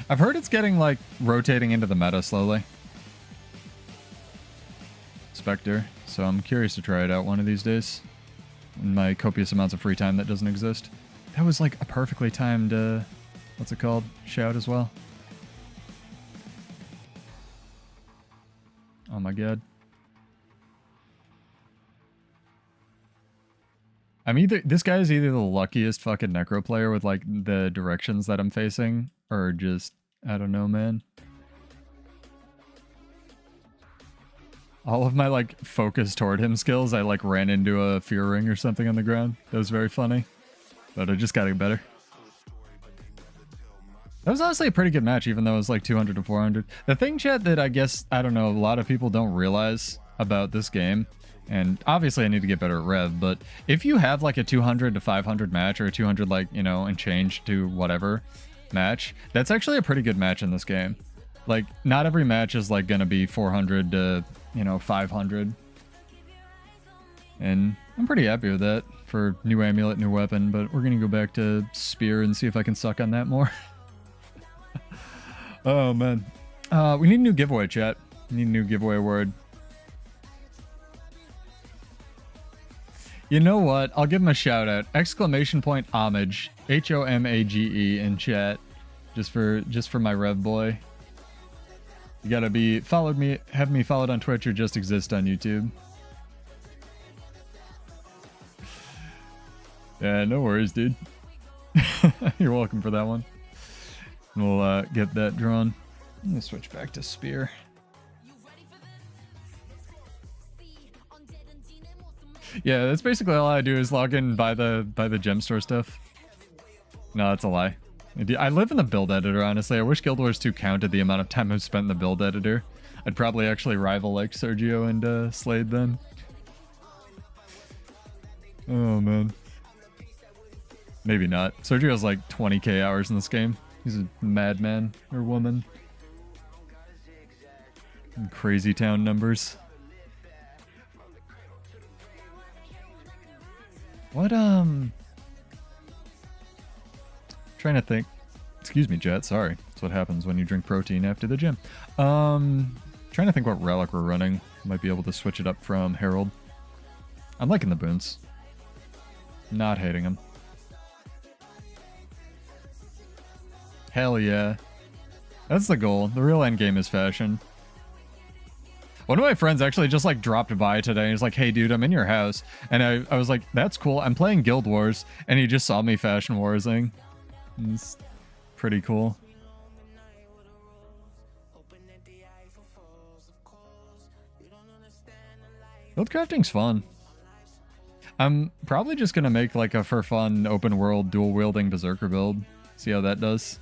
I've heard it's getting, like, rotating into the meta slowly. Spectre. So I'm curious to try it out one of these days. In my copious amounts of free time that doesn't exist. That was, like, a perfectly timed, what's it called? Shout as well. Oh my God. This guy is either the luckiest fucking Necro player with, like, the directions that I'm facing, or just, I don't know, man. All of my, like, focus toward him skills, I, like, ran into a fear ring or something on the ground. That was very funny. But I just gotta get better. That was honestly a pretty good match, even though it was, like, 200 to 400. The thing, chat, that I guess, I don't know, a lot of people don't realize about this game, and obviously I need to get better at Rev, but if you have, like, a 200 to 500 match, or a 200, like, you know, and change to whatever match, that's actually a pretty good match in this game. Like, not every match is, like, gonna be 400 to... you know, 500. And I'm pretty happy with that for new amulet, new weapon, but we're gonna go back to spear and see if I can suck on that more. Oh, man. We need a new giveaway, chat. We need a new giveaway word. You know what? I'll give him a shout out. Exclamation point homage. H-O-M-A-G-E in chat. Just for my Rev boy. You gotta be have me followed on Twitch or just exist on YouTube. Yeah, no worries, dude. You're welcome for that one. We'll get that drawn. I'm gonna switch back to spear. Yeah, that's basically all I do is log in by the gem store stuff. No, that's a lie. I live in the build editor, honestly. I wish Guild Wars 2 counted the amount of time I've spent in the build editor. I'd probably actually rival, like, Sergio and Slade then. Oh, man. Maybe not. Sergio's like 20k hours in this game. He's a madman or woman. And crazy town numbers. What, trying to think. Excuse me, Jet. Sorry. That's what happens when you drink protein after the gym. Trying to think what relic we're running. Might be able to switch it up from Herald. I'm liking the boons. Not hating them. Hell yeah. That's the goal. The real end game is fashion. One of my friends actually just like dropped by today. He's like, hey dude, I'm in your house. And I was like, that's cool. I'm playing Guild Wars. And he just saw me fashion warsing. It's pretty cool. Build crafting's fun. I'm probably just gonna make like a for fun open world dual wielding berserker build. See how that does.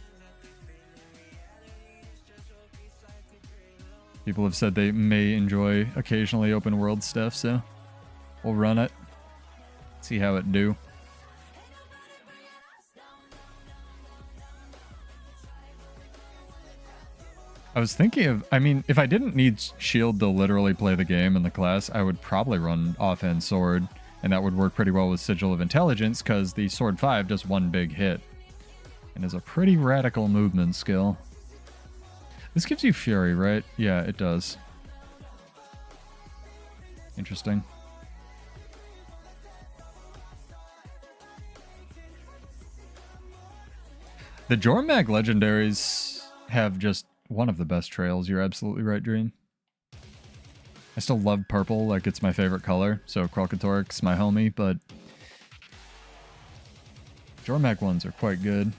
People have said they may enjoy occasionally open world stuff, so we'll run it. See how it do. I was thinking of, I mean, if I didn't need shield to literally play the game in the class, I would probably run offhand sword, and that would work pretty well with Sigil of Intelligence, because the sword 5 does one big hit, and is a pretty radical movement skill. This gives you Fury, right? Yeah, it does. Interesting. The Jormag legendaries have just one of the best trails. You're absolutely right, Dream. I still love purple, like it's my favorite color, so Kralkatorik's my homie, but Jormag ones are quite good.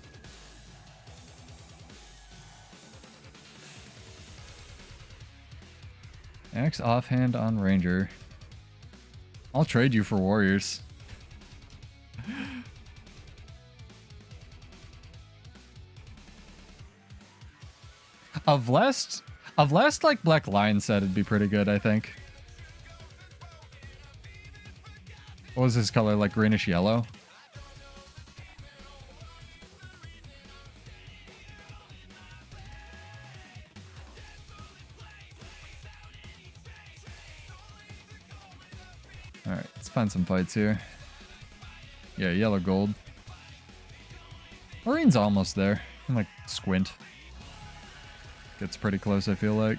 Axe offhand on Ranger. I'll trade you for Warriors. Of last like Black Lion said it'd be pretty good, I think. What was his color? Like greenish yellow? Alright, let's find some fights here. Yeah, yellow gold. Marine's almost there. I'm like squint. Gets pretty close, I feel like.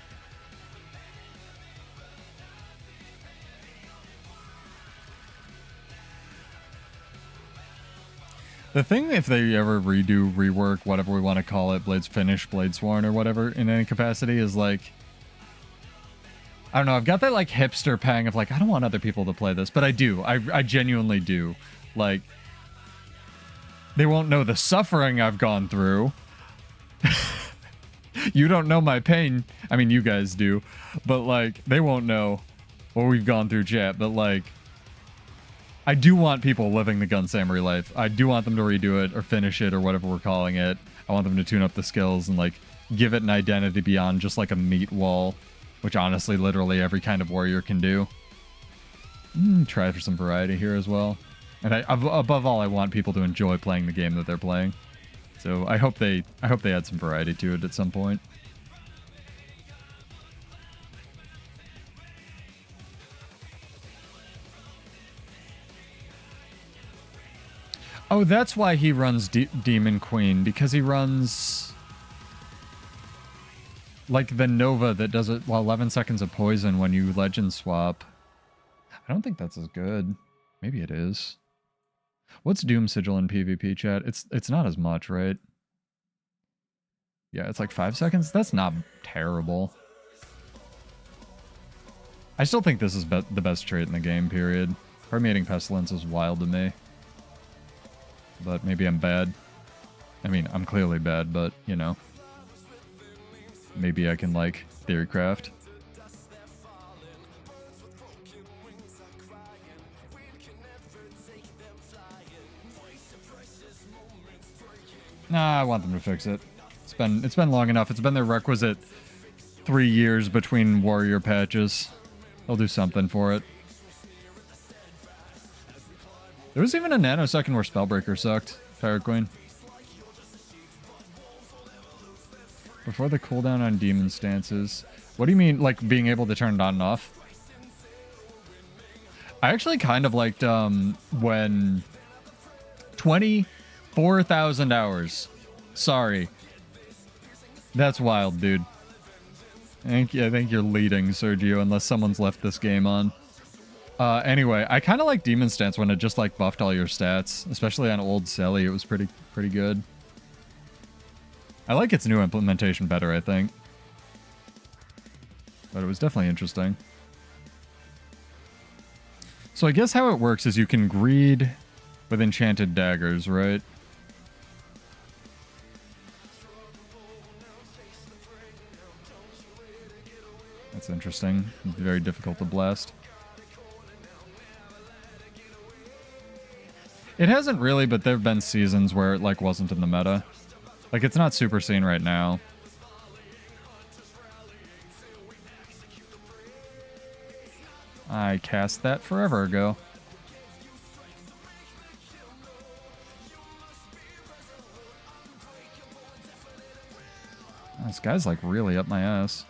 The thing, if they ever redo, rework, whatever we want to call it, Blades Finish, Blade Sworn, or whatever, in any capacity, is like... I don't know, I've got that like hipster pang of like, I don't want other people to play this, but I do. I genuinely do. Like, they won't know the suffering I've gone through. You don't know my pain. I mean, you guys do. But, like, they won't know what we've gone through, chat. But, like, I do want people living the Gun Samurai life. I do want them to redo it or finish it or whatever we're calling it. I want them to tune up the skills and, like, give it an identity beyond just, like, a meat wall. Which, honestly, literally every kind of warrior can do. Try for some variety here as well. And above all, I want people to enjoy playing the game that they're playing. So I hope they add some variety to it at some point. Oh, that's why he runs Demon Queen, because he runs like the Nova that does it 11 seconds of poison when you legend swap. I don't think that's as good. Maybe it is. What's Doom Sigil in PvP, chat? It's not as much, right? Yeah, it's like 5 seconds. That's not terrible. I still think this is the best trait in the game, period. Permeating Pestilence is wild to me. But maybe I'm bad. I mean, I'm clearly bad, but, you know. Maybe I can, like, theorycraft. Nah, I want them to fix it. It's been long enough. It's been their requisite 3 years between warrior patches. They'll do something for it. There was even a nanosecond where Spellbreaker sucked. Pirate Queen. Before the cooldown on demon stances. What do you mean, like, being able to turn it on and off? I actually kind of liked when 24,000 hours. Sorry. That's wild, dude. I think you're leading, Sergio, unless someone's left this game on. Anyway, I kind of like Demon Stance when it just like buffed all your stats, especially on old Selly. It was pretty good. I like its new implementation better, I think. But it was definitely interesting. So I guess how it works is you can greed with enchanted daggers, right? That's interesting. Very difficult to blast. It hasn't really, but there have been seasons where it like wasn't in the meta. Like it's not super seen right now. I cast that forever ago. This guy's like really up my ass.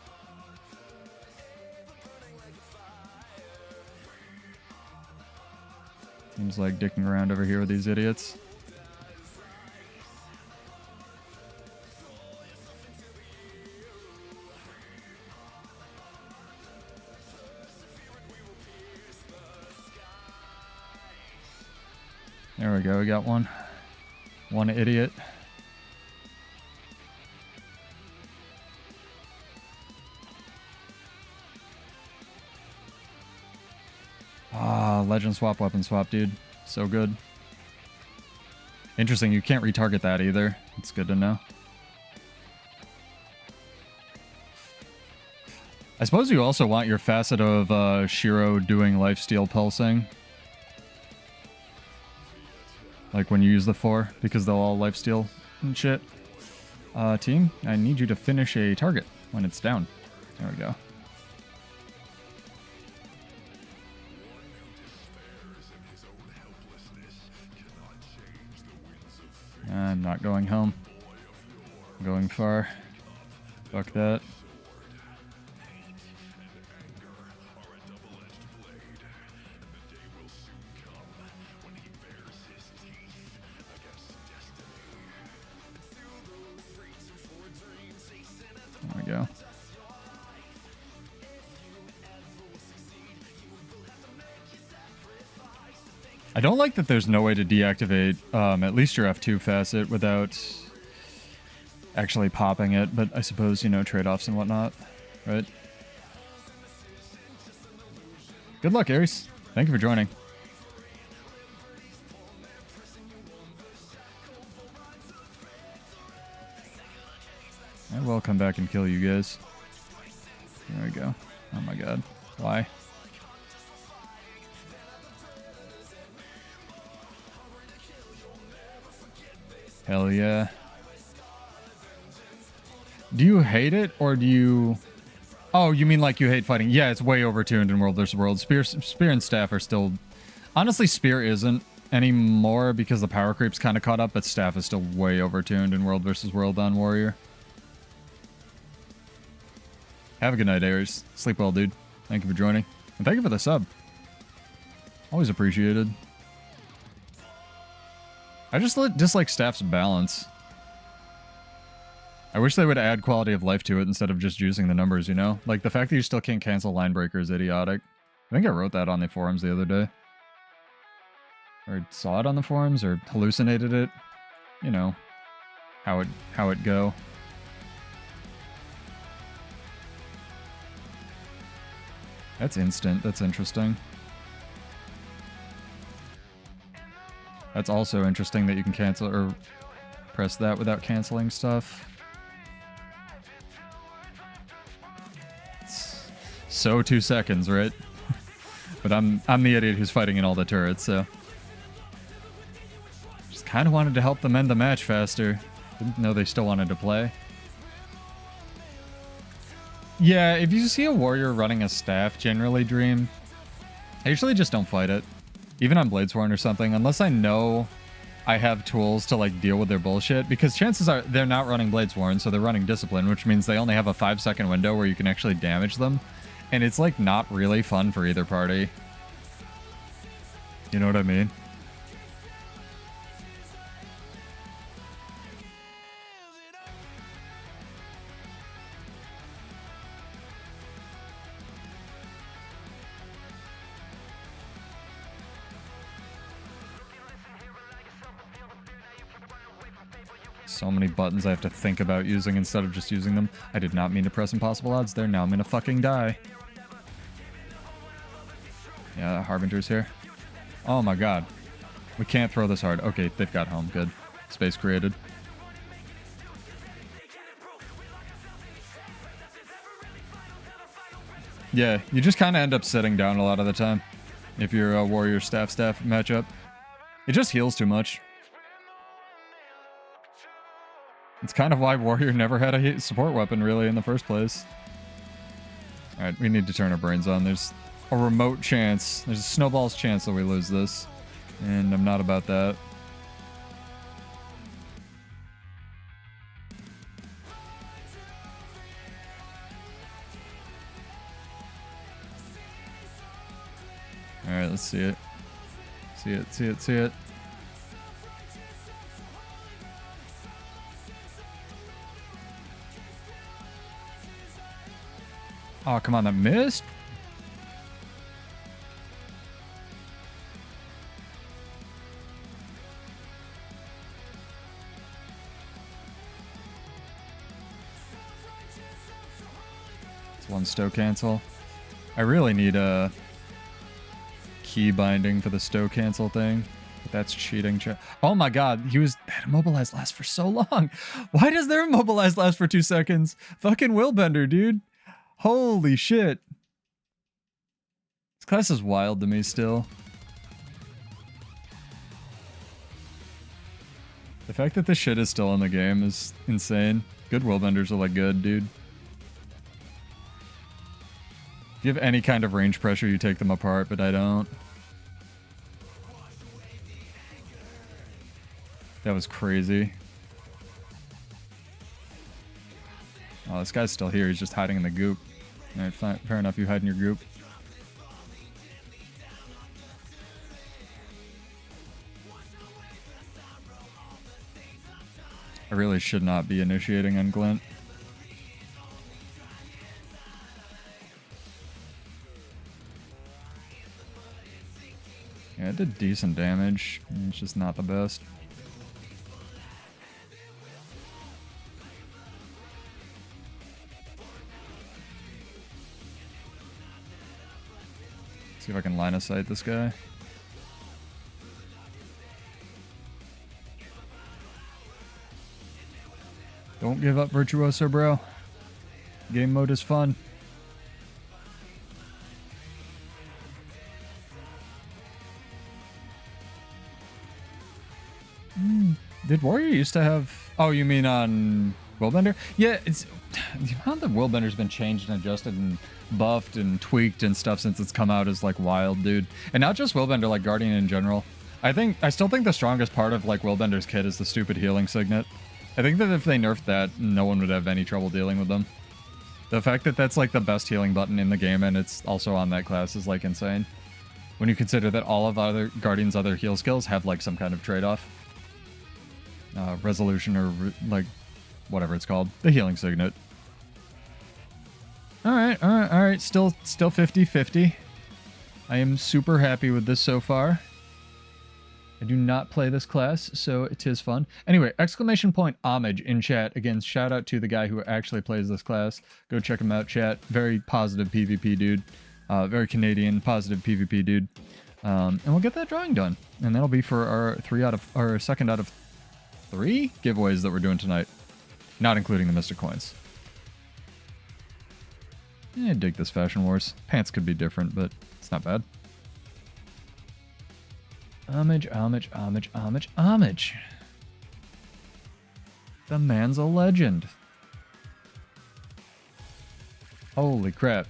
Seems like dicking around over here with these idiots. There we go, we got one. One idiot. Legend swap, weapon swap, dude. So good. Interesting, you can't retarget that either. It's good to know. I suppose you also want your facet of Shiro doing lifesteal pulsing. Like when you use the 4, because they'll all lifesteal and shit. Team, I need you to finish a target when it's down. There we go. I'm not going home. I'm going far. Fuck that. There we go. I don't like that there's no way to deactivate at least your F2 facet without actually popping it, but I suppose, you know, trade-offs and whatnot, right? Good luck, Ares. Thank you for joining. I will come back and kill you guys. There we go. Oh my god. Why? Hell yeah. Do you hate it, or do you... Oh, you mean like you hate fighting? Yeah, it's way overtuned in World vs. World. Spear and Staff are still... Honestly, Spear isn't anymore because the power creep's kind of caught up, but Staff is still way overtuned in World vs. World on Warrior. Have a good night, Ares. Sleep well, dude. Thank you for joining. And thank you for the sub. Always appreciated. I just dislike Staff's balance. I wish they would add quality of life to it instead of just using the numbers, you know? Like, the fact that you still can't cancel Line Breaker is idiotic. I think I wrote that on the forums the other day. Or saw it on the forums, or hallucinated it. You know, how it go. That's instant. That's interesting. That's also interesting that you can cancel or press that without canceling stuff. It's so 2 seconds, right? But I'm the idiot who's fighting in all the turrets, so just kind of wanted to help them end the match faster. Didn't know they still wanted to play. Yeah, if you see a warrior running a staff, generally Dream, I usually just don't fight it. Even on Bladesworn or something, unless I know I have tools to like deal with their bullshit, because chances are they're not running Bladesworn, so they're running Discipline, which means they only have a 5-second window where you can actually damage them, and it's like not really fun for either party. You know what I mean? So many buttons I have to think about using instead of just using them. I did not mean to press impossible odds there. Now I'm gonna fucking die. Yeah, Harbinger's here. Oh my god. We can't throw this hard. Okay, they've got home. Good. Space created. Yeah, you just kind of end up sitting down a lot of the time if you're a warrior staff matchup. It just heals too much. It's kind of why warrior never had a support weapon really in the first place. Alright, we need to turn our brains on. There's a remote chance. There's a snowball's chance that we lose this. And I'm not about that. Alright, let's see it. See it, see it, see it. Oh, come on, that missed? It's one stow cancel. I really need a key binding for the stow cancel thing. But that's cheating. Oh my god, he was that immobilized last for so long. Why does their immobilized last for 2 seconds? Fucking Willbender, dude. Holy shit. This class is wild to me still. The fact that this shit is still in the game is insane. Good Willbenders are like good, dude. If you have any kind of range pressure, you take them apart, but I don't. That was crazy. Oh, this guy's still here. He's just hiding in the goop. Alright, fair enough. You hide in your goop. I really should not be initiating on Glint. Yeah, it did decent damage. It's just not the best. See if I can line of sight this guy. Don't give up, Virtuoso, bro. Game mode is fun. Did Warrior used to have... Oh, you mean on Willbender? Yeah, it's... The amount that Willbender's been changed and adjusted and buffed and tweaked and stuff since it's come out is like wild, dude. And not just Willbender, like Guardian in general. I still think the strongest part of like Willbender's kit is the stupid healing signet. I think that if they nerfed that, no one would have any trouble dealing with them. The fact that that's like the best healing button in the game and it's also on that class is like insane. When you consider that all of other Guardian's other heal skills have like some kind of trade-off. Resolution or like whatever it's called. The healing signet. Alright. Still 50-50. I am super happy with this so far. I do not play this class, so it is fun. Anyway, exclamation point homage in chat. Again, shout out to the guy who actually plays this class. Go check him out, chat. Very positive PvP dude. Very Canadian, positive PvP dude. And we'll get that drawing done. And that'll be for our second out of 3 giveaways that we're doing tonight. Not including the Mystic Coins. I dig this Fashion Wars. Pants could be different, but it's not bad. Homage. The man's a legend. Holy crap.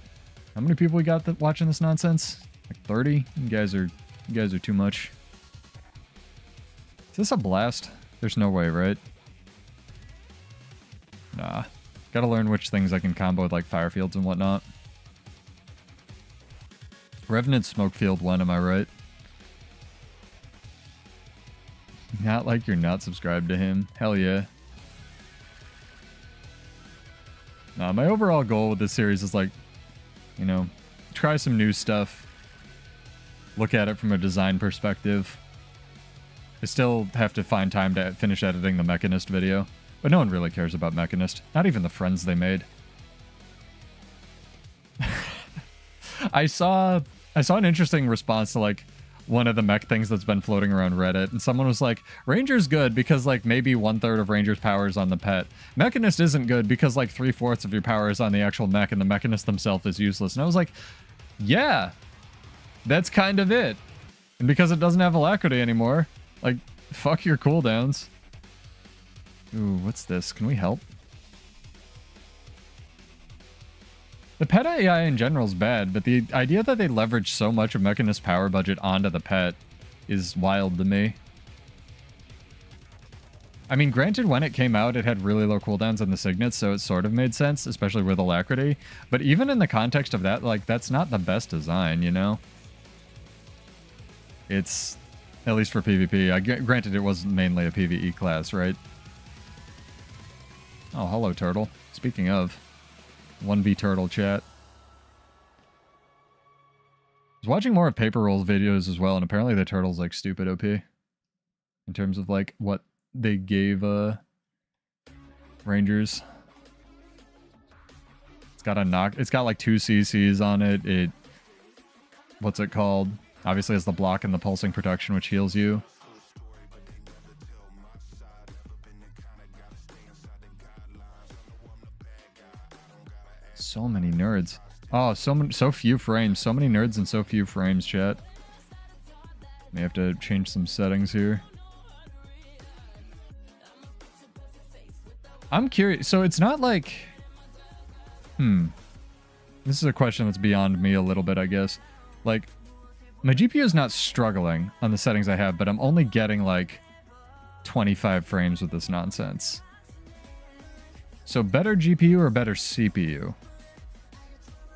How many people we got watching this nonsense? Like 30? You guys are too much. Is this a blast? There's no way, right? Nah. Gotta learn which things I can combo with like fire fields and whatnot. Revenant smoke field 1, am I right? Not like you're not subscribed to him. Hell yeah. Nah, my overall goal with this series is like, you know, try some new stuff. Look at it from a design perspective. I still have to find time to finish editing the Mechanist video. But no one really cares about Mechanist. Not even the friends they made. I saw an interesting response to like one of the mech things that's been floating around Reddit, and someone was like, Ranger's good because like maybe 1/3 of Ranger's power is on the pet. Mechanist isn't good because like 3/4 of your power is on the actual mech and the Mechanist themselves is useless. And I was like, yeah, that's kind of it. And because it doesn't have alacrity anymore, like, fuck your cooldowns. Ooh, what's this? Can we help? The pet AI in general is bad, but the idea that they leverage so much of Mechanist's power budget onto the pet is wild to me. I mean, granted, when it came out, it had really low cooldowns on the signets, so it sort of made sense, especially with alacrity. But even in the context of that, like, that's not the best design, you know? It's, at least for PvP. Granted, it was mainly a PvE class, right? Oh, hello, Turtle. Speaking of, 1v Turtle chat. I was watching more of Paper Roll's videos as well, and apparently the Turtle's like stupid OP. In terms of like what they gave Rangers. It's got like 2 CCs on it. What's it called? Obviously has the block and the pulsing protection, which heals you. So many nerds. Oh, so few frames. So many nerds and so few frames, chat. May have to change some settings here. I'm curious. So it's not like... This is a question that's beyond me a little bit, I guess. Like, my GPU is not struggling on the settings I have, but I'm only getting like 25 frames with this nonsense. So better GPU or better CPU?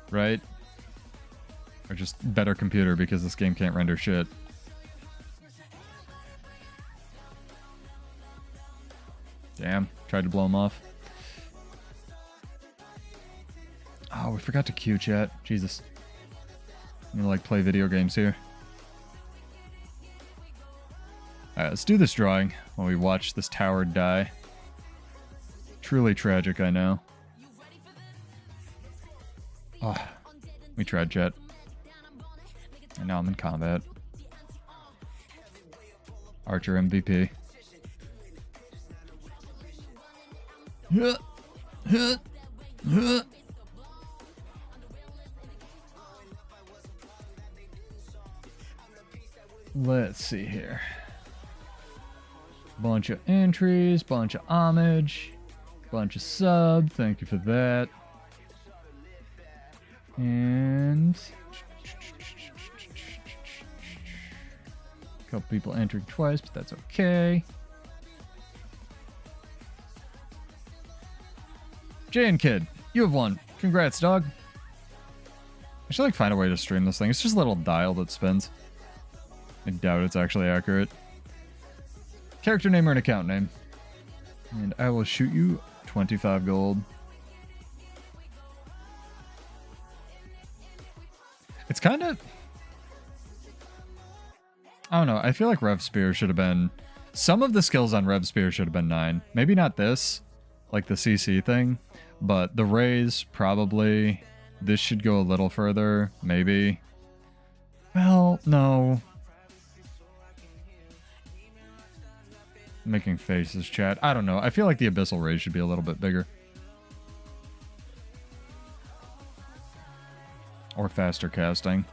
Right? Or just better computer because this game can't render shit. Damn, tried to blow him off. Oh, we forgot to queue, chat. Jesus. I'm gonna like play video games here. Alright, let's do this drawing while we watch this tower die. Truly tragic, I know. Oh, we tried, chat. And now I'm in combat. Archer MVP. Let's see here. Bunch of entries, bunch of homage, bunch of sub. Thank you for that. And a couple people entering twice, but that's okay. Jay and Kid, you have won. Congrats, dog. I should like find a way to stream this thing. It's just a little dial that spins. I doubt it's actually accurate. Character name or an account name. And I will shoot you 25 gold. It's kind of... I don't know. I feel like Rev Spear should have been... Some of the skills on Rev Spear should have been 9. Maybe not this, like the CC thing, but the raise, probably. This should go a little further, maybe. Well, no. Making faces, chat. I don't know. I feel like the Abyssal raise should be a little bit bigger. Or faster casting.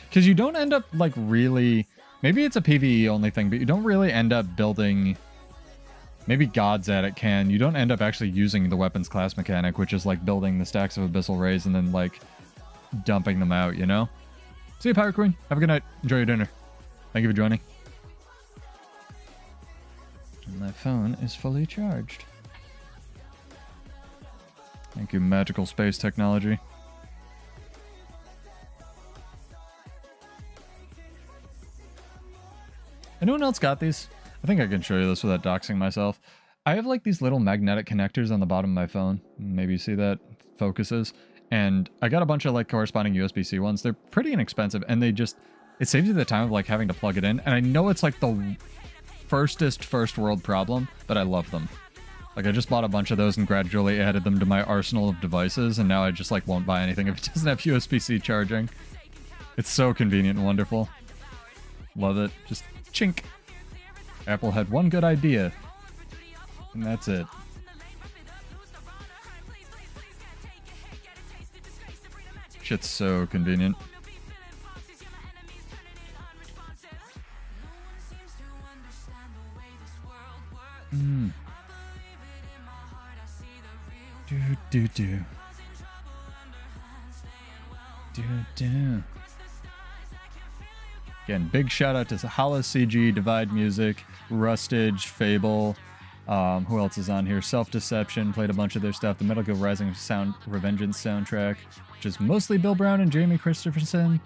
Because you don't end up, like, really... Maybe it's a PvE only thing, but you don't really end up building... Maybe Gods at it can. You don't end up actually using the weapons class mechanic, which is, like, building the stacks of Abyssal Rays and then, like, dumping them out, you know? See you, Power Queen. Have a good night. Enjoy your dinner. Thank you for joining. And my phone is fully charged. Thank you, magical space technology. Anyone else got these? I think I can show you this without doxing myself. I have like these little magnetic connectors on the bottom of my phone. Maybe you see that focuses. And I got a bunch of like corresponding USB-C ones. They're pretty inexpensive and they just it saves you the time of like having to plug it in. And I know it's like the first world problem, but I love them. Like I just bought a bunch of those and gradually added them to my arsenal of devices, and now I just like won't buy anything if it doesn't have USB-C charging. It's so convenient and wonderful. Love it. Just chink. Apple had one good idea, and that's it. Shit's so convenient. Do. Again, big shout out to Hala CG, Divide Music, Rustage, Fable. Who else is on here? Self-Deception, played a bunch of their stuff. The Metal Gear Rising Revengeance soundtrack, which is mostly Bill Brown and Jamie Christopherson.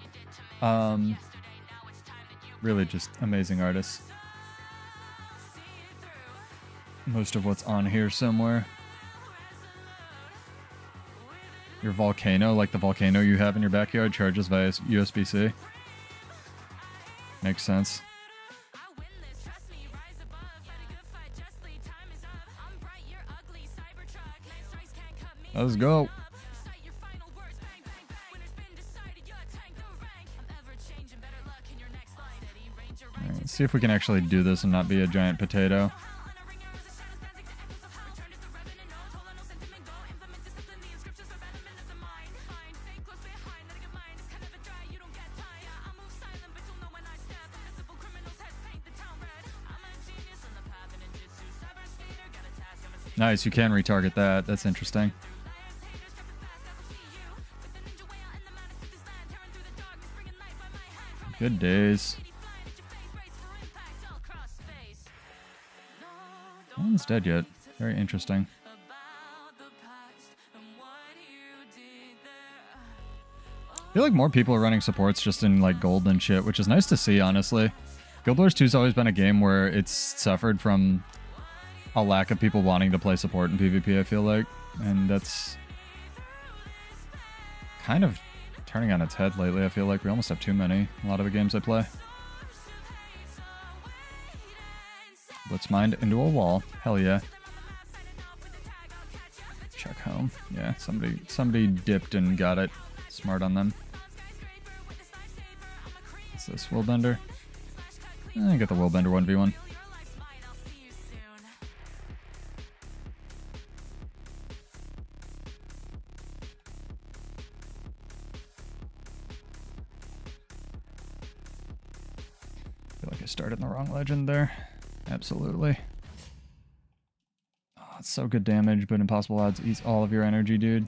Really just amazing artists. Most of what's on here somewhere. Your volcano, like the volcano you have in your backyard, charges via USB-C. Makes sense. Let's go. Right, let's see if we can actually do this and not be a giant potato. Nice, you can retarget that. That's interesting. Good days. No one's dead yet. Very interesting. I feel like more people are running supports just in like gold and shit, which is nice to see, honestly. Guild Wars 2's always been a game where it's suffered from a lack of people wanting to play support in PvP, I feel like. And that's kind of turning on its head lately. I feel like we almost have too many. A lot of the games I play. Blitzmind into a wall. Hell yeah. Check home. Yeah, somebody dipped and got it. Smart on them. What's this? Willbender? I get the Willbender 1v1. Feel like I started in the wrong legend there. Absolutely. Oh, it's so good damage, but impossible odds eats all of your energy, dude.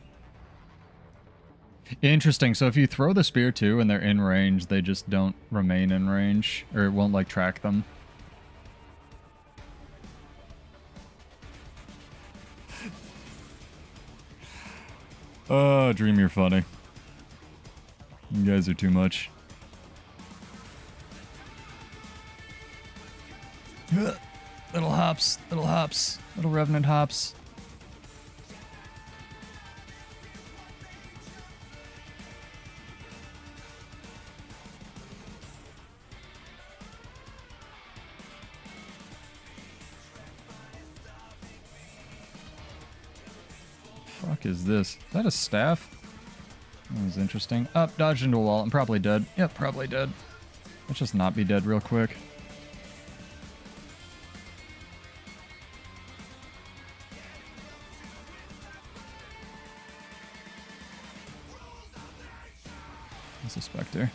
Interesting. So if you throw the spear too and they're in range, they just don't remain in range, or it won't like track them. Oh, Dream, you're funny. You guys are too much. Little hops, little Revenant hops. Fuck is this? Is that a staff? That was interesting. Up, dodged into a wall. I'm probably dead. Yep, probably dead. Let's just not be dead real quick. It's a Spectre.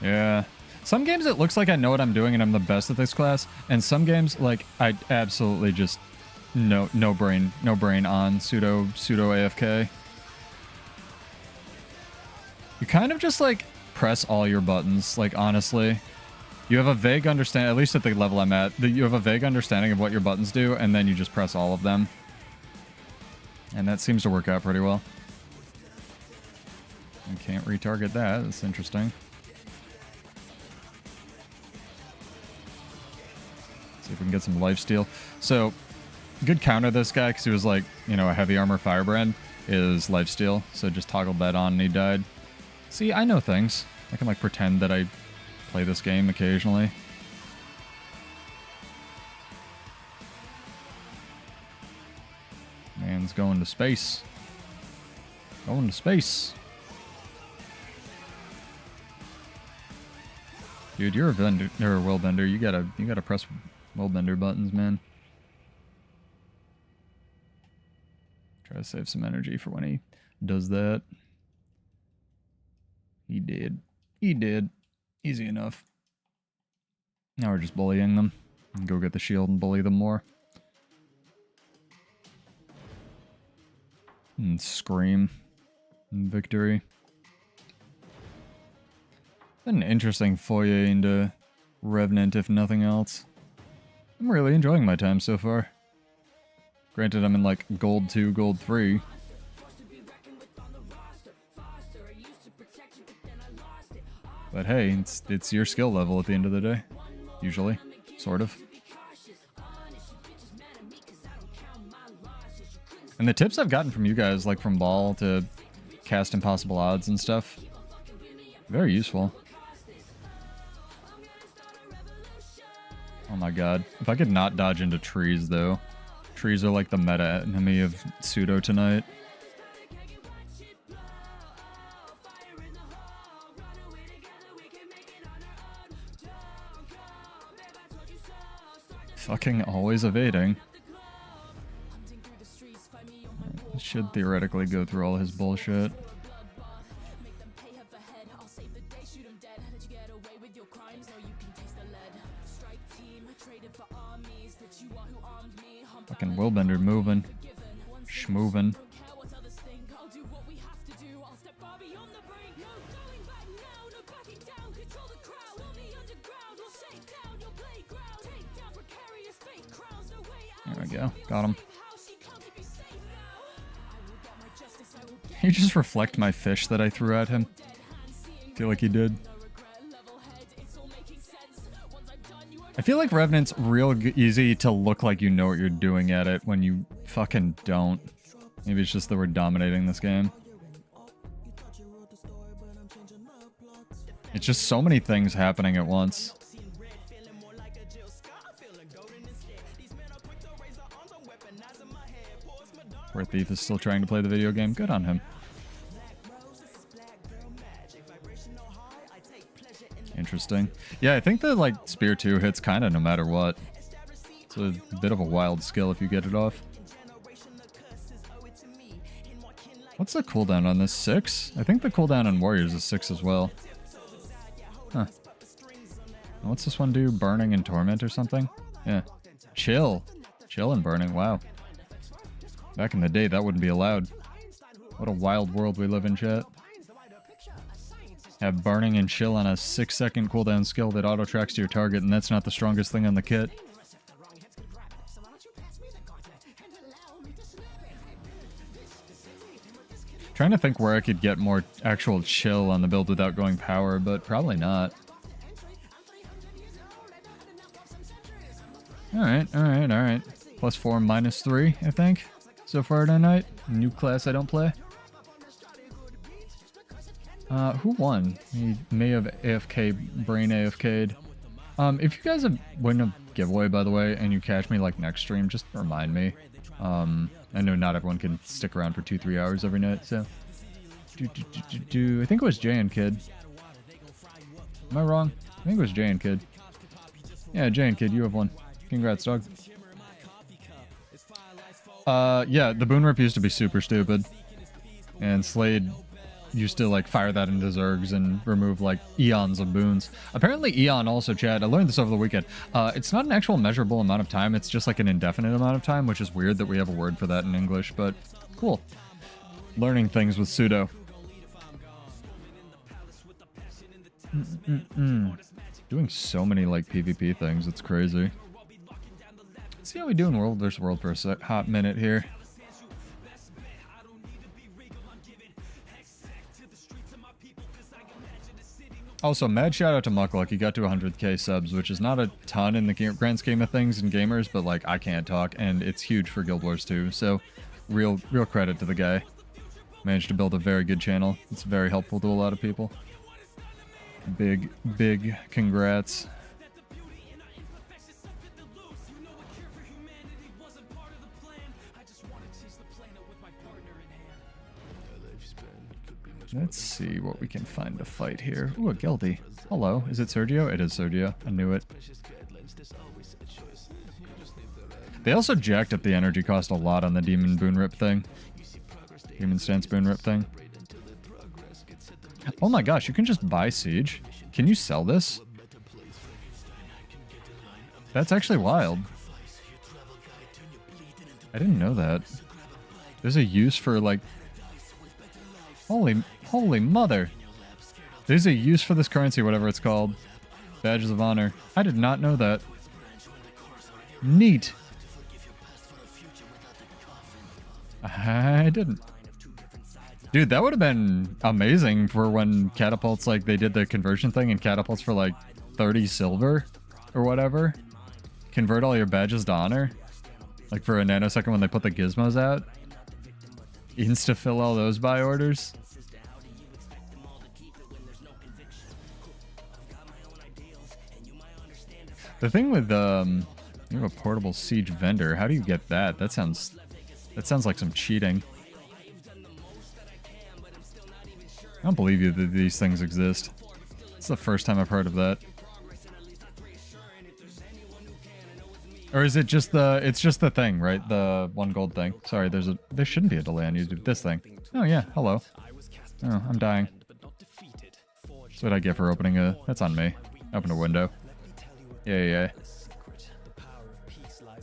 Yeah. Some games it looks like I know what I'm doing and I'm the best at this class, and some games like I absolutely just no brain on pseudo AFK. You kind of just like press all your buttons, like honestly. You have a vague understanding, at least at the level I'm at, that you have a vague understanding of what your buttons do, and then you just press all of them. And that seems to work out pretty well. You can't retarget that. That's interesting. See if we can get some lifesteal. So good counter this guy, because he was like, you know, a heavy armor firebrand, is lifesteal. So just toggled that on and he died. See, I know things. I can like pretend that I play this game occasionally. Man's going to space. Going to space. Dude, you're a vendor, or a will bender. You gotta press will bender buttons, man. Try to save some energy for when he does that. He did. He did. Easy enough. Now we're just bullying them. Go get the shield and bully them more. And scream. Victory. An interesting foyer into Revenant, if nothing else. I'm really enjoying my time so far. Granted, I'm in like Gold 2, Gold 3. But hey, it's your skill level at the end of the day. Usually. Sort of. And the tips I've gotten from you guys, like from Ball to cast impossible odds and stuff, very useful. Oh my god. If I could not dodge into trees, though. Trees are like the meta enemy of Pseudo tonight. Fucking always evading. Should theoretically go through all his bullshit. Fucking Willbender moving. Schmoving. There we go. Got him. Can you just reflect my fish that I threw at him? Feel like he did. I feel like Revenant's real easy to look like you know what you're doing at it when you fucking don't. Maybe it's just that we're dominating this game. It's just so many things happening at once. Poor Thief is still trying to play the video game. Good on him. Interesting. Yeah, I think the like Spear 2 hits kind of no matter what. It's a bit of a wild skill if you get it off. What's the cooldown on this? 6? I think the cooldown on Warriors is 6 as well. Huh. What's this one do? Burning and Torment or something? Yeah. Chill. Chill and Burning. Wow. Back in the day, that wouldn't be allowed. What a wild world we live in, chat. Have Burning and Chill on a 6-second cooldown skill that auto-tracks to your target, and that's not the strongest thing on the kit. Trying to think where I could get more actual chill on the build without going power, but probably not. Alright, alright, alright. +4, -3, I think, so far tonight. New class I don't play. Who won? He may have AFK, brain AFK'd. If you guys have win a giveaway, by the way, and you catch me like next stream, just remind me. I know not everyone can stick around for 2-3 hours every night, so. I think it was Jay and Kid. Am I wrong? I think it was Jay and Kid. Yeah, Jay and Kid, you have won. Congrats, dog. Yeah, the Boon Rip used to be super stupid. And Slade used to like fire that into Zergs and remove like eons of boons. Apparently Eon also, chat, I learned this over the weekend. It's not an actual measurable amount of time, it's just like an indefinite amount of time, which is weird that we have a word for that in English, but cool. Learning things with Pseudo. Doing so many like PvP things, it's crazy. Let's see how we do in World vs. World for a hot minute here. Also, mad shout out to Muckluck. He got to 100k subs, which is not a ton in the grand scheme of things in gamers, but like I can't talk, and it's huge for Guild Wars 2. So, real credit to the guy. Managed to build a very good channel. It's very helpful to a lot of people. Big congrats. Let's see what we can find to fight here. Ooh, a Gildy. Hello. Is it Sergio? It is Sergio. I knew it. They also jacked up the energy cost a lot on the Demon Boon Rip thing. Demon Stance Boon Rip thing. Oh my gosh, you can just buy Siege. Can you sell this? That's actually wild. I didn't know that. There's a use for like... Holy mother. There's a use for this currency, whatever it's called. Badges of Honor. I did not know that. Neat. I didn't. Dude, that would have been amazing for when catapults, like, they did the conversion thing and catapults for, like, 30 silver or whatever. Convert all your badges to honor. Like, for a nanosecond when they put the gizmos out. Insta-fill all those buy orders. The thing with, you have a portable siege vendor. How do you get that? That sounds like some cheating. I don't believe you that these things exist. It's the first time I've heard of that. Or is it just the... It's just the thing, right? The 1 gold thing. Sorry, there shouldn't be a delay on YouTube. This thing. Oh yeah, hello. Oh, I'm dying. That's what I get for opening a... That's on me. Open a window. Yeah.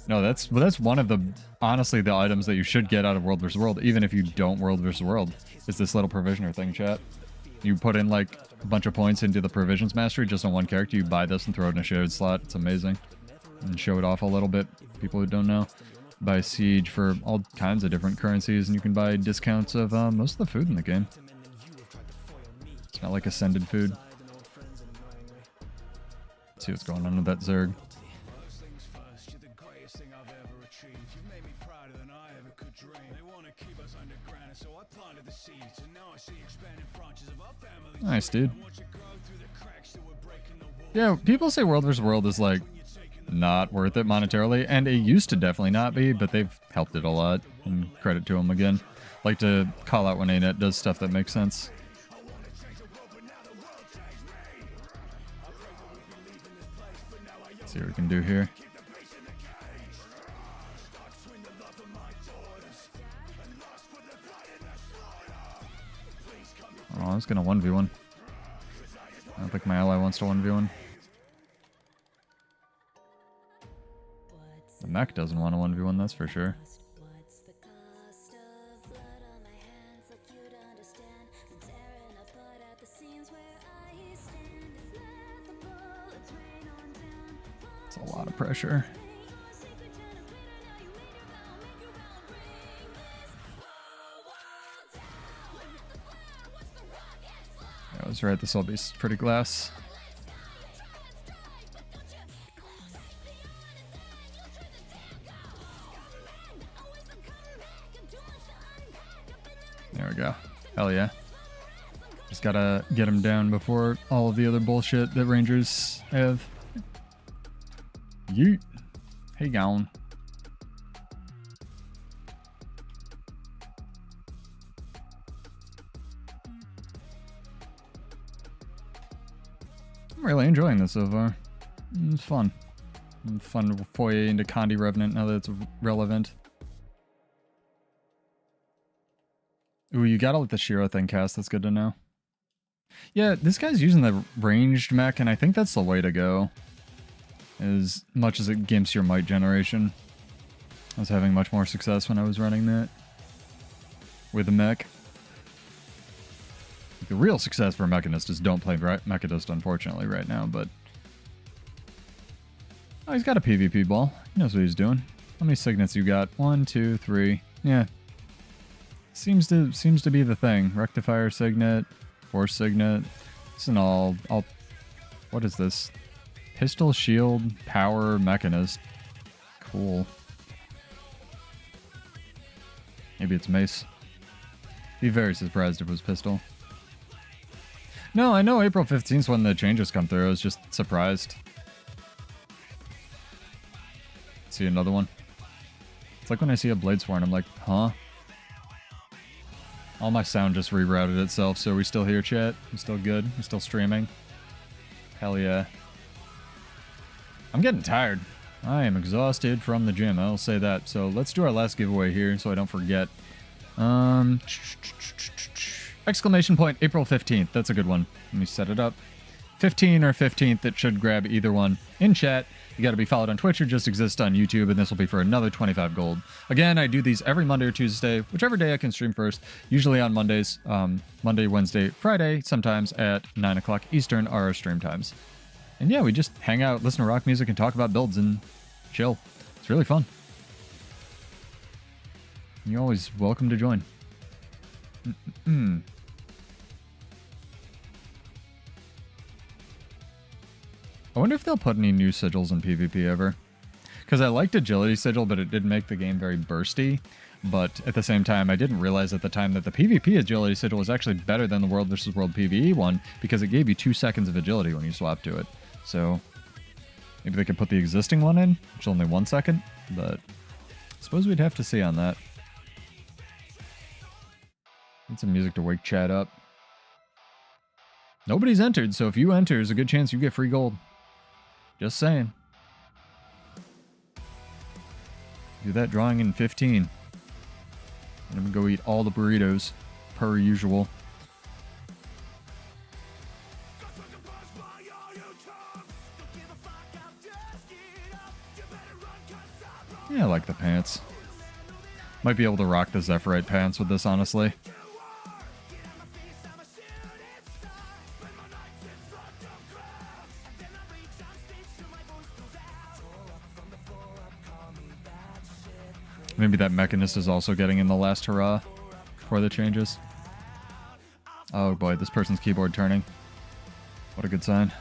No, that's one of the... Honestly, the items that you should get out of World vs. World, even if you don't World vs. World, is this little provisioner thing, chat. You put in, like, a bunch of points into the provisions mastery just on one character. You buy this and throw it in a shared slot. It's amazing. And show it off a little bit. People who don't know. Buy Siege for all kinds of different currencies, and you can buy discounts of most of the food in the game. It's not like ascended food. Let's see what's going on with that Zerg. Nice, dude. Yeah, people say World vs. World is, like, not worth it monetarily, and it used to definitely not be, but they've helped it a lot, and credit to them again. Like to call out when ANET does stuff that makes sense. Let's see what we can do here. Oh, I was gonna 1v1. I don't think my ally wants to 1v1. The mech doesn't want to 1v1, that's for sure. It's a lot of pressure. I was right, this will be pretty glass. There we go. Hell yeah. Just gotta get him down before all of the other bullshit that Rangers have. Yeet. Hey, gone. I'm really enjoying this so far. It's fun. Fun foyer into Condi Revenant now that it's relevant. Ooh, you gotta let the Shiro thing cast. That's good to know. Yeah, this guy's using the ranged mech, and I think that's the way to go. As much as it gimps your might generation. I was having much more success when I was running that. With the mech. The real success for Mechanist is don't play Mechanist, unfortunately, right now, but... Oh, he's got a PvP ball. He knows what he's doing. How many signets you got? 1, 2, 3. Yeah. Seems to be the thing. Rectifier signet, Force signet, It's an all... What is this? Pistol, shield, power, mechanist. Cool. Maybe it's mace. Be very surprised if it was pistol. No, I know April 15th is when the changes come through. I was just surprised. See another one. It's like when I see a blade sworn, I'm like, huh? All my sound just rerouted itself, so are we still here, chat? We still good? We still streaming? Hell yeah. I'm getting tired. I am exhausted from the gym, I'll say that. So let's do our last giveaway here so I don't forget. Exclamation point, April 15th. That's a good one. Let me set it up. 15 or 15th, it should grab either one in chat. You got to be followed on Twitch or just exist on YouTube, and this will be for another 25 gold. Again, I do these every Monday or Tuesday, whichever day I can stream first. Usually on Mondays, Monday, Wednesday, Friday, sometimes at 9 o'clock Eastern are our stream times. And yeah, we just hang out, listen to rock music, and talk about builds and chill. It's really fun. You're always welcome to join. I wonder if they'll put any new sigils in PvP ever. Because I liked Agility Sigil, but it did make the game very bursty. But at the same time, I didn't realize at the time that the PvP Agility Sigil was actually better than the World vs. World PvE one, because it gave you 2 seconds of agility when you swapped to it. So maybe they could put the existing one in, which is only 1 second, but I suppose we'd have to see on that. Need some music to wake chat up. Nobody's entered, so if you enter, there's a good chance you get free gold. Just saying. Do that drawing in 15. And I'm gonna go eat all the burritos, per usual. Yeah, I like the pants. Might be able to rock the Zephyrite pants with this, honestly. Maybe that Mechanist is also getting in the last hurrah before the changes. Oh boy, this person's keyboard turning. What a good sign.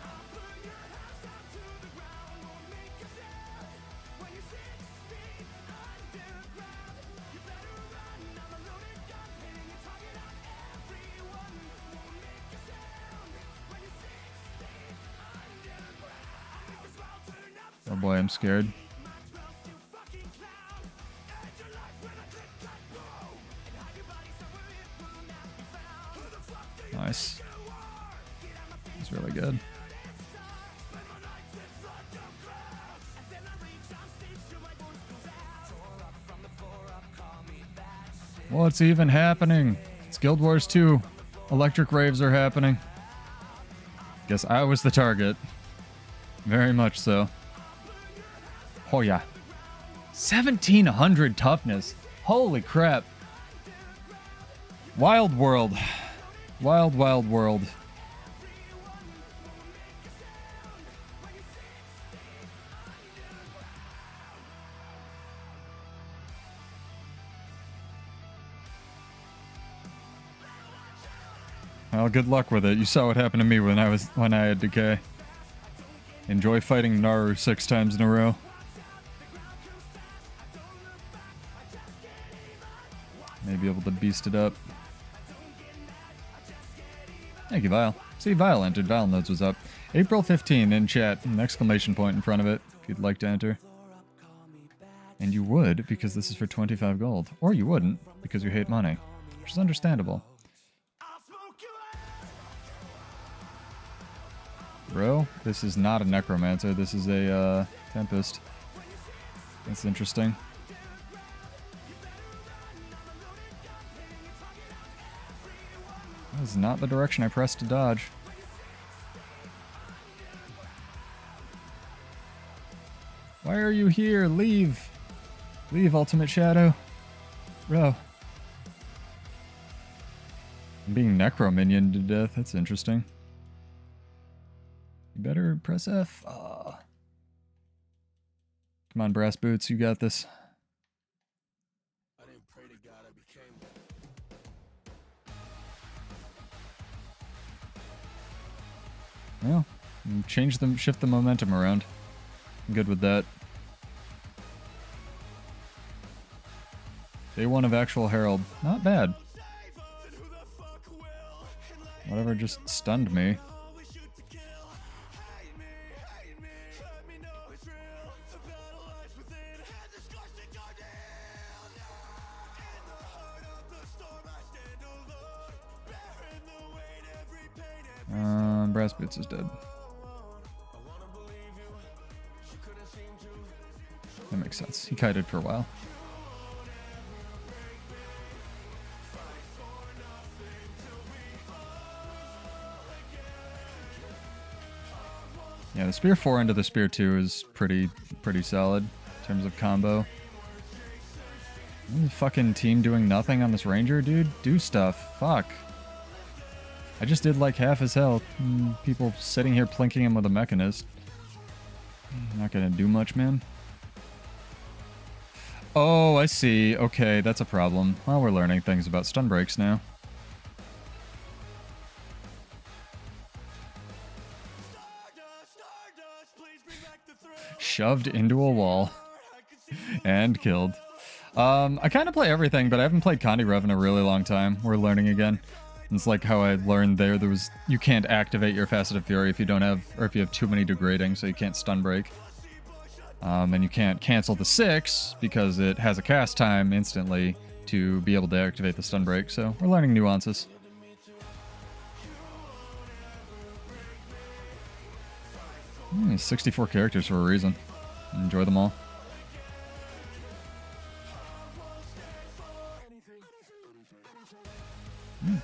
Oh boy, I'm scared. Nice. It's really good. What's even happening? It's Guild Wars 2. Electric raves are happening. Guess I was the target. Very much so. Oh yeah. 1700 toughness. Holy crap. Wild world. Wild, wild world. Well, good luck with it. You saw what happened to me when I had decay. Enjoy fighting Naru 6 times in a row. Maybe able to beast it up. Thank you, Vile. See, Vile entered. Vile knows what's up. April 15 in chat. An exclamation point in front of it if you'd like to enter. And you would, because this is for 25 gold. Or you wouldn't, because you hate money. Which is understandable. Bro, this is not a Necromancer. This is a Tempest. That's interesting. That is not the direction I pressed to dodge. Why are you here? Leave! Leave, Ultimate Shadow. Bro. I'm being Necro-minioned to death. That's interesting. You better press F. Come on, Brass Boots. You got this. Well, change them, shift the momentum around. I'm good with that. Day 1 of actual Herald. Not bad. Whatever just stunned me. Brass Boots is dead. That makes sense. He kited for a while. Yeah, the Spear 4 into the Spear 2 is pretty solid in terms of combo. Fucking team doing nothing on this Ranger, dude. Do stuff. Fuck. I just did like half his health. People sitting here plinking him with a Mechanist. Not gonna do much, man. Oh, I see. Okay, that's a problem. Well, we're learning things about stun breaks now. Shoved into a wall. And killed. I kind of play everything, but I haven't played Condi Rev in a really long time. We're learning again. It's like how I learned there was you can't activate your Faceted Fury if you don't have, or if you have too many degrading, so you can't stun break. And you can't cancel the 6 because it has a cast time instantly to be able to activate the stun break. So we're learning nuances. Hmm, 64 characters for a reason. Enjoy them all.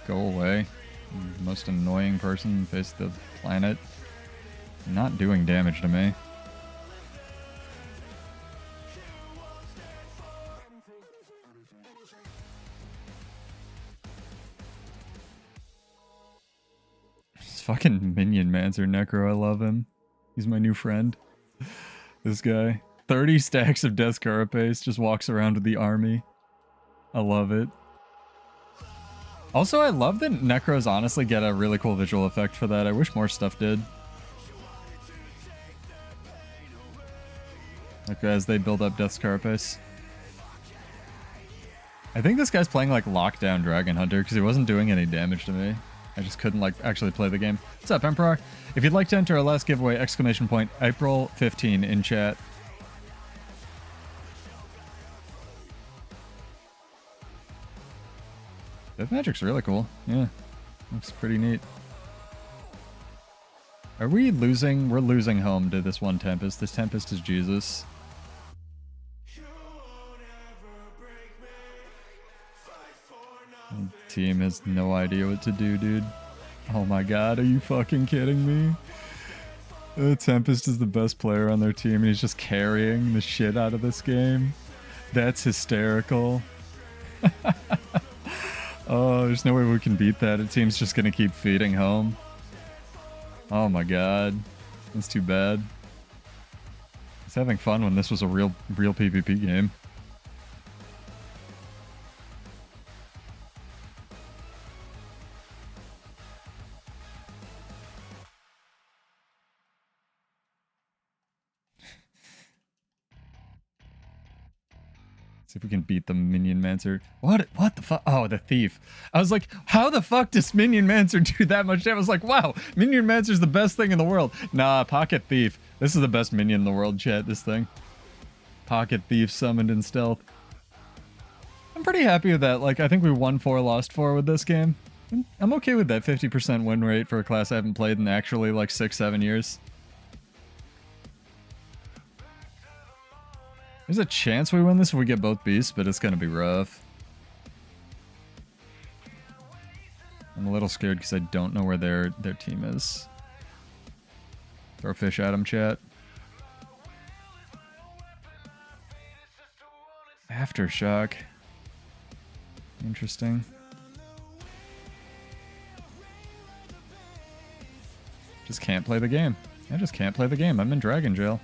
Go away. Most annoying person in the face of the planet. Not doing damage to me. This fucking Minion Mancer Necro, I love him. He's my new friend. This guy. 30 stacks of Death Carapace, just walks around with the army. I love it. Also, I love that Necros honestly get a really cool visual effect for that. I wish more stuff did. Like as they build up Death's Carapace. I think this guy's playing like Lockdown Dragon Hunter because he wasn't doing any damage to me. I just couldn't like actually play the game. What's up, Emperor? If you'd like to enter our last giveaway, exclamation point, April 15 in chat. Death Magic's really cool. Yeah. Looks pretty neat. Are we losing? We're losing home to this one Tempest. This Tempest is Jesus. The team has no idea what to do, dude. Oh my god, are you fucking kidding me? The Tempest is the best player on their team and he's just carrying the shit out of this game. That's hysterical. Oh, there's no way we can beat that. It seems just gonna keep feeding home. Oh my god. That's too bad. I was having fun when this was a real PvP game. See if we can beat the Minion Mancer. What the fuck? Oh, the Thief. I was like, how the fuck does Minion Mancer do that much damage? I was like, wow, Minion Mancer's the best thing in the world. Nah, Pocket Thief. This is the best minion in the world, chat, this thing. Pocket Thief summoned in stealth. I'm pretty happy with that. Like, I think we won 4, lost 4 with this game. I'm okay with that 50% win rate for a class I haven't played in actually like 6-7 years. There's a chance we win this if we get both beasts, but it's gonna be rough. I'm a little scared because I don't know where their team is. Throw fish at him, chat. Aftershock. Interesting. Just can't play the game. I just can't play the game. I'm in Dragon Jail.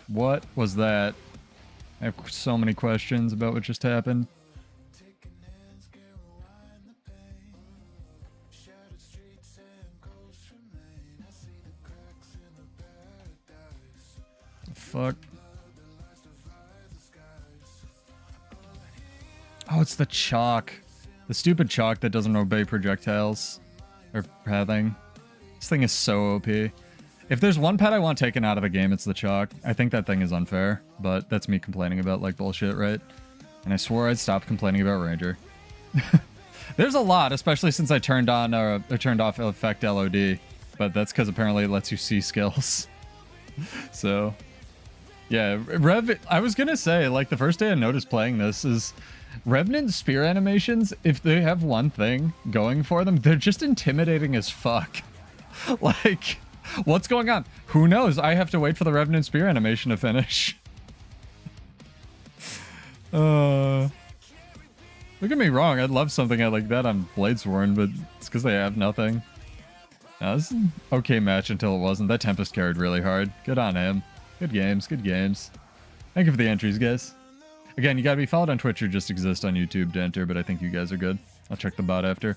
What was that? I have so many questions about what just happened. Fuck. Oh, it's the chalk. The stupid chalk that doesn't obey projectiles. Or pathing. This thing is so OP. If there's one pet I want taken out of the game, it's the chalk. I think that thing is unfair, but that's me complaining about like bullshit, right? And I swore I'd stop complaining about Ranger. There's a lot, especially since I turned off effect LOD, but that's because apparently it lets you see skills. So, yeah, I was gonna say, like, the first day I noticed playing this is Revenant spear animations, if they have one thing going for them, they're just intimidating as fuck. Like, what's going on? Who knows? I have to wait for the Revenant spear animation to finish. Don't get me wrong, I'd love something like that on Bladesworn, but it's because they have nothing. This is an okay match until it wasn't. That Tempest carried really hard. Good on him. Good games, good games. Thank you for the entries, guys. Again, you gotta be followed on Twitch or just exist on YouTube to enter, but I think you guys are good. I'll check the bot after.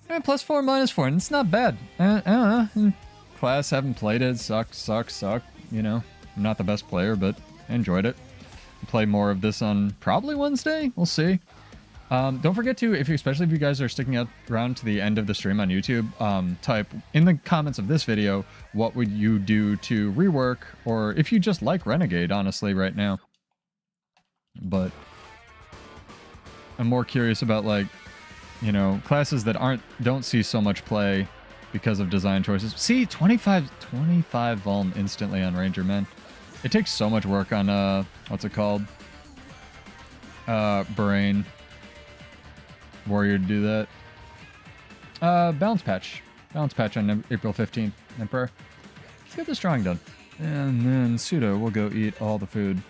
And +4, -4, and it's not bad. I don't know. Class, haven't played it. Suck. You know, I'm not the best player, but I enjoyed it. I'll play more of this on probably Wednesday. We'll see. Don't forget to, especially if you guys are sticking around to the end of the stream on YouTube, type in the comments of this video, what would you do to rework, or if you just like Renegade, honestly, right now. But I'm more curious about, like, you know, classes that don't see so much play because of design choices. See, 25 Vuln instantly on Ranger, man. It takes so much work on, what's it called? Brain. Warrior to do that. Balance patch. Balance patch on April 15th. Emperor. Let's get this drawing done. And then Pseudo will go eat all the food.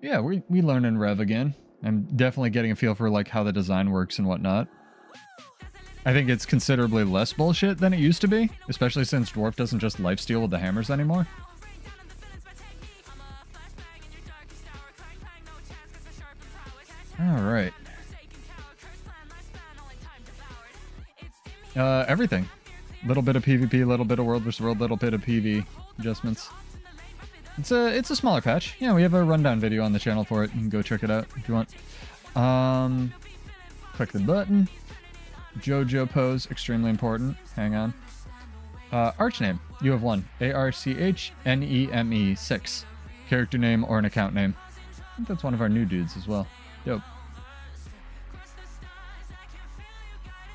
Yeah, we learn in Rev again. I'm definitely getting a feel for like how the design works and whatnot. I think it's considerably less bullshit than it used to be, especially since Dwarf doesn't just lifesteal with the hammers anymore. All right. Everything. Little bit of PvP, little bit of World vs. World, little bit of PV adjustments. It's a smaller patch. Yeah, we have a rundown video on the channel for it. You can go check it out if you want. Click the button. JoJo pose, extremely important. Hang on. Arch name. You have one. ARCHNEME 6. Character name or an account name. I think that's one of our new dudes as well. Dope.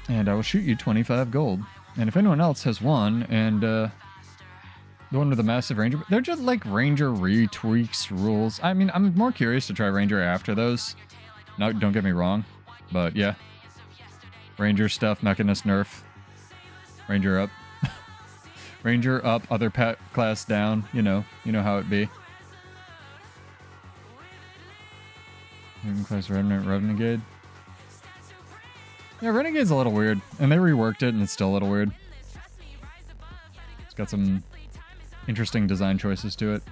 And I will shoot you 25 gold. And if anyone else has one, and the one with the massive ranger, they're just like ranger retweaks rules. I mean, I'm more curious to try ranger after those. No, don't get me wrong, but yeah. Ranger stuff, Mechanist nerf. Ranger up. Ranger up, other pet class down. You know how it be. Class Revenant, Renegade. Yeah, Renegade's a little weird, and they reworked it, and it's still a little weird. It's got some interesting design choices to it.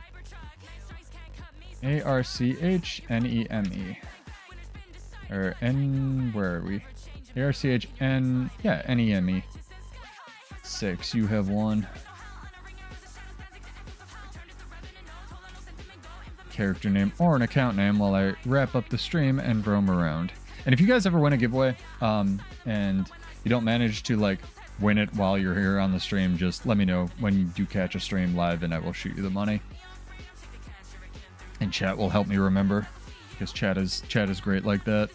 ARCHNEME. Or N... where are we? ARCHN... yeah, NEME. 6, you have one. Character name or an account name while I wrap up the stream and roam around. And if you guys ever win a giveaway, and you don't manage to like win it while you're here on the stream, just let me know when you do catch a stream live and I will shoot you the money. And chat will help me remember, because chat is great like that.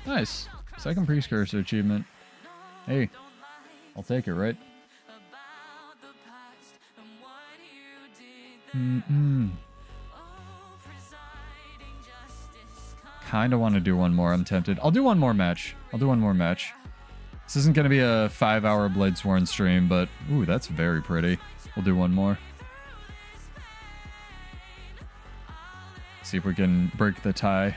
Nice. Second precursor achievement. Hey, I'll take it, right? Kinda want to do one more. I'm tempted. I'll do one more match. This isn't gonna be a 5-hour Bladesworn stream, but ooh, that's very pretty. We'll do one more. See if we can break the tie.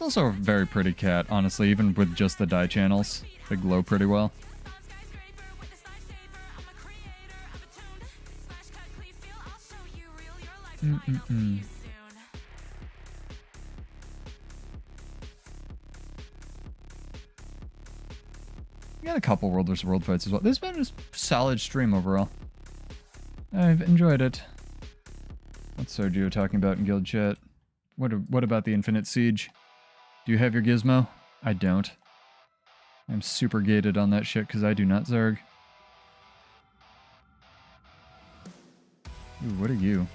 also a very pretty cat, honestly, even with just the dye channels. They glow pretty well. Mm-mm-mm. We got a couple World vs. World fights as well. This has been a solid stream overall. I've enjoyed it. What's Sergio talking about in guild chat? What about the Infinite Siege? Do you have your gizmo? I don't. I'm super gated on that shit because I do not Zerg. Ooh, what are you?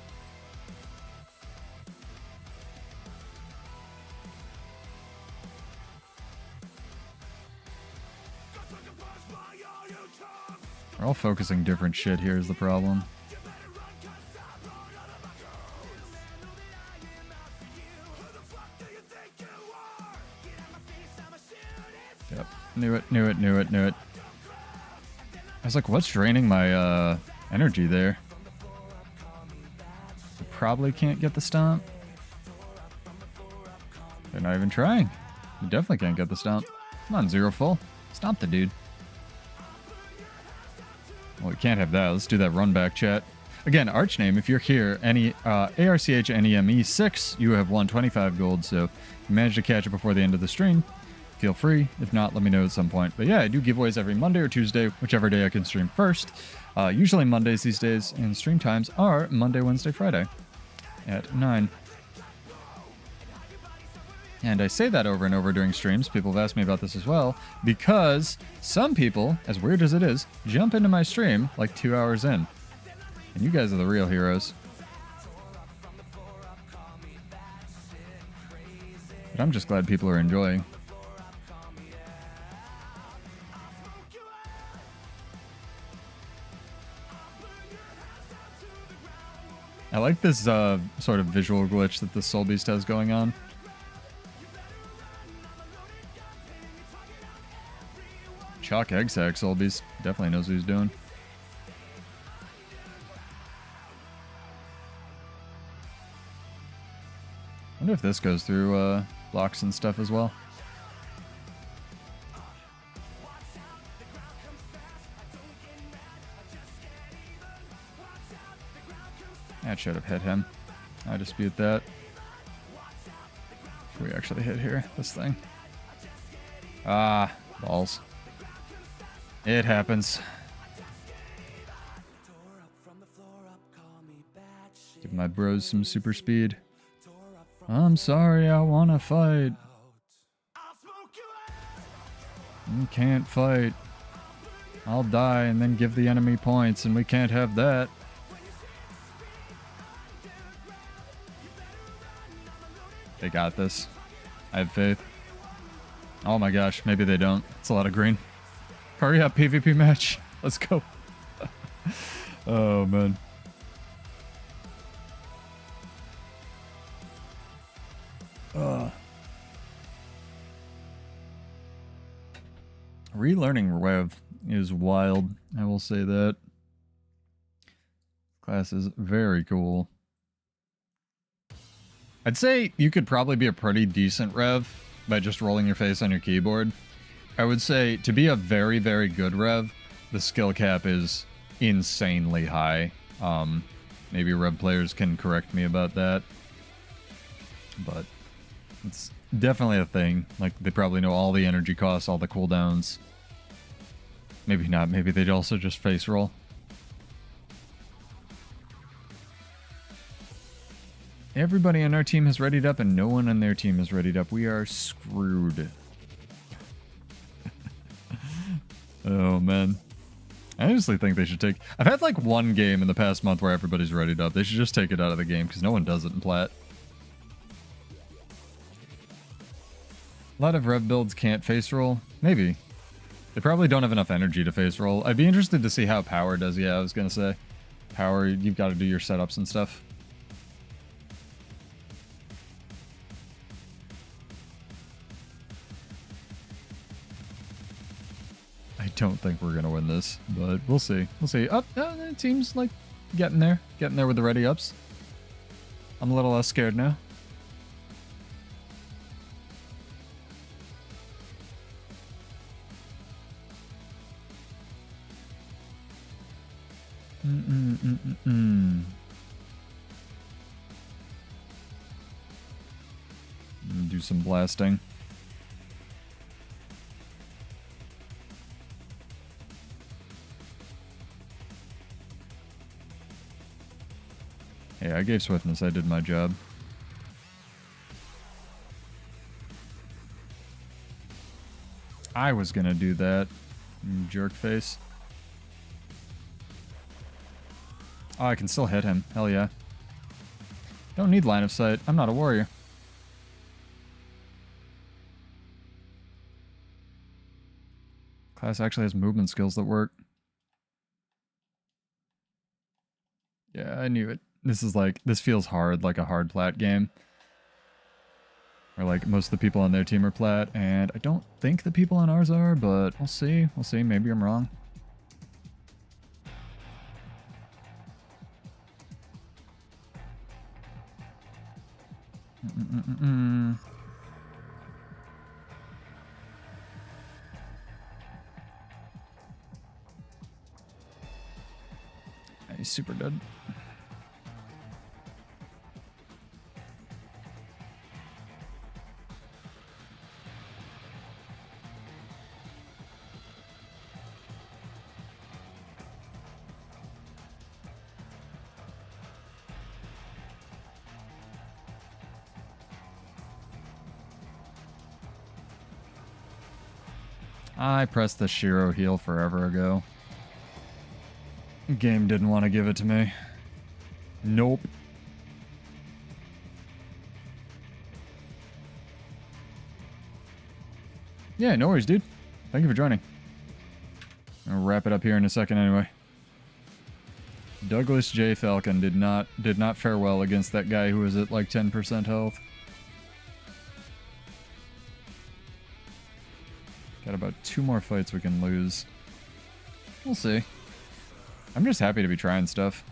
We're all focusing different shit here is the problem. Yep. Knew it. I was like, what's draining my energy there? I probably can't get the stomp. They're not even trying. You definitely can't get the stomp. Come on, zero full. Stomp the dude. Well, we can't have that. Let's do that run back chat. Again, Archname, if you're here, any ARCHNEME6, you have won 25 gold, so if you manage to catch it before the end of the stream, feel free. If not, let me know at some point. But yeah, I do giveaways every Monday or Tuesday, whichever day I can stream first. Usually Mondays these days, and stream times are Monday, Wednesday, Friday at 9. And I say that over and over during streams. People have asked me about this as well, because some people, as weird as it is, jump into my stream like 2 hours in. And you guys are the real heroes. But I'm just glad people are enjoying. I like this sort of visual glitch that the Soul Beast has going on. Chalk Egg Sack Soul Beast definitely knows what he's doing. I wonder if this goes through blocks and stuff as well. That should have hit him. I dispute that. Can we actually hit here? This thing. Ah, balls. It happens. Give my bros some super speed. I'm sorry, I wanna fight. You can't fight. I'll die and then give the enemy points, and we can't have that. They got this. I have faith. Oh my gosh, maybe they don't. It's a lot of green. Hurry up, PvP match. Let's go. Oh, man. Relearning Rev is wild. I will say that. Class is very cool. I'd say you could probably be a pretty decent Rev by just rolling your face on your keyboard. I would say to be a very, very good Rev, the skill cap is insanely high. Maybe Rev players can correct me about that. But it's definitely a thing. Like, they probably know all the energy costs, all the cooldowns. Maybe not. Maybe they'd also just face roll. Everybody on our team has readied up and no one on their team has readied up. We are screwed. Oh, man. I honestly think they should take... I've had like one game in the past month where everybody's readied up. They should just take it out of the game because no one does it in Plat. A lot of Rev builds can't face roll. Maybe. They probably don't have enough energy to face roll. I'd be interested to see how Power does. Yeah, I was going to say. Power, you've got to do your setups and stuff. I don't think we're going to win this, but we'll see. We'll see. Oh, the team's like getting there. Getting there with the ready ups. I'm a little less scared now. Do some blasting. Hey, I gave swiftness. I did my job. I was gonna do that. Jerk face. Oh, I can still hit him. Hell yeah. Don't need line of sight. I'm not a warrior. Class actually has movement skills that work. Yeah, I knew it. This feels hard, like a hard plat game. Or like most of the people on their team are plat, and I don't think the people on ours are, but we'll see. We'll see. Maybe I'm wrong. He's super dead. I pressed the Shiro heal forever ago. Game didn't want to give it to me. Nope. Yeah, no worries, dude. Thank you for joining. I'll wrap it up here in a second anyway. Douglas J. Falcon did not fare well against that guy who was at like 10% health. Got about 2 more fights we can lose. We'll see. I'm just happy to be trying stuff.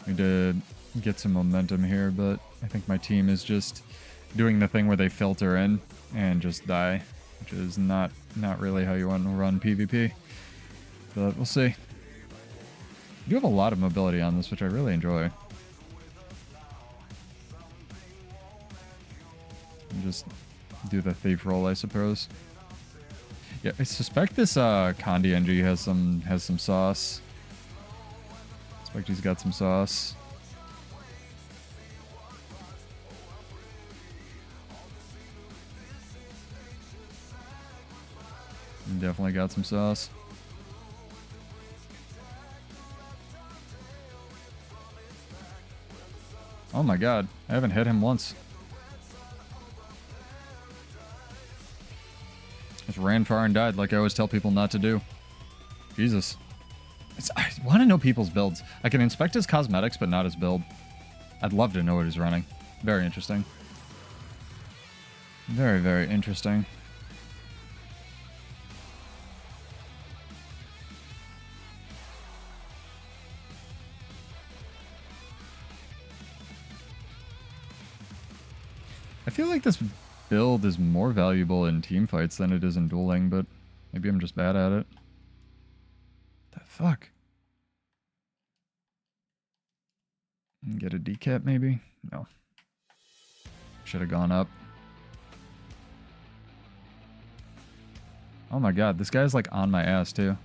We did get some momentum here, but I think my team is just doing the thing where they filter in and just die, which is not really how you want to run PvP. But we'll see. You do have a lot of mobility on this, which I really enjoy. And just do the thief roll, I suppose. Yeah, I suspect this Condi NG has some sauce. I suspect he's got some sauce. Definitely got some sauce. Oh my god, I haven't hit him once. Just ran far and died like I always tell people not to do. Jesus. I want to know people's builds. I can inspect his cosmetics, but not his build. I'd love to know what he's running. Very interesting. Very, very interesting. I feel like this build is more valuable in team fights than it is in dueling, but maybe I'm just bad at it. The fuck? Get a decap maybe? No. Should have gone up. Oh my god, this guy's like on my ass too.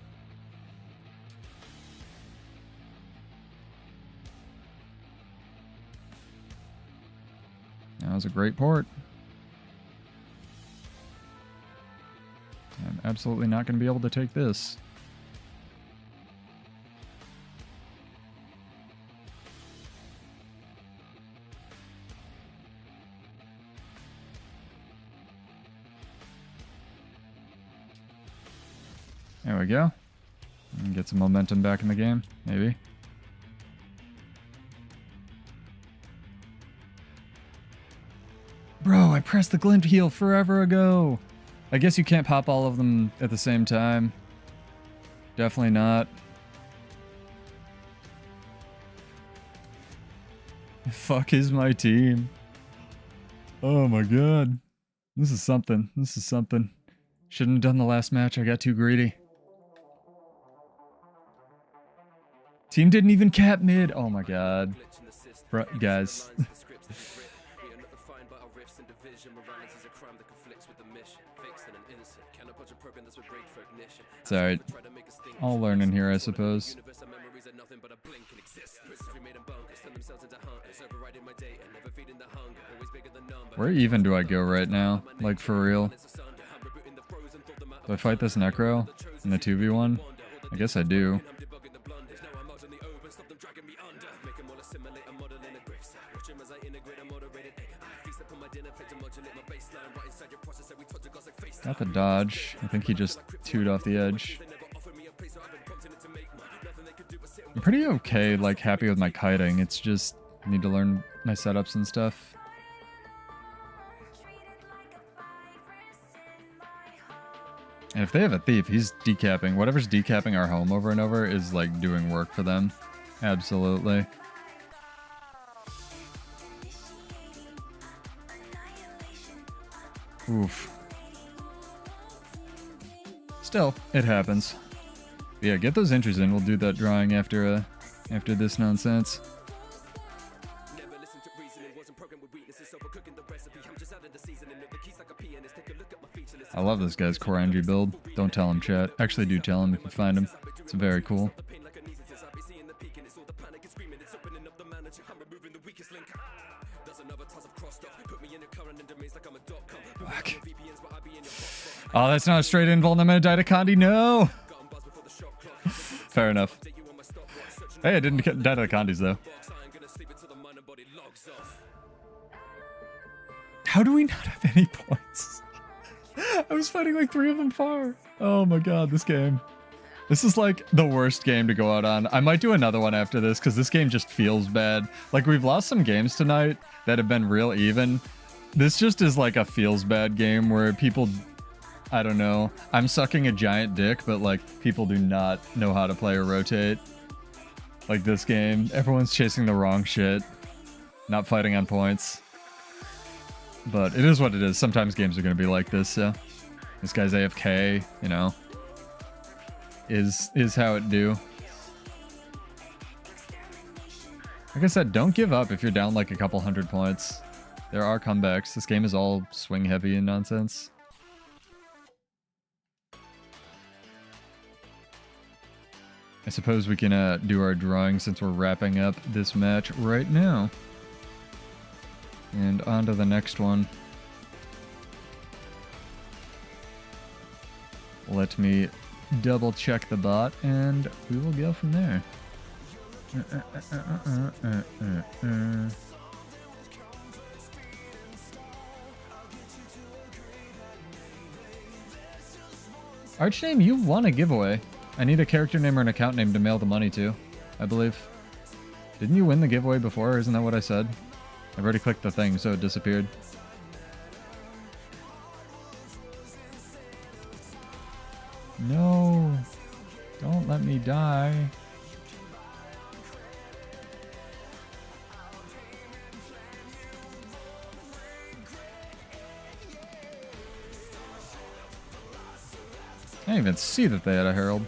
That was a great port. I'm absolutely not going to be able to take this. There we go. And get some momentum back in the game, maybe. Bro, I pressed the glint heal forever ago. I guess you can't pop all of them at the same time. Definitely not. Fuck is my team. Oh my god. This is something. This is something. Shouldn't have done the last match. I got too greedy. Team didn't even cap mid. Oh my god. Guys. It's alright. All learning here, I suppose. Where even do I go right now? Like, for real? Do I fight this Necro in the 2v1? I guess I do. Got the dodge. I think he just 2'd off the edge. I'm pretty okay, like, happy with my kiting. It's just, I need to learn my setups and stuff. And if they have a thief, he's decapping. Whatever's decapping our home over and over is, like, doing work for them. Absolutely. Oof. Still, it happens. But yeah, get those entries in. We'll do that drawing after this nonsense. I love this guy's core NG build. Don't tell him, chat. Actually, do tell him if you find him. It's very cool. Fuck. Oh, that's not a straight invul. I'm gonna die to Condi. No! Fair enough. Hey, I didn't die to the Condis, though. How do we not have any points? I was fighting like 3 of them far. Oh my god, this game. This is like the worst game to go out on. I might do another one after this because this game just feels bad. Like, we've lost some games tonight that have been real even. This just is like a feels bad game where people, I don't know. I'm sucking a giant dick, but like people do not know how to play or rotate. Like this game, everyone's chasing the wrong shit. Not fighting on points. But it is what it is. Sometimes games are going to be like this, so. This guy's AFK, you know. Is how it do. Like I said, don't give up if you're down like a couple 100 points. There are comebacks. This game is all swing heavy and nonsense. I suppose we can do our drawing since we're wrapping up this match right now. And on to the next one. Let me double check the bot and we will go from there. Archname, you won a giveaway. I need a character name or an account name to mail the money to, I believe. Didn't you win the giveaway before? Isn't that what I said? I've already clicked the thing, so it disappeared. No! Don't let me die. I didn't even see that they had a Herald.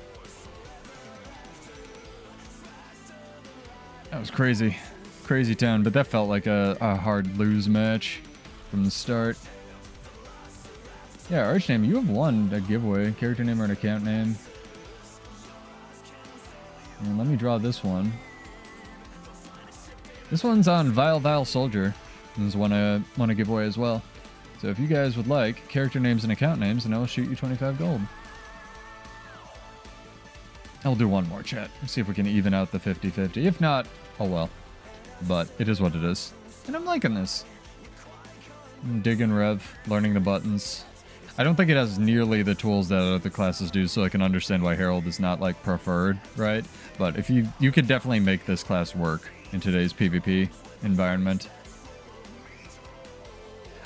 That was crazy. Crazy town, but that felt like a hard lose match from the start. Yeah, Archname, you have won a giveaway. Character name or an account name. And let me draw this one. This one's on Vile Soldier. This is one I won a giveaway as well. So if you guys would like character names and account names, then I will shoot you 25 gold. I'll do one more, chat. See if we can even out the 50-50. If not, oh well. But it is what it is. And I'm liking this. I'm digging Rev, learning the buttons. I don't think it has nearly the tools that other classes do, so I can understand why Herald is not, like, preferred, right? But if you could definitely make this class work in today's PvP environment.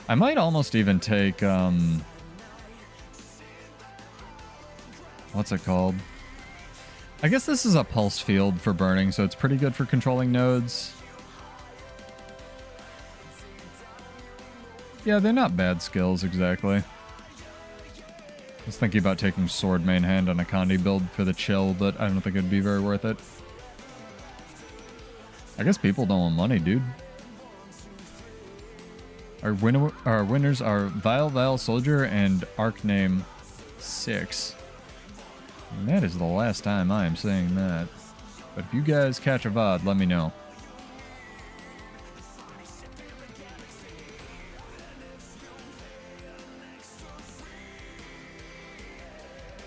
I might almost even take, What's it called? I guess this is a pulse field for burning, so it's pretty good for controlling nodes. Yeah, they're not bad skills, exactly. I was thinking about taking Sword main hand on a Condi build for the chill, but I don't think it'd be very worth it. I guess people don't want money, dude. Our winners are Vile Soldier and Arcname 6. And that is the last time I am saying that. But if you guys catch a VOD, let me know.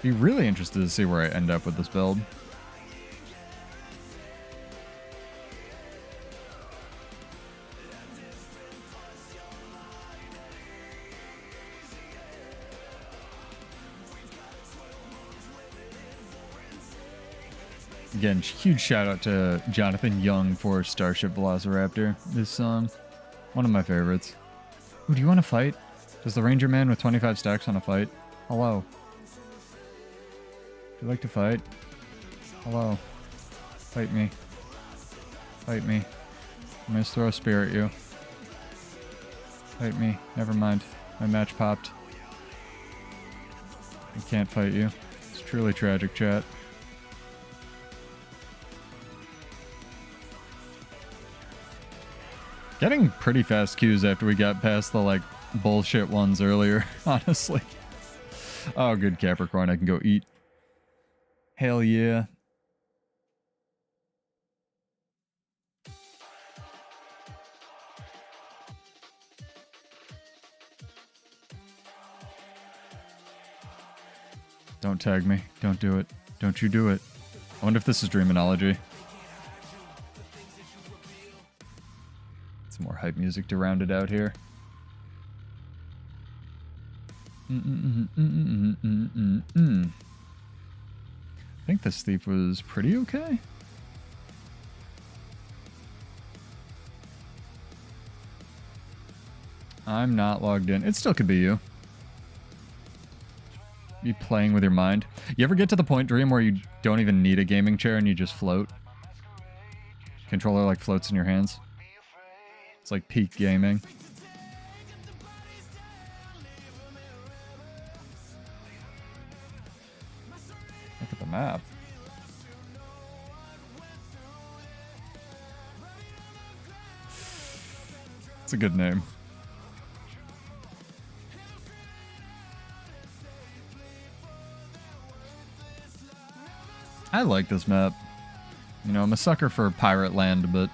Be really interested to see where I end up with this build. Again, huge shout out to Jonathan Young for Starship Velociraptor. This song, one of my favorites. Ooh, do you want to fight? Does the Ranger Man with 25 stacks want to fight? Hello. Would you like to fight? Hello. Fight me. Fight me. I'm gonna throw a spear at you. Fight me. Never mind. My match popped. I can't fight you. It's truly tragic, chat. Getting pretty fast queues after we got past the, like, bullshit ones earlier, honestly. Oh, good Capricorn. I can go eat. Hell yeah. Don't tag me. Don't do it. Don't you do it. I wonder if this is Dreamology. Some more hype music to round it out here. I think this thief was pretty okay. I'm not logged in. It still could be you. Be playing with your mind. You ever get to the point, Dream, where you don't even need a gaming chair and you just float? Controller like floats in your hands. It's like peak gaming. Look at the map. It's a good name. I like this map. You know, I'm a sucker for Pirate Land, but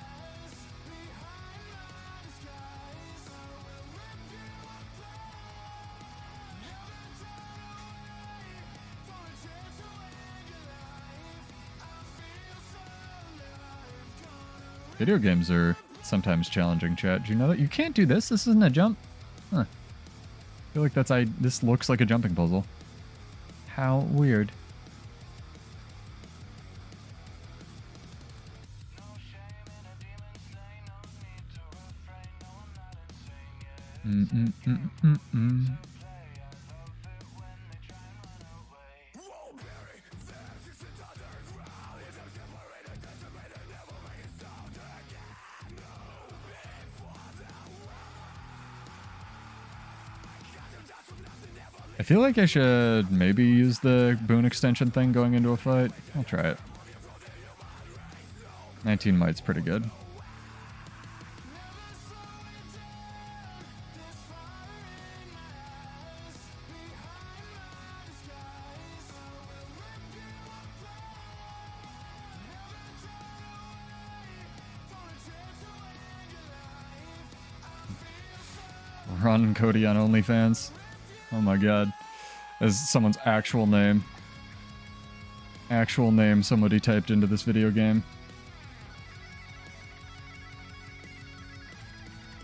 video games are sometimes challenging, chat. Do you know that? You can't do this? This isn't a jump? Huh. I feel like this looks like a jumping puzzle. How weird. I feel like I should maybe use the boon extension thing going into a fight. I'll try it. 19 might's pretty good. Ron and Cody on OnlyFans. Oh my god. As someone's actual name. Actual name somebody typed into this video game.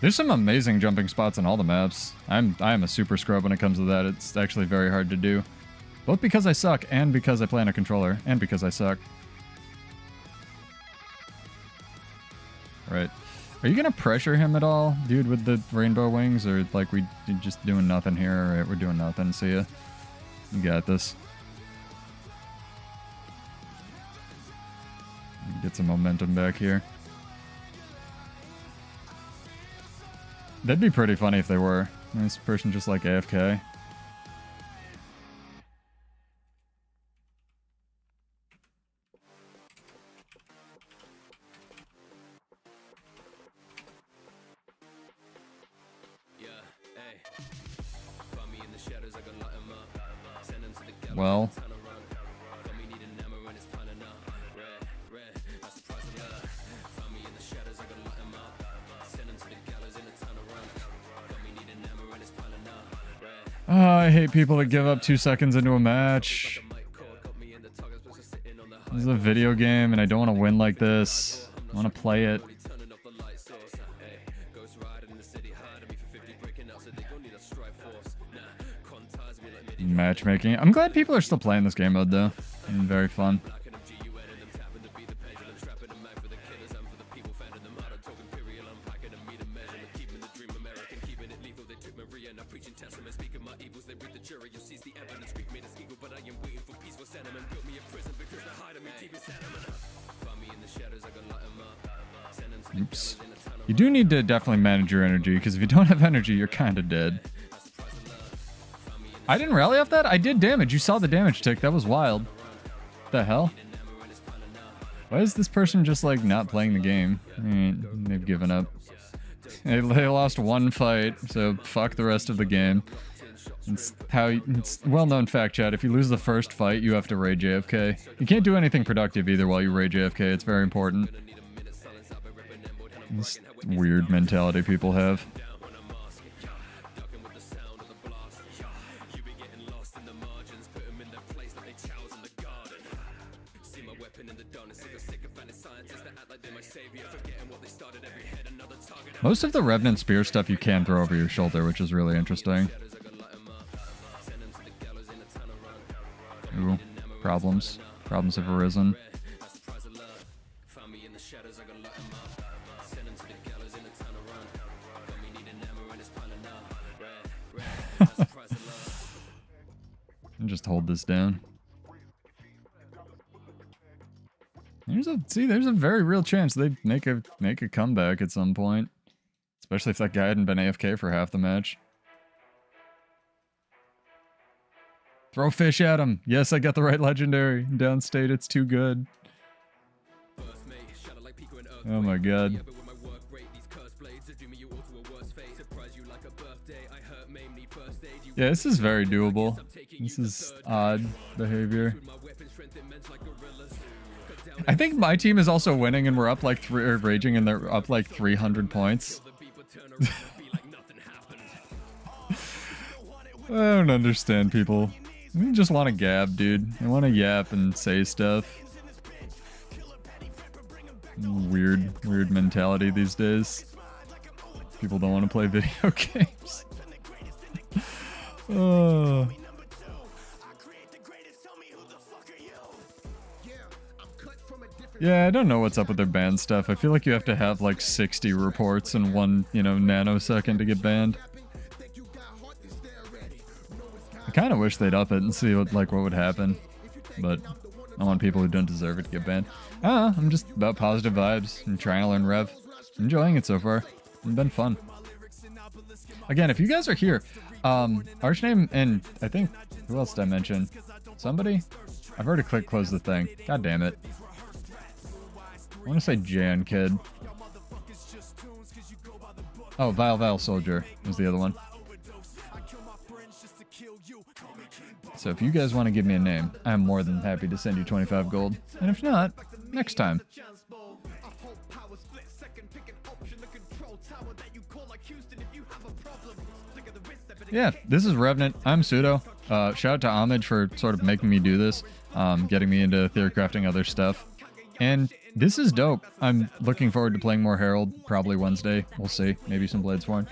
There's some amazing jumping spots on all the maps. I am a super scrub when it comes to that. It's actually very hard to do. Both because I suck and because I play on a controller and because I suck. Right. Are you gonna pressure him at all, dude, with the rainbow wings? Or, like, we just doing nothing here? Alright, we're doing nothing. See ya. You got this. Get some momentum back here. That'd be pretty funny if they were. This person just like AFK. Well. Oh, I hate people that give up 2 seconds into a match. This is a video game and I don't want to win like this. I want to play it. Matchmaking. I'm glad people are still playing this game mode though. It's very fun. Oops. You do need to definitely manage your energy, because if you don't have energy, you're kind of dead. I didn't rally off that? I did damage. You saw the damage tick. That was wild. What the hell? Why is this person just, like, not playing the game? They've given up. They lost one fight, so fuck the rest of the game. It's well-known fact, chat. If you lose the first fight, you have to rage AFK. You can't do anything productive either while you rage AFK. It's very important. This weird mentality people have. Most of the Revenant spear stuff you can throw over your shoulder, which is really interesting. Ooh, problems. Problems have arisen. Just hold this down. There's a very real chance they make a comeback at some point. Especially if that guy hadn't been AFK for half the match. Throw fish at him. Yes, I got the right legendary. Downstate, it's too good. Oh my god. Yeah, this is very doable. This is odd behavior. I think my team is also winning and we're up like raging and they're up like 300 points. I don't understand people. We just want to gab, dude. I want to yap and say stuff. Weird mentality these days. People don't want to play video games. Oh. Yeah, I don't know what's up with their ban stuff. I feel like you have to have like 60 reports in one, nanosecond to get banned. I kind of wish they'd up it and see what would happen, but I want people who don't deserve it to get banned. I'm just about positive vibes and trying to learn Rev. Enjoying it so far. It's been fun. Again, if you guys are here, Archname and I think, who else did I mention? Somebody? I've already clicked close the thing. God damn it. I want to say Jan Kid. Oh, Vile Soldier was the other one. So if you guys want to give me a name, I'm more than happy to send you 25 gold. And if not, next time. Yeah, this is Revenant. I'm Pseudo. Shout out to Homage for sort of making me do this, getting me into theory crafting other stuff. And this is dope. I'm looking forward to playing more Herald, probably Wednesday. We'll see. Maybe some Bladesworn.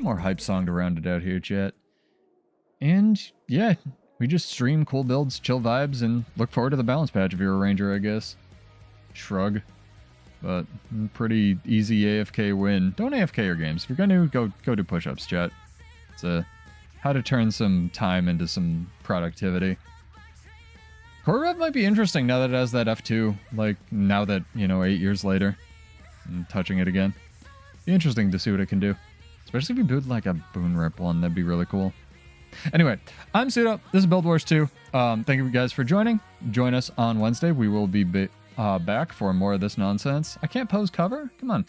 More hype song to round it out here, chat. And yeah, we just stream cool builds, chill vibes, and look forward to the balance patch if you're a ranger, I guess. Shrug. But pretty easy AFK win. Don't AFK your games. If you're going to, go do push-ups, chat. It's how to turn some time into some productivity. Core Rev might be interesting now that it has that F2, like, now that, you know, 8 years later, and touching it again. Be interesting to see what it can do. Especially if you build, like, a Boon Rip one, that'd be really cool. Anyway, I'm Pseudo, this is Build Wars 2. Thank you guys for joining. Join us on Wednesday. We will be back for more of this nonsense. I can't pose cover? Come on.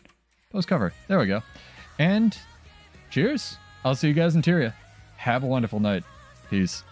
Pose cover. There we go. And cheers. I'll see you guys in Tyria. Have a wonderful night. Peace.